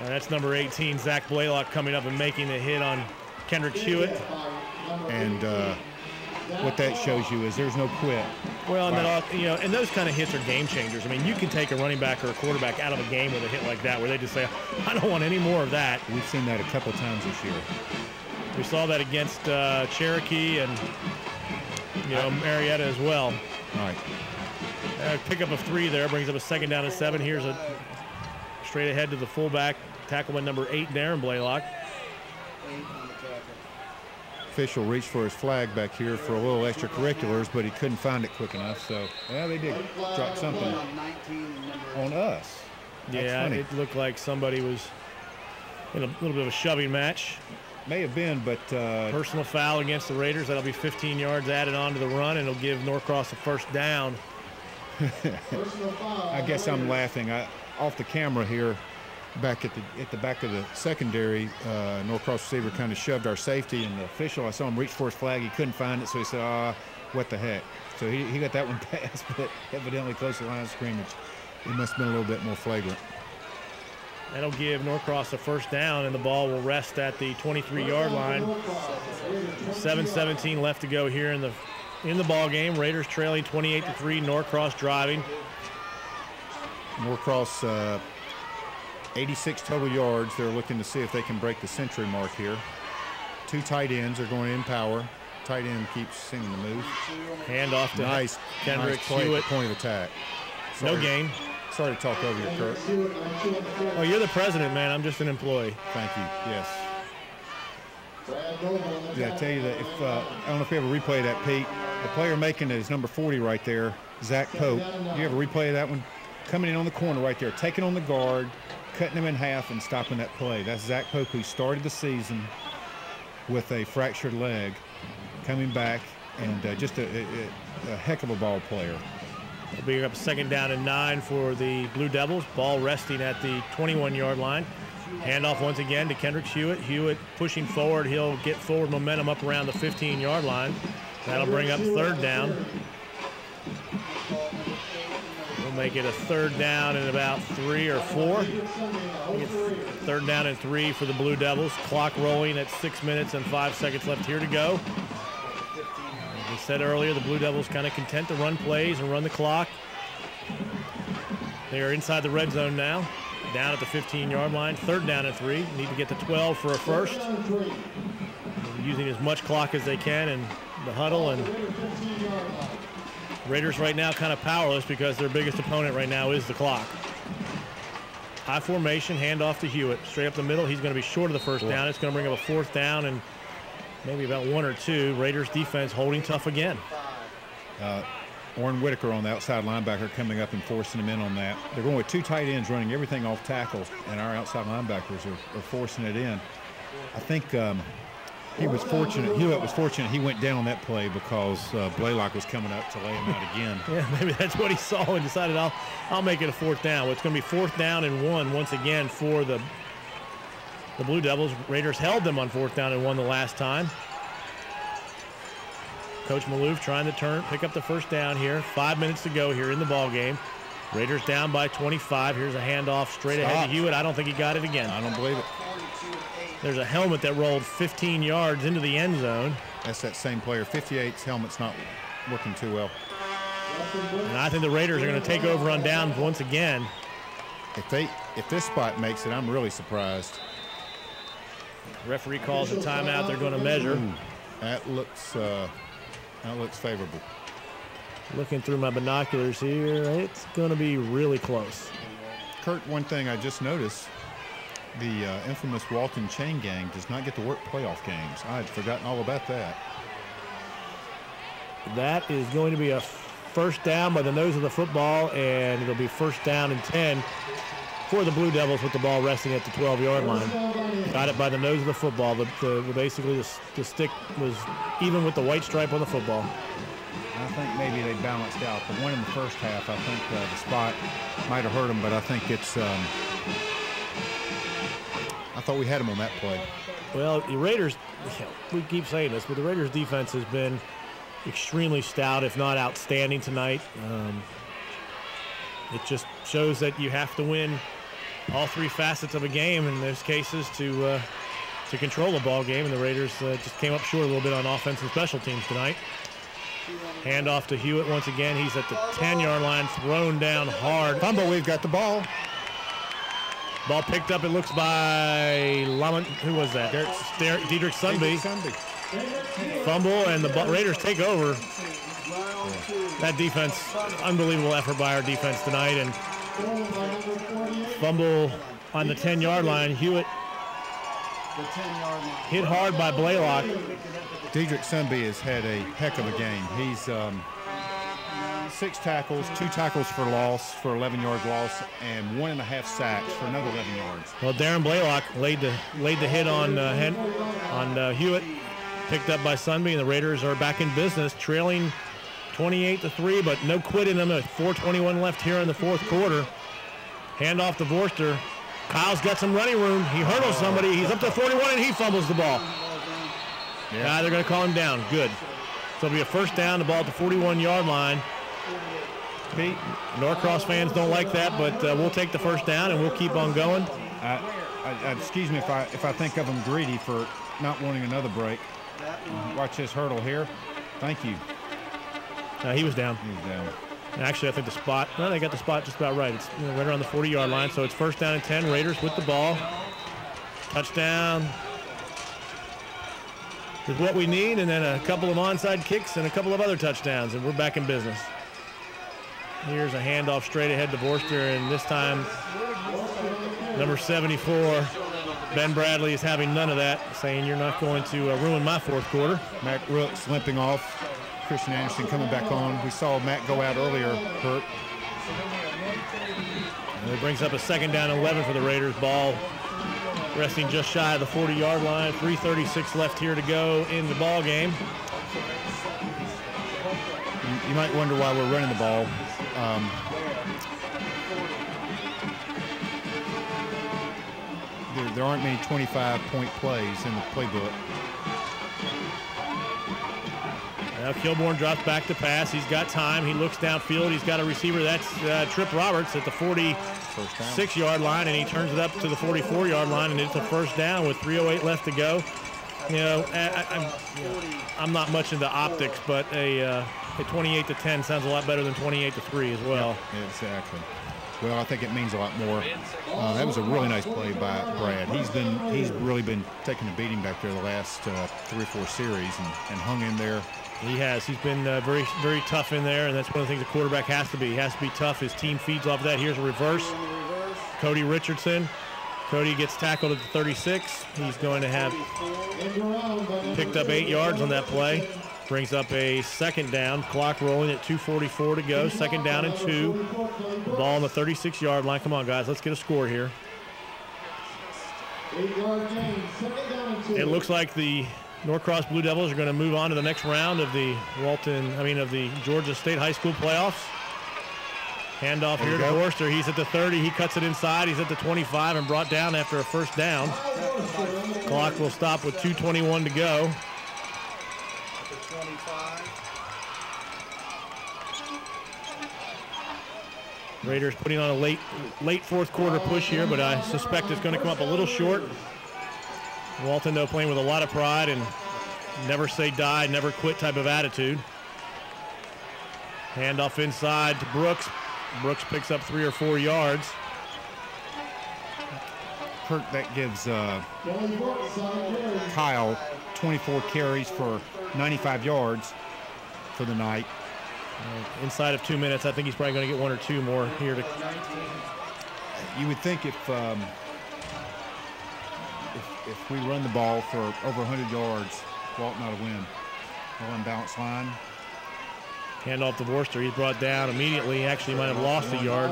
That's number 18, Zach Blaylock, coming up and making the hit on Kendrick Hewitt. And what that shows you is there's no quit. Well, and and those kind of hits are game changers. I mean, you can take a running back or a quarterback out of a game with a hit like that, where they just say, "I don't want any more of that." We've seen that a couple times this year. We saw that against Cherokee and Marietta as well. All right. Pick up of 3 there, brings up a 2nd down and 7. Here's a straight ahead to the fullback, tackle by number 8, Darren Blaylock. 8 on the tackle. Official reached for his flag back here for a little extracurriculars, but he couldn't find it quick enough. So, yeah, they did drop something on us. Yeah, it looked like somebody was in a little bit of a shoving match. May have been, but personal foul against the Raiders. That'll be 15 yards added on to the run, and it'll give Norcross a 1st down. I guess I'm laughing. Off the camera here, back at the back of the secondary, Norcross receiver kind of shoved our safety, and the official, I saw him reach for his flag. He couldn't find it, so he said, what the heck. So he got that one passed, but evidently close to the line of scrimmage. It must have been a little bit more flagrant. That'll give Norcross a 1st down, and the ball will rest at the 23-yard line. 7:17 left to go here in the ball game. Raiders trailing 28-3. Norcross driving. Norcross 86 total yards. They're looking to see if they can break the century mark here. 2 tight ends are going in power. Tight end keeps seeming to move. Hand off to Kendrick Hewitt. Point of attack. No gain. Sorry to talk over you, Kurt. Oh, you're the president, man. I'm just an employee. Thank you. Yes. Yeah, I tell you that if I don't know if you ever replay of that, Pete. The player making it is number 40 right there, Zach Pope. You ever replay of that one? Coming in on the corner right there, taking on the guard, cutting him in half and stopping that play. That's Zach Pope, who started the season with a fractured leg, coming back, and just a heck of a ball player. It'll be up 2nd down and 9 for the Blue Devils. Ball resting at the 21-yard line. Handoff once again to Kendrick Hewitt. Hewitt pushing forward. He'll get forward momentum up around the 15-yard line. That'll bring up 3rd down. We'll make it a 3rd down and about 3 or 4. 3rd down and 3 for the Blue Devils. Clock rolling at 6 minutes and 5 seconds left here to go. As I said earlier, the Blue Devils kind of content to run plays and run the clock. They are inside the red zone now, down at the 15-yard line. 3rd down and 3. Need to get to 12 for a 1st. Using as much clock as they can in the huddle, and Raiders right now kind of powerless because their biggest opponent right now is the clock. High formation, handoff to Hewitt. Straight up the middle. He's going to be short of the 1st down. It's going to bring up a 4th down and maybe about 1 or 2. Raiders defense holding tough again. Orrin Whitaker on the outside linebacker coming up and forcing him in on that. They're going with 2 tight ends running everything off tackle, and our outside linebackers are forcing it in. I think he was fortunate. Hewitt was fortunate he went down on that play because Blaylock was coming up to lay him out again. Yeah, maybe that's what he saw and decided I'll make it a 4th down. Well, it's going to be 4th down and 1 once again for the Blue Devils. Raiders held them on 4th down and 1 the last time. Coach Maloof trying to pick up the 1st down here. 5 minutes to go here in the ball game. Raiders down by 25. Here's a handoff straight ahead to Hewitt. I don't think he got it again. I don't believe it. There's a helmet that rolled 15 yards into the end zone. That's that same player. 58's helmet's not working too well. And I think the Raiders are going to take over on downs once again. If this spot makes it, I'm really surprised. Referee calls a timeout. They're going to measure. That looks favorable. Looking through my binoculars here, it's going to be really close. Kurt, one thing I just noticed, the infamous Walton chain gang does not get to work playoff games. I had forgotten all about that. That is going to be a first down by the nose of the football, and it'll be first down and 10 for the Blue Devils with the ball resting at the 12-yard line. Got it by the nose of the football. Basically, the stick was even with the white stripe on the football. I think maybe they balanced out. The one in the first half, I think the spot might have hurt them, but I think it's I thought we had them on that play. Well, the Raiders, we keep saying this, but the Raiders defense has been extremely stout, if not outstanding tonight. It just shows that you have to win all three facets of a game in those cases to control a ball game, and the Raiders just came up short a little bit on offense and special teams tonight. Hand off to Hewitt once again. He's at the 10-yard line, thrown down hard. Fumble, we've got the ball. Ball picked up, it looks, by Lamont. Who was that? Diedrich Sunby. Fumble, and the Raiders take over. That defense, unbelievable effort by our defense tonight. And fumble on the 10-yard line. Hewitt hit hard by Blaylock. Diedrich Sunby has had a heck of a game. He's 6 tackles, 2 tackles for loss for 11-yard loss, and 1.5 sacks for another 11 yards. Well, Darren Blaylock laid the hit on Hewitt, picked up by Sunby, and the Raiders are back in business, trailing 28-3, but no quit in them. 4:21 left here in the fourth quarter. Hand off to Vorster. Kyle's got some running room. He hurdles somebody. He's up to 41, and he fumbles the ball. Yeah, they're going to call him down. Good. So it'll be a first down, the ball at the 41-yard line. Pete, Norcross fans don't like that, but we'll take the first down, and we'll keep on going. Excuse me if I think of them greedy for not wanting another break. Watch this hurdle here. Thank you. He was down. He was down. And actually, I think the spot, no, they got the spot just about right. It's right around the 40-yard line, so it's first down and 10. Raiders with the ball. Touchdown is what we need, and then a couple of onside kicks and a couple of other touchdowns, and we're back in business. Here's a handoff straight ahead to Vorster, and this time number 74, Ben Bradley, is having none of that, saying you're not going to ruin my fourth quarter. Mac Rooks limping off. Christian Anderson coming back on. We saw Matt go out earlier, hurt. And it brings up a second down and 11 for the Raiders. Ball resting just shy of the 40-yard line. 3:36 left here to go in the ball game. You might wonder why we're running the ball. There aren't many 25-point plays in the playbook. Now Kilborn drops back to pass. He's got time. He looks downfield. He's got a receiver. That's Tripp Roberts at the 46-yard line, and he turns it up to the 44-yard line, and it's a first down with 3:08 left to go. You know, I'm not much into optics, but a 28-10 sounds a lot better than 28-3 as well. Yeah, exactly. Well, I think it means a lot more. That was a really nice play by Brad. He's really been taking a beating back there the last 3 or 4 series and hung in there. He has. He's been very, very tough in there, and that's one of the things a quarterback has to be. He has to be tough. His team feeds off of that. Here's a reverse. Cody Richardson. Cody gets tackled at the 36. He's going to have picked up 8 yards on that play. Brings up a second down. Clock rolling at 2:44 to go. Second down and 2. The ball on the 36-yard line. Come on, guys. Let's get a score here. It looks like the Norcross Blue Devils are going to move on to the next round of the Georgia State High School playoffs. Handoff here to Worcester. He's at the 30. He cuts it inside. He's at the 25 and brought down after a first down. Clock will stop with 2:21 to go. Raiders putting on a late fourth quarter push here, but I suspect it's going to come up a little short. Walton, though, playing with a lot of pride and never say die, never quit type of attitude. Handoff inside to Brooks. Brooks picks up 3 or 4 yards. Kurt, that gives Kyle 24 carries for 95 yards for the night. Inside of 2 minutes, I think he's probably going to get 1 or 2 more here. You would think if we run the ball for over 100 yards, Walton ought to win. Unbalanced line. Hand off to Worcester. He's brought down immediately. He actually might have lost a yard.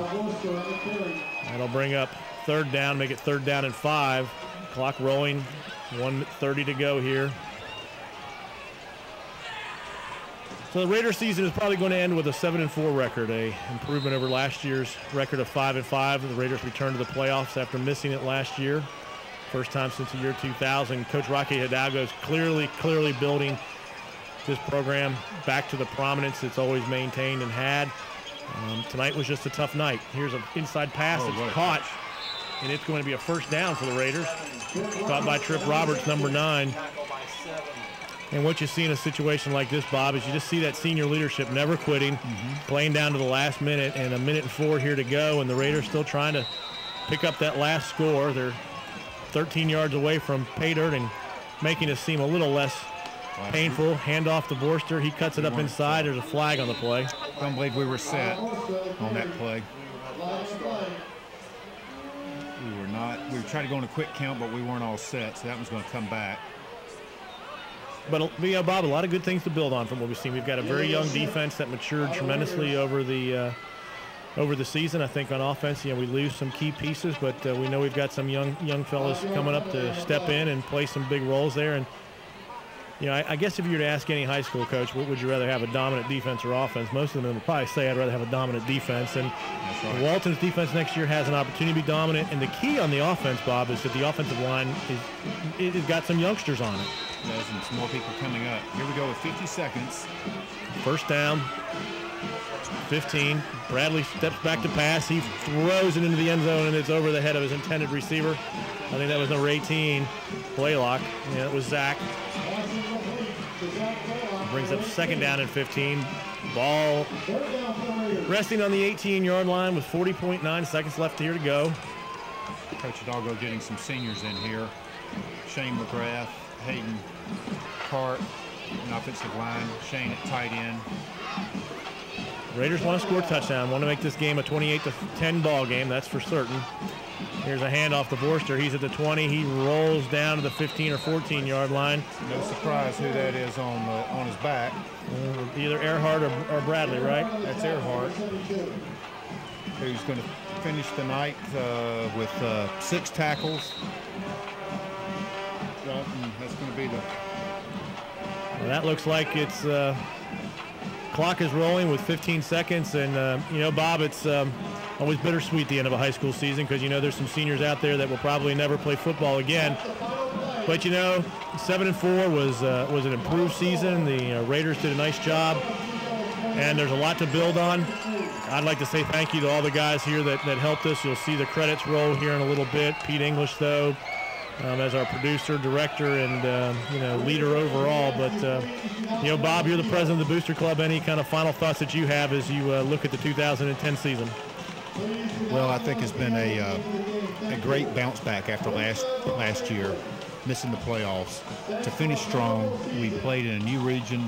That'll bring up 3rd down, make it 3rd down and 5. Clock rolling. 1:30 to go here. So the Raider season is probably going to end with a 7-4 record, a improvement over last year's record of 5-5. The Raiders return to the playoffs after missing it last year. First time since the year 2000. Coach Rocky Hidalgo is clearly building this program back to the prominence it's always maintained and had. Tonight was just a tough night. Here's an inside pass that's caught, and it's going to be a 1st down for the Raiders. Caught by Tripp Roberts, number 9. And what you see in a situation like this, Bob, is you just see that senior leadership never quitting, playing down to the last minute, and 1:04 here to go, and the Raiders still trying to pick up that last score. They're 13 yards away from pay dirt and making it seem a little less painful. Handoff to Borster. He cuts it up inside. There's a flag on the play. I don't believe we were set on that play. We were not. We were trying to go on a quick count, but we weren't all set, so that one's going to come back. But, Bob, a lot of good things to build on from what we've seen. We've got a very young defense that matured tremendously over the season. I think on offense, we lose some key pieces, but we know we've got some young fellas coming up to step in and play some big roles there. And I guess if you were to ask any high school coach, what would you rather have, a dominant defense or offense? Most of them would probably say I'd rather have a dominant defense. And Walton's defense next year has an opportunity to be dominant. And the key on the offense, Bob, is that the offensive line has got some youngsters on it. And some more people coming up. Here we go with 50 seconds. 1st down, 15. Bradley steps back to pass. He throws it into the end zone, and it's over the head of his intended receiver. I think that was number 18, Blaylock. Yeah, it was Zach. Brings up 2nd down and 15. Ball resting on the 18-yard line with 40.9 seconds left here to go. Coach Hidalgo getting some seniors in here. Shane McGrath, Hayden Cart, an offensive line. Shane at tight end. Raiders want to score a touchdown. Want to make this game a 28-10 ball game. That's for certain. Here's a handoff to Borster. He's at the 20. He rolls down to the 15 or 14-yard line. No surprise who that is on his back. Either Earhart or Bradley, right? That's Earhart, who's going to finish the night with 6 tackles. Walton, that's going to be the... Well, that looks like it's... Clock is rolling with 15 seconds, and Bob, it's always bittersweet the end of a high school season because there's some seniors out there that will probably never play football again. But 7-4 was an improved season. The Raiders did a nice job, and there's a lot to build on. I'd like to say thank you to all the guys here that helped us. You'll see the credits roll here in a little bit. Pete English, though, as our producer, director, and leader overall. But Bob, you're the president of the Booster Club. Any kind of final thoughts that you have as you look at the 2010 season? Well, I think it's been a great bounce back after last year, missing the playoffs. To finish strong, we played in a new region.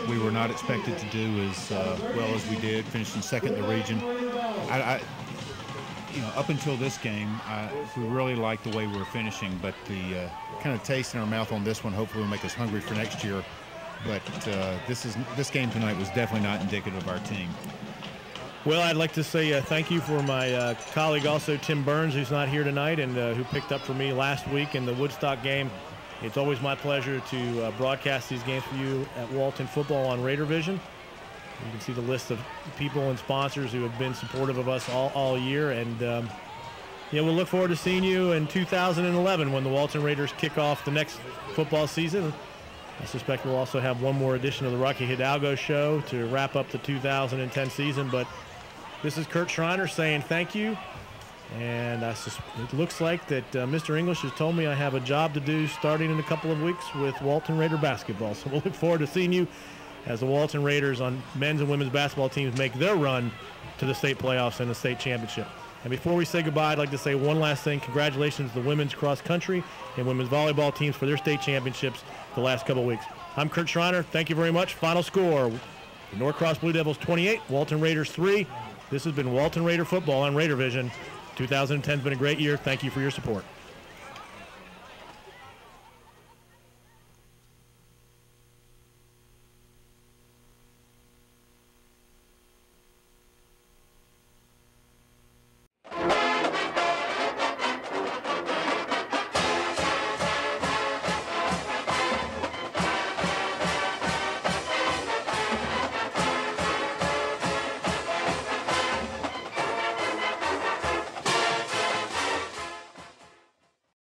We were not expected to do as well as we did, finishing 2nd in the region. Up until this game, we really liked the way we were finishing, but the kind of taste in our mouth on this one hopefully will make us hungry for next year. But this game tonight was definitely not indicative of our team. Well, I'd like to say thank you for my colleague also, Tim Burns, who's not here tonight and who picked up for me last week in the Woodstock game. It's always my pleasure to broadcast these games for you at Walton Football on Raider Vision. You can see the list of people and sponsors who have been supportive of us all year. And, we'll look forward to seeing you in 2011 when the Walton Raiders kick off the next football season. I suspect we'll also have one more edition of the Rocky Hidalgo Show to wrap up the 2010 season. But This is Kurt Schreiner saying thank you. And it looks like that Mr. English has told me I have a job to do starting in a couple of weeks with Walton Raider basketball. So we'll look forward to seeing you as the Walton Raiders on men's and women's basketball teams make their run to the state playoffs and the state championship. And before we say goodbye, I'd like to say one last thing. Congratulations to the women's cross country and women's volleyball teams for their state championships the last couple of weeks. I'm Kurt Schreiner. Thank you very much. Final score, the Norcross Blue Devils 28, Walton Raiders 3. This has been Walton Raider football on Raider Vision. 2010 has been a great year. Thank you for your support.